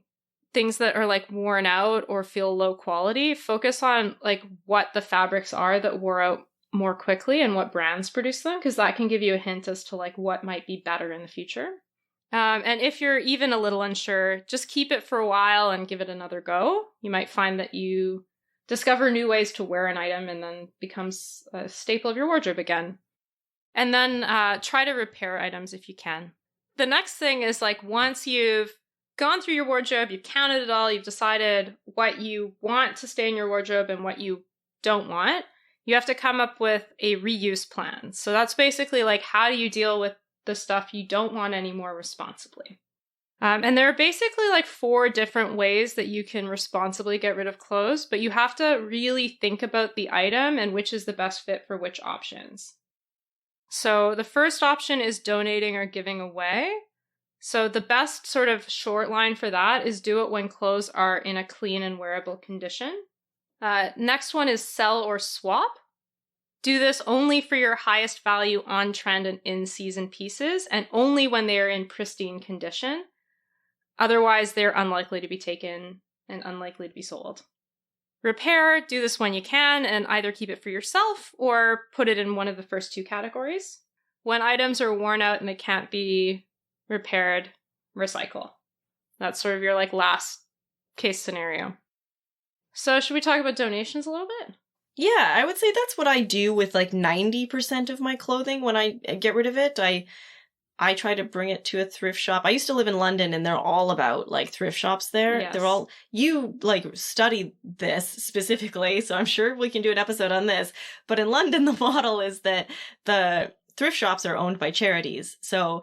things that are like worn out or feel low quality, focus on like what the fabrics are that wore out more quickly and what brands produce them, because that can give you a hint as to like what might be better in the future. And if you're even a little unsure, just keep it for a while and give it another go. You might find that you discover new ways to wear an item and then becomes a staple of your wardrobe again. And then try to repair items if you can. The next thing is like, once you've gone through your wardrobe, you've counted it all, you've decided what you want to stay in your wardrobe and what you don't want, you have to come up with a reuse plan. So that's basically like, how do you deal with the stuff you don't want anymore responsibly? And there are basically like 4 different ways that you can responsibly get rid of clothes, but you have to really think about the item and which is the best fit for which options. So the first option is donating or giving away. So the best sort of short line for that is do it when clothes are in a clean and wearable condition. Next one is sell or swap. Do this only for your highest value on trend and in-season pieces, and only when they are in pristine condition. Otherwise, they're unlikely to be taken and unlikely to be sold. Repair, do this when you can, and either keep it for yourself or put it in one of the first 2 categories. When items are worn out and they can't be repaired, recycle. That's sort of your like last case scenario. So should we talk about donations a little bit? Yeah, I would say that's what I do with like 90% of my clothing when I get rid of it. I try to bring it to a thrift shop. I used to live in London and they're all about like thrift shops there. Yes. They're all, you like study this specifically, so I'm sure we can do an episode on this. But in London, the model is that the thrift shops are owned by charities. So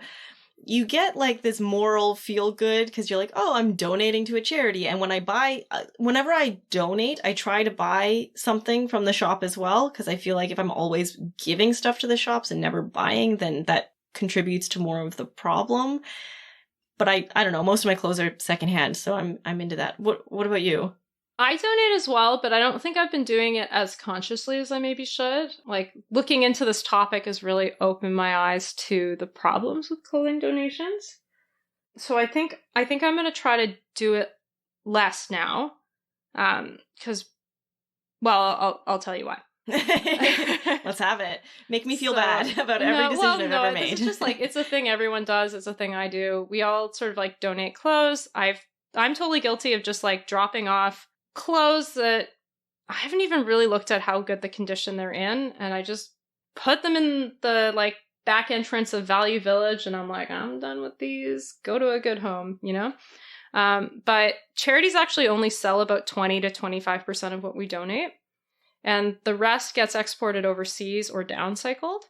you get like this moral feel good because you're like, oh, I'm donating to a charity. And whenever I donate, I try to buy something from the shop as well. Because I feel like if I'm always giving stuff to the shops and never buying, then that contributes to more of the problem. But I don't know, most of my clothes are secondhand, so I'm into that. What about you? I donate as well, but I don't think I've been doing it as consciously as I maybe should. Like, looking into this topic has really opened my eyes to the problems with clothing donations. So I think I'm going to try to do it less now. Because, well, I'll tell you why. Let's have it. Make me feel bad about every decision I've ever made. It's just like, it's a thing everyone does. It's a thing I do. We all sort of like donate clothes. I'm totally guilty of just like dropping off clothes that I haven't even really looked at how good the condition they're in, and I just put them in the like back entrance of Value Village, and I'm like, I'm done with these. Go to a good home, you know? But charities actually only sell about 20 to 25% of what we donate, and the rest gets exported overseas or downcycled.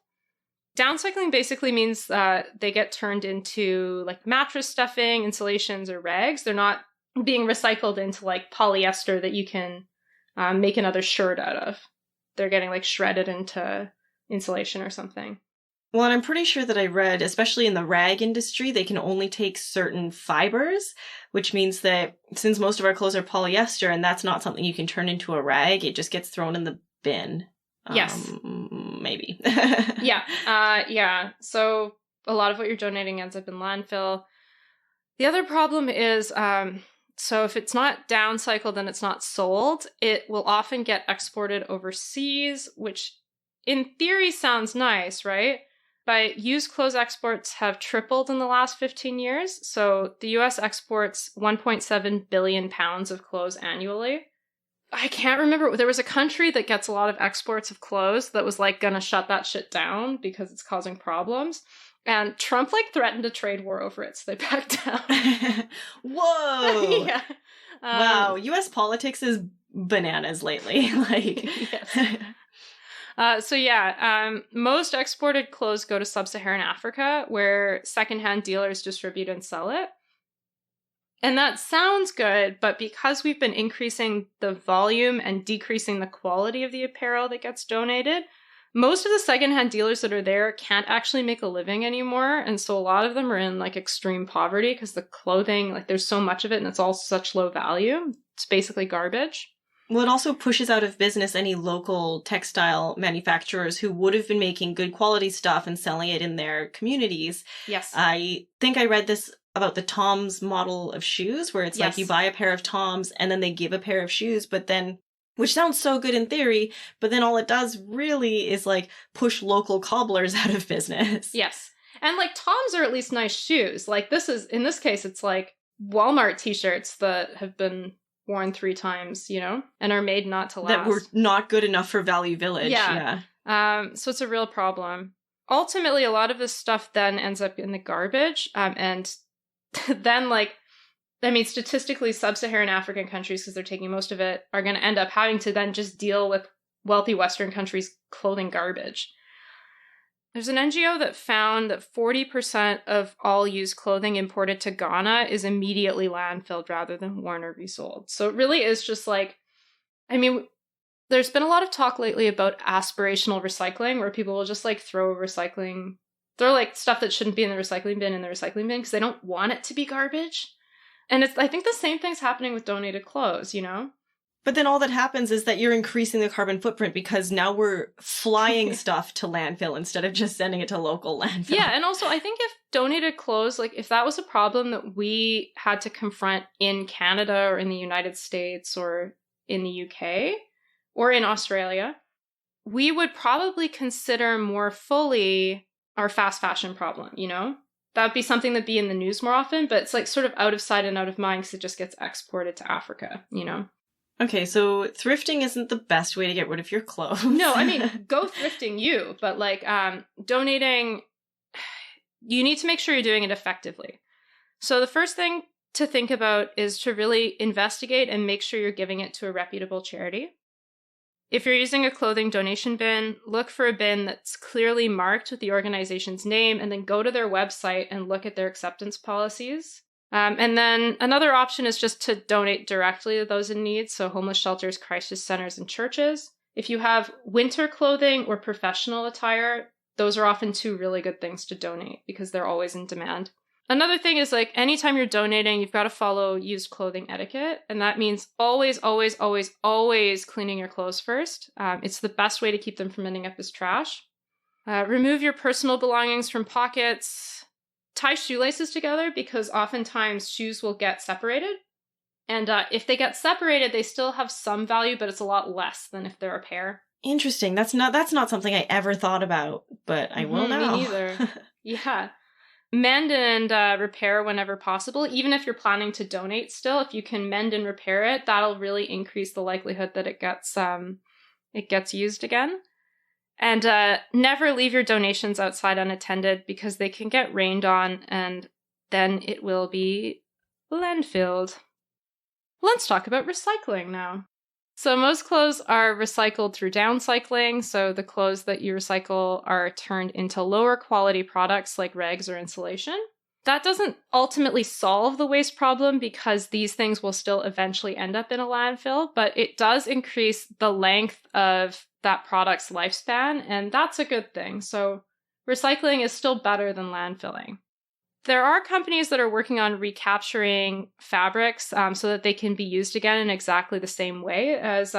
Downcycling basically means they get turned into like mattress stuffing, insulations, or rags. They're not being recycled into like polyester that you can make another shirt out of. They're getting like shredded into insulation or something. Well, and I'm pretty sure that I read, especially in the rag industry, they can only take certain fibers, which means that since most of our clothes are polyester and that's not something you can turn into a rag, it just gets thrown in the bin. Yes. Maybe. Yeah. So a lot of what you're donating ends up in landfill. The other problem is, so if it's not downcycled and it's not sold, it will often get exported overseas, which in theory sounds nice, right? But used clothes exports have tripled in the last 15 years. So the US exports 1.7 billion pounds of clothes annually. I can't remember. There was a country that gets a lot of exports of clothes that was like gonna shut that shit down because it's causing problems. And Trump like threatened a trade war over it, so they backed down. Whoa! Yeah. Wow, US politics is bananas lately. Like, yes. Most exported clothes go to sub-Saharan Africa, where secondhand dealers distribute and sell it. And that sounds good, but because we've been increasing the volume and decreasing the quality of the apparel that gets donated, most of the secondhand dealers that are there can't actually make a living anymore. And so a lot of them are in like extreme poverty because the clothing, like there's so much of it and it's all such low value. It's basically garbage. Well, it also pushes out of business any local textile manufacturers who would have been making good quality stuff and selling it in their communities. Yes. I think I read this about the Toms model of shoes, where it's like you buy a pair of Toms and then they give a pair of shoes, but then, which sounds so good in theory, but then all it does really is like push local cobblers out of business. Yes. And like Toms are at least nice shoes. Like in this case, it's like Walmart t-shirts that have been worn 3 times, you know, and are made not to last. That were not good enough for Value Village. Yeah. So it's a real problem. Ultimately, a lot of this stuff then ends up in the garbage. And then statistically, sub-Saharan African countries, because they're taking most of it, are going to end up having to then just deal with wealthy Western countries' clothing garbage. There's an NGO that found that 40% of all used clothing imported to Ghana is immediately landfilled rather than worn or resold. So it really is just like, I mean, there's been a lot of talk lately about aspirational recycling, where people will just like throw like stuff that shouldn't be in the recycling bin because they don't want it to be garbage. And I think the same thing's happening with donated clothes, you know? But then all that happens is that you're increasing the carbon footprint because now we're flying stuff to landfill instead of just sending it to local landfill. Yeah, and also I think if donated clothes, like if that was a problem that we had to confront in Canada or in the United States or in the UK or in Australia, we would probably consider more fully our fast fashion problem, you know? that would be something that'd be in the news more often, but it's like sort of out of sight and out of mind because it just gets exported to Africa, you know? Okay, so thrifting isn't the best way to get rid of your clothes. No, I mean, go thrifting you, but like donating, you need to make sure you're doing it effectively. So the first thing to think about is to really investigate and make sure you're giving it to a reputable charity. If you're using a clothing donation bin, look for a bin that's clearly marked with the organization's name, and then go to their website and look at their acceptance policies. And then another option is just to donate directly to those in need, so homeless shelters, crisis centers, and churches. If you have winter clothing or professional attire, those are often two really good things to donate because they're always in demand. Another thing is, like, anytime you're donating, you've got to follow used clothing etiquette. And that means always, always, always, always cleaning your clothes first. It's the best way to keep them from ending up as trash. Remove your personal belongings from pockets. Tie shoelaces together because oftentimes shoes will get separated. And if they get separated, they still have some value, but it's a lot less than if they're a pair. Interesting. That's not something I ever thought about, but I will now. Me neither. Yeah. Mend and repair whenever possible. Even if you're planning to donate still, if you can mend and repair it, that'll really increase the likelihood that it gets used again. And never leave your donations outside unattended because they can get rained on and then it will be landfilled. Let's talk about recycling now. So most clothes are recycled through downcycling. So the clothes that you recycle are turned into lower quality products like rags or insulation. That doesn't ultimately solve the waste problem because these things will still eventually end up in a landfill, but it does increase the length of that product's lifespan, and that's a good thing. So recycling is still better than landfilling. There are companies that are working on recapturing fabrics so that they can be used again in exactly the same way as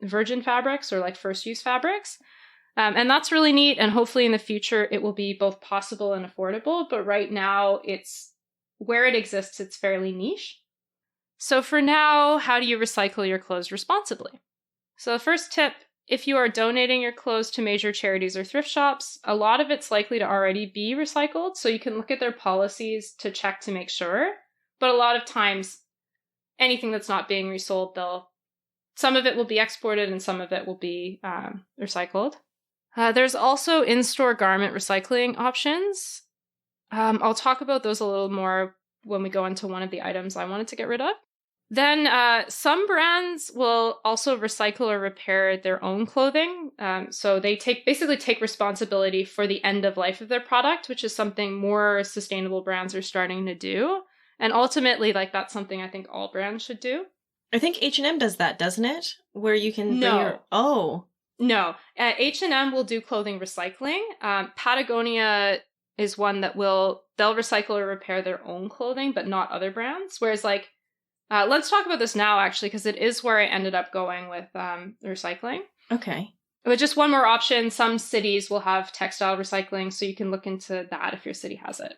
virgin fabrics or like first-use fabrics. And that's really neat, and hopefully in the future it will be both possible and affordable, but right now it's where it exists, it's fairly niche. So for now, how do you recycle your clothes responsibly? So the first tip, if you are donating your clothes to major charities or thrift shops, a lot of it's likely to already be recycled, so you can look at their policies to check to make sure. But a lot of times, anything that's not being resold, some of it will be exported and some of it will be recycled. There's also in-store garment recycling options. I'll talk about those a little more when we go into one of the items I wanted to get rid of. Then some brands will also recycle or repair their own clothing. So they basically take responsibility for the end of life of their product, which is something more sustainable brands are starting to do. And ultimately, like, that's something I think all brands should do. I think H&M does that, doesn't it? Where you can bring your... Oh. No. H&M will do clothing recycling. Patagonia is one that they'll recycle or repair their own clothing, but not other brands. Whereas, like, let's talk about this now, actually, because it is where I ended up going with recycling. Okay. But just one more option. Some cities will have textile recycling, so you can look into that if your city has it.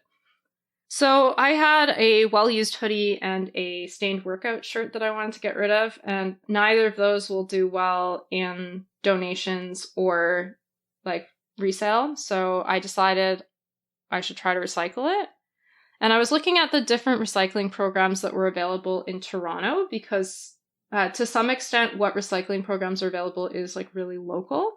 So I had a well-used hoodie and a stained workout shirt that I wanted to get rid of, and neither of those will do well in donations or, like, resale. So I decided I should try to recycle it. And I was looking at the different recycling programs that were available in Toronto because to some extent what recycling programs are available is like really local.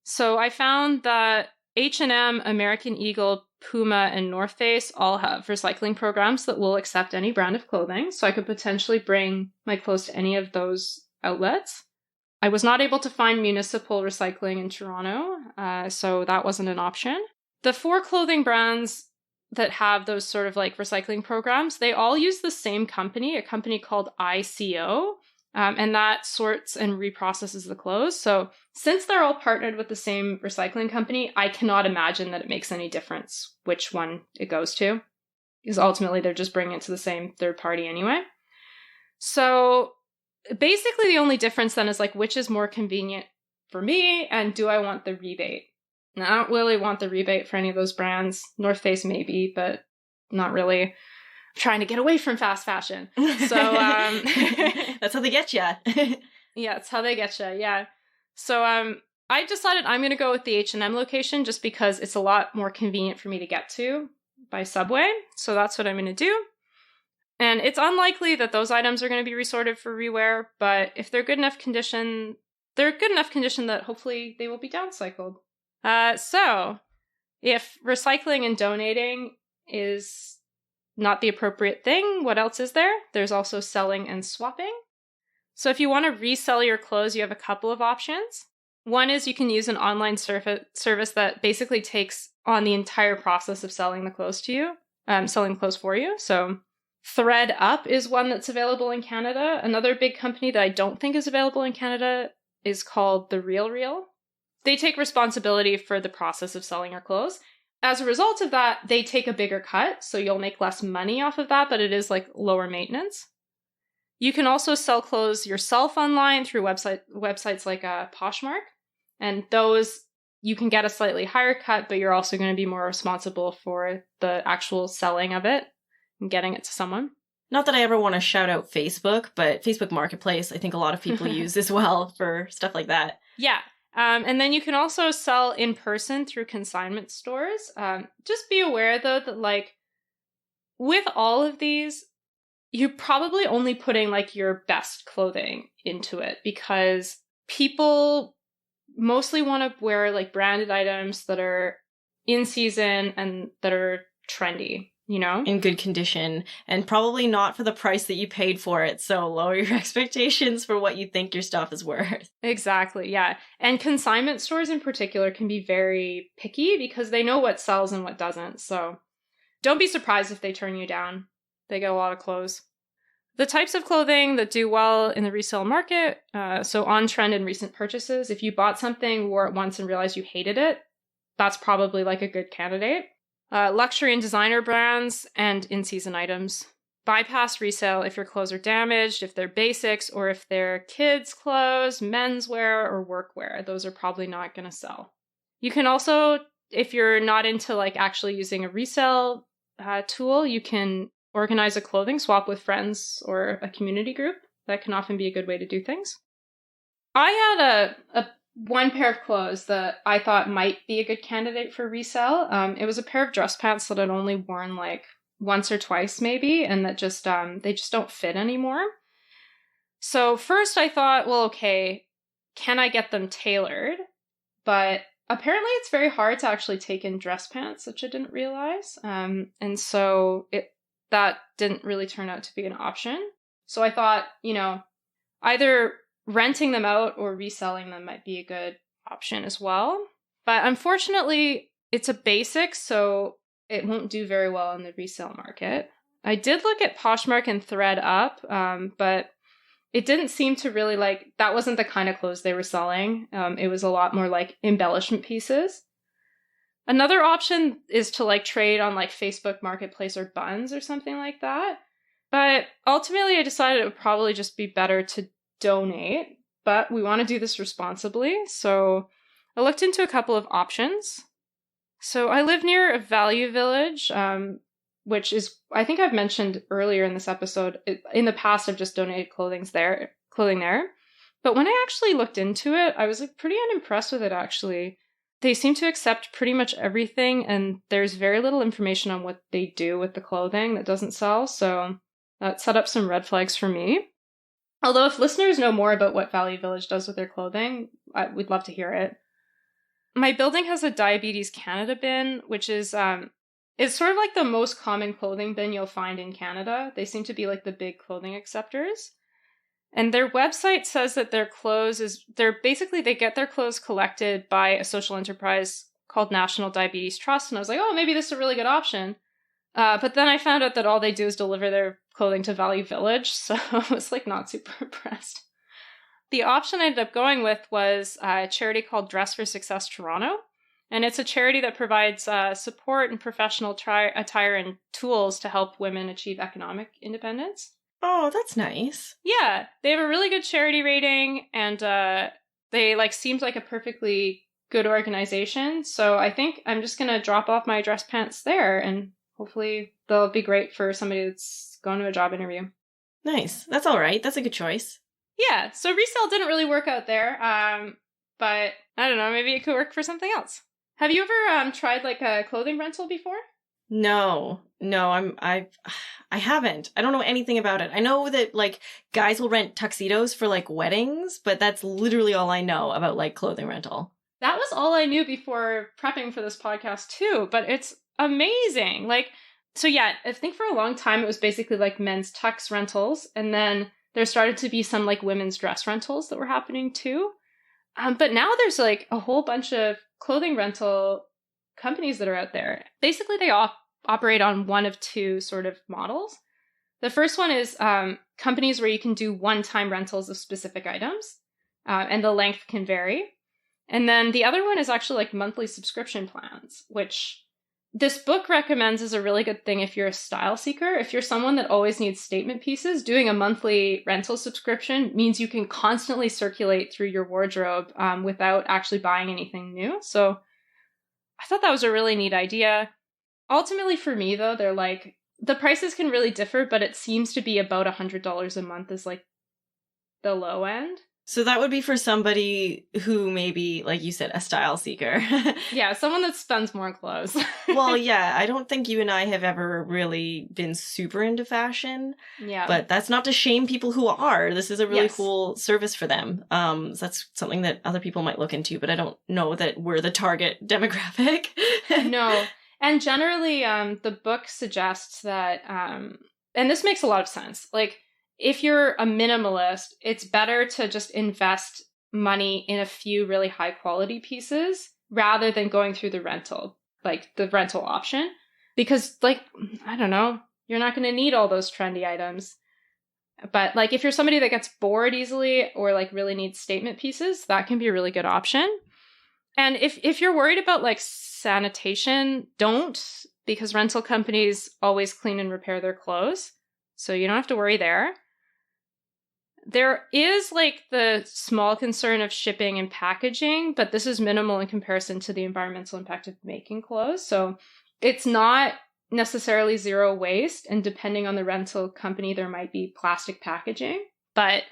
So I found that H&M, American Eagle, Puma, and North Face all have recycling programs that will accept any brand of clothing. So I could potentially bring my clothes to any of those outlets. I was not able to find municipal recycling in Toronto, so that wasn't an option. The 4 clothing brands that have those sort of like recycling programs, they all use the same company, a company called ICO, and that sorts and reprocesses the clothes. So since they're all partnered with the same recycling company, I cannot imagine that it makes any difference which one it goes to, because ultimately they're just bringing it to the same third party anyway. So basically the only difference then is like which is more convenient for me and do I want the rebate? And I don't really want the rebate for any of those brands. North Face maybe, but not really. I'm trying to get away from fast fashion. So that's how they get you. Yeah, it's how they get you. Yeah. So I decided I'm going to go with the H&M location just because it's a lot more convenient for me to get to. by Subway. So that's what I'm going to do. And it's unlikely that those items are going to be resorted for rewear, but if they're good enough condition, that hopefully they will be downcycled. So if recycling and donating is not the appropriate thing, what else is there? There's also selling and swapping. So if you want to resell your clothes, you have a couple of options. One is you can use an online service that basically takes on the entire process of selling the clothes to you, selling clothes for you. So ThreadUp is one that's available in Canada. Another big company that I don't think is available in Canada is called The Real Real. They take responsibility for the process of selling your clothes. As a result of that, they take a bigger cut, so you'll make less money off of that, but it is like lower maintenance. You can also sell clothes yourself online through websites like Poshmark, and those you can get a slightly higher cut, but you're also going to be more responsible for the actual selling of it and getting it to someone. Not that I ever want to shout out Facebook, but Facebook Marketplace, I think a lot of people use as well for stuff like that. Yeah. And then you can also sell in person through consignment stores. Just be aware, though, that like with all of these, you're probably only putting like your best clothing into it because people mostly want to wear like branded items that are in season and that are trendy, you know? In good condition, and probably not for the price that you paid for it. So lower your expectations for what you think your stuff is worth. Exactly, yeah. And consignment stores in particular can be very picky because they know what sells and what doesn't. So don't be surprised if they turn you down. They get a lot of clothes. The types of clothing that do well in the resale market, so on trend in recent purchases, if you bought something, wore it once and realized you hated it, that's probably like a good candidate. Luxury and designer brands, and in-season items. Bypass resale if your clothes are damaged, if they're basics, or if they're kids' clothes, menswear, or workwear. Those are probably not going to sell. You can also, if you're not into like actually using a resale tool, you can organize a clothing swap with friends or a community group. That can often be a good way to do things. I had a one pair of clothes that I thought might be a good candidate for resale. It was a pair of dress pants that I'd only worn like once or twice maybe, and that just they just don't fit anymore. So first I thought, well, okay, can I get them tailored? But apparently it's very hard to actually take in dress pants, which I didn't realize. And so that didn't really turn out to be an option. So I thought, you know, either renting them out or reselling them might be a good option as well. But unfortunately, it's a basic, so it won't do very well in the resale market. I did look at Poshmark and ThreadUp, but it didn't seem to really like, that wasn't the kind of clothes they were selling. It was a lot more like embellishment pieces. Another option is to like trade on like Facebook Marketplace or Buns or something like that. But ultimately, I decided it would probably just be better to donate, but we want to do this responsibly. So I looked into a couple of options. So I live near a value village, which is, I think I've mentioned earlier in this episode, in the past I've just donated clothing there. But when I actually looked into it, I was like pretty unimpressed with it actually. They seem to accept pretty much everything, and there's very little information on what they do with the clothing that doesn't sell, so that set up some red flags for me. Although if listeners know more about what Value Village does with their clothing, we'd love to hear it. My building has a Diabetes Canada bin, which is it's sort of like the most common clothing bin you'll find in Canada. They seem to be like the big clothing acceptors. And their website says that their clothes they get their clothes collected by a social enterprise called National Diabetes Trust. And I was like, oh, maybe this is a really good option. But then I found out that all they do is deliver their clothing to Value Village. So I was like not super impressed. The option I ended up going with was a charity called Dress for Success Toronto. And it's a charity that provides support and professional attire and tools to help women achieve economic independence. Oh, that's nice. Yeah, they have a really good charity rating, and they like seemed like a perfectly good organization. So I think I'm just gonna drop off my dress pants there, and hopefully they'll be great for somebody that's going to a job interview. Nice. That's all right. That's a good choice. Yeah. So resale didn't really work out there, but I don't know. Maybe it could work for something else. Have you ever tried like a clothing rental before? No, I haven't. I don't know anything about it. I know that like guys will rent tuxedos for like weddings, but that's literally all I know about like clothing rental. That was all I knew before prepping for this podcast too, but it's amazing. Like, so yeah, I think for a long time it was basically like men's tux rentals, and then there started to be some like women's dress rentals that were happening too. But now there's like a whole bunch of clothing rental companies that are out there. Basically, they operate on one of two sort of models. The first one is companies where you can do one-time rentals of specific items, and the length can vary. And then the other one is actually like monthly subscription plans, which this book recommends is a really good thing if you're a style seeker. If you're someone that always needs statement pieces, doing a monthly rental subscription means you can constantly circulate through your wardrobe without actually buying anything new. So I thought that was a really neat idea. Ultimately for me though, they're like, the prices can really differ, but it seems to be about $100 a month is like the low end. So that would be for somebody who maybe, like you said, a style seeker. Yeah, someone that spends more on clothes. Well, yeah, I don't think you and I have ever really been super into fashion. Yeah. But that's not to shame people who are. This is a really Yes. cool service for them. So that's something that other people might look into, but I don't know that we're the target demographic. No. And generally, the book suggests that, and this makes a lot of sense, like, if you're a minimalist, it's better to just invest money in a few really high quality pieces rather than going through the rental option. Because, like, I don't know, you're not going to need all those trendy items. But, like, if you're somebody that gets bored easily or, like, really needs statement pieces, that can be a really good option. And if you're worried about, like, sanitation, don't, because rental companies always clean and repair their clothes. So you don't have to worry there. There is, like, the small concern of shipping and packaging, but this is minimal in comparison to the environmental impact of making clothes. So it's not necessarily zero waste, and depending on the rental company, there might be plastic packaging. But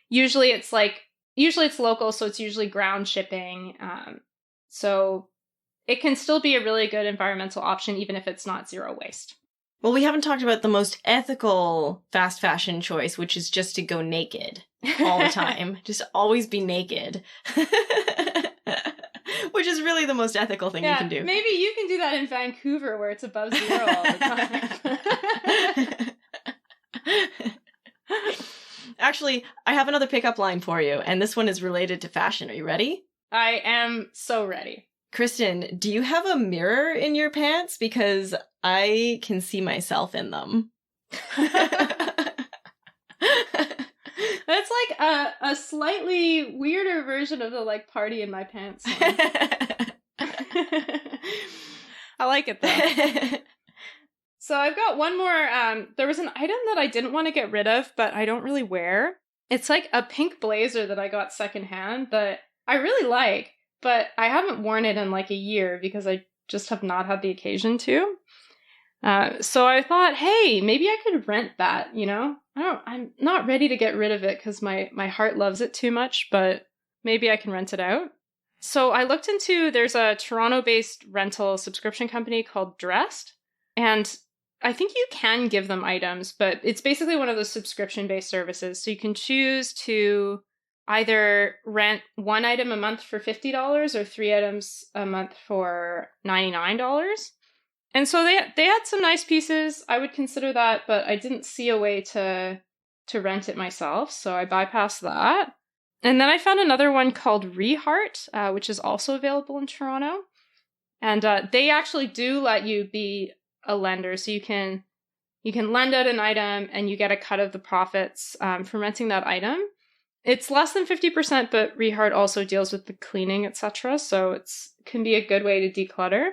usually it's local, so it's usually ground shipping. So it can still be a really good environmental option, even if it's not zero waste. Well, we haven't talked about the most ethical fast fashion choice, which is just to go naked all the time. Just always be naked. Which is really the most ethical thing you can do. Maybe you can do that in Vancouver where it's above zero all the time. Actually, I have another pickup line for you, and this one is related to fashion. Are you ready? I am so ready. Kristen, do you have a mirror in your pants? Because I can see myself in them. That's like a slightly weirder version of the like party in my pants song. I like it though. So I've got one more. There was an item that I didn't want to get rid of, but I don't really wear. It's like a pink blazer that I got secondhand that I really like, but I haven't worn it in like a year because I just have not had the occasion to. So I thought, hey, maybe I could rent that, you know? I'm not ready to get rid of it because my heart loves it too much, but maybe I can rent it out. So I looked into, there's a Toronto-based rental subscription company called Dressed, and I think you can give them items, but it's basically one of those subscription-based services. So you can choose to either rent one item a month for $50 or 3 items a month for $99. And so they had some nice pieces. I would consider that, but I didn't see a way to rent it myself, so I bypassed that. And then I found another one called Reheart, which is also available in Toronto. And they actually do let you be a lender, so you can lend out an item and you get a cut of the profits from renting that item. It's less than 50%, but Reheart also deals with the cleaning, etc. So it can be a good way to declutter.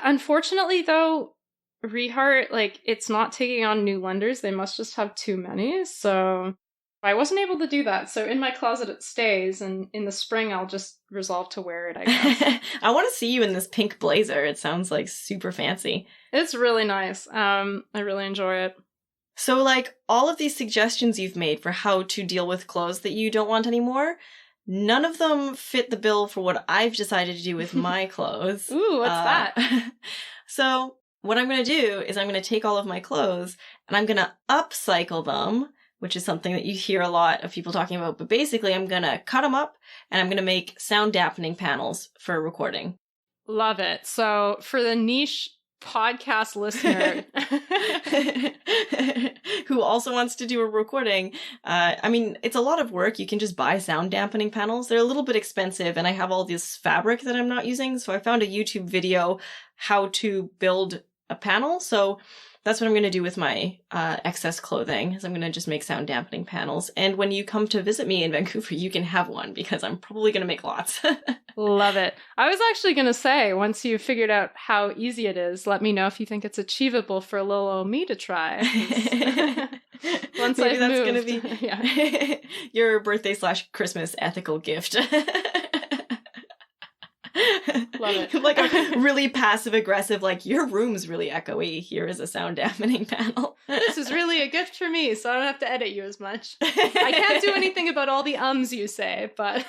Unfortunately, though, Reheart, like, it's not taking on new lenders. They must just have too many. So I wasn't able to do that. So in my closet it stays, and in the spring I'll just resolve to wear it, I guess. I want to see you in this pink blazer. It sounds like super fancy. It's really nice. I really enjoy it. So, like, all of these suggestions you've made for how to deal with clothes that you don't want anymore, none of them fit the bill for what I've decided to do with my clothes. Ooh, what's that? So, what I'm going to do is I'm going to take all of my clothes and I'm going to upcycle them, which is something that you hear a lot of people talking about. But basically, I'm going to cut them up and I'm going to make sound dampening panels for recording. Love it. So for the niche podcast listener who also wants to do a recording, I mean, it's a lot of work. You can just buy sound dampening panels. They're a little bit expensive, and I have all this fabric that I'm not using. So I found a YouTube video how to build a panel. So that's what I'm going to do with my excess clothing, is I'm going to just make sound dampening panels. And when you come to visit me in Vancouver, you can have one, because I'm probably going to make lots. Love it. I was actually going to say, once you've figured out how easy it is, let me know if you think it's achievable for little old me to try. Once Maybe I've that's moved. going to be your birthday/Christmas ethical gift. Love it. Like a really passive-aggressive, like, your room's really echoey. Here is a sound dampening panel. This is really a gift for me, so I don't have to edit you as much. I can't do anything about all the ums you say, but...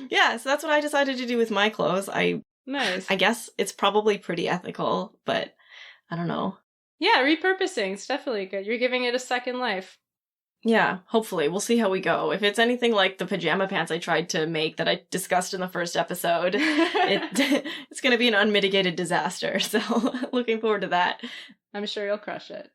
Yeah, so that's what I decided to do with my clothes. Nice. I guess it's probably pretty ethical, but I don't know. Yeah, repurposing. It's definitely good. You're giving it a second life. Yeah, hopefully. We'll see how we go. If it's anything like the pajama pants I tried to make that I discussed in the first episode, it's going to be an unmitigated disaster. So looking forward to that. I'm sure you'll crush it.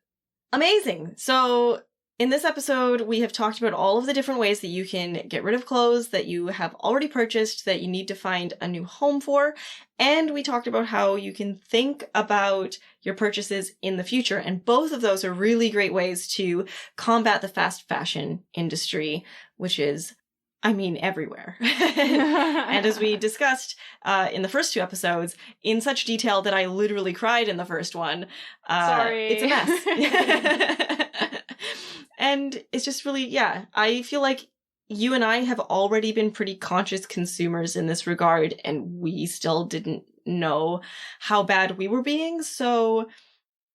Amazing. So in this episode, we have talked about all of the different ways that you can get rid of clothes that you have already purchased that you need to find a new home for. And we talked about how you can think about your purchases in the future. And both of those are really great ways to combat the fast fashion industry, which is, I mean, everywhere. And as we discussed in the first two episodes, in such detail that I literally cried in the first one. Sorry. It's a mess. And it's just really, yeah, I feel like you and I have already been pretty conscious consumers in this regard, and we still didn't know how bad we were being. So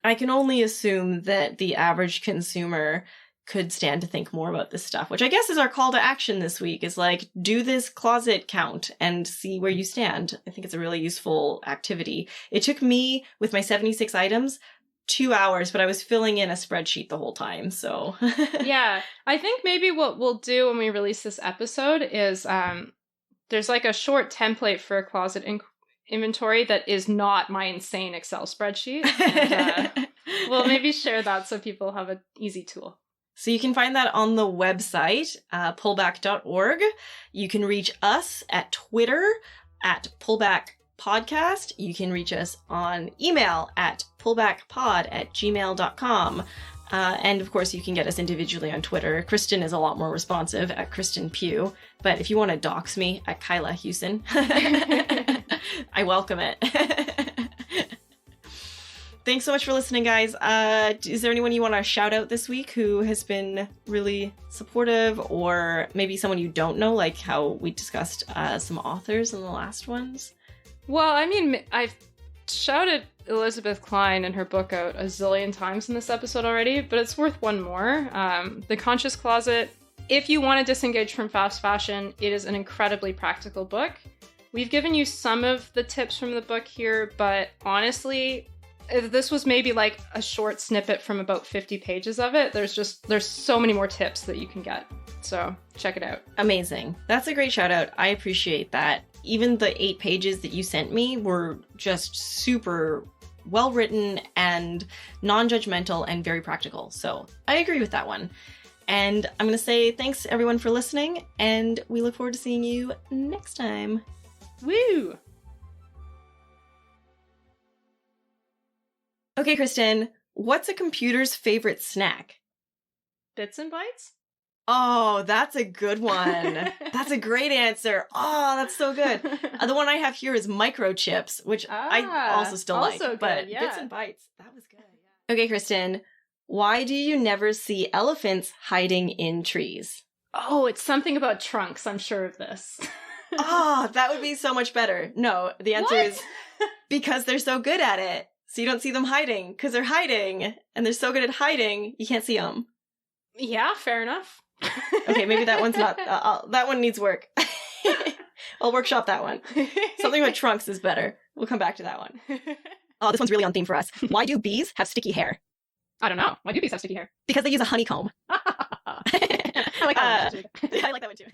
I can only assume that the average consumer could stand to think more about this stuff, which I guess is our call to action this week, is like, do this closet count and see where you stand. I think it's a really useful activity. It took me, with my 76 items, 2 hours, but I was filling in a spreadsheet the whole time, so. Yeah, I think maybe what we'll do when we release this episode is there's like a short template for a closet inventory that is not my insane Excel spreadsheet. And, we'll maybe share that so people have an easy tool. So you can find that on the website, pullback.org. You can reach us at Twitter at pullbackpodcast. You can reach us on email at pullbackpod@gmail.com. And of course, you can get us individually on Twitter. Kristen is a lot more responsive at Kristen Pugh. But if you want to dox me at Kyla Hewson, I welcome it. Thanks so much for listening, guys. Is there anyone you want to shout out this week who has been really supportive, or maybe someone you don't know, like how we discussed some authors in the last ones? Well, I mean, I've shouted Elizabeth Klein and her book out a zillion times in this episode already, but it's worth one more. The Conscious Closet. If you want to disengage from fast fashion, it is an incredibly practical book. We've given you some of the tips from the book here, but honestly, this was maybe like a short snippet from about 50 pages of it. There's so many more tips that you can get. So check it out. Amazing. That's a great shout out. I appreciate that. Even the 8 pages that you sent me were just super well written and non-judgmental and very practical. So I agree with that one. And I'm going to say thanks everyone for listening, and we look forward to seeing you next time. Woo! Okay, Kristen, what's a computer's favorite snack? Bits and Bytes? Oh, that's a good one. That's a great answer. Oh, that's so good. The one I have here is microchips, which I also still like. Good, but yeah. Bits and Bytes, that was good. Yeah. Okay, Kristen, why do you never see elephants hiding in trees? Oh, it's something about trunks. I'm sure of this. Oh, that would be so much better. No, the answer is because they're so good at it. So you don't see them hiding because they're hiding, and they're so good at hiding, you can't see them. Yeah, fair enough. Okay, maybe that one's not, that one needs work. I'll workshop that one. Something with trunks is better. We'll come back to that one. Oh, this one's really on theme for us. Why do bees have sticky hair? I don't know. Why do bees have sticky hair? Because they use a honeycomb. I like that one. I like that one too.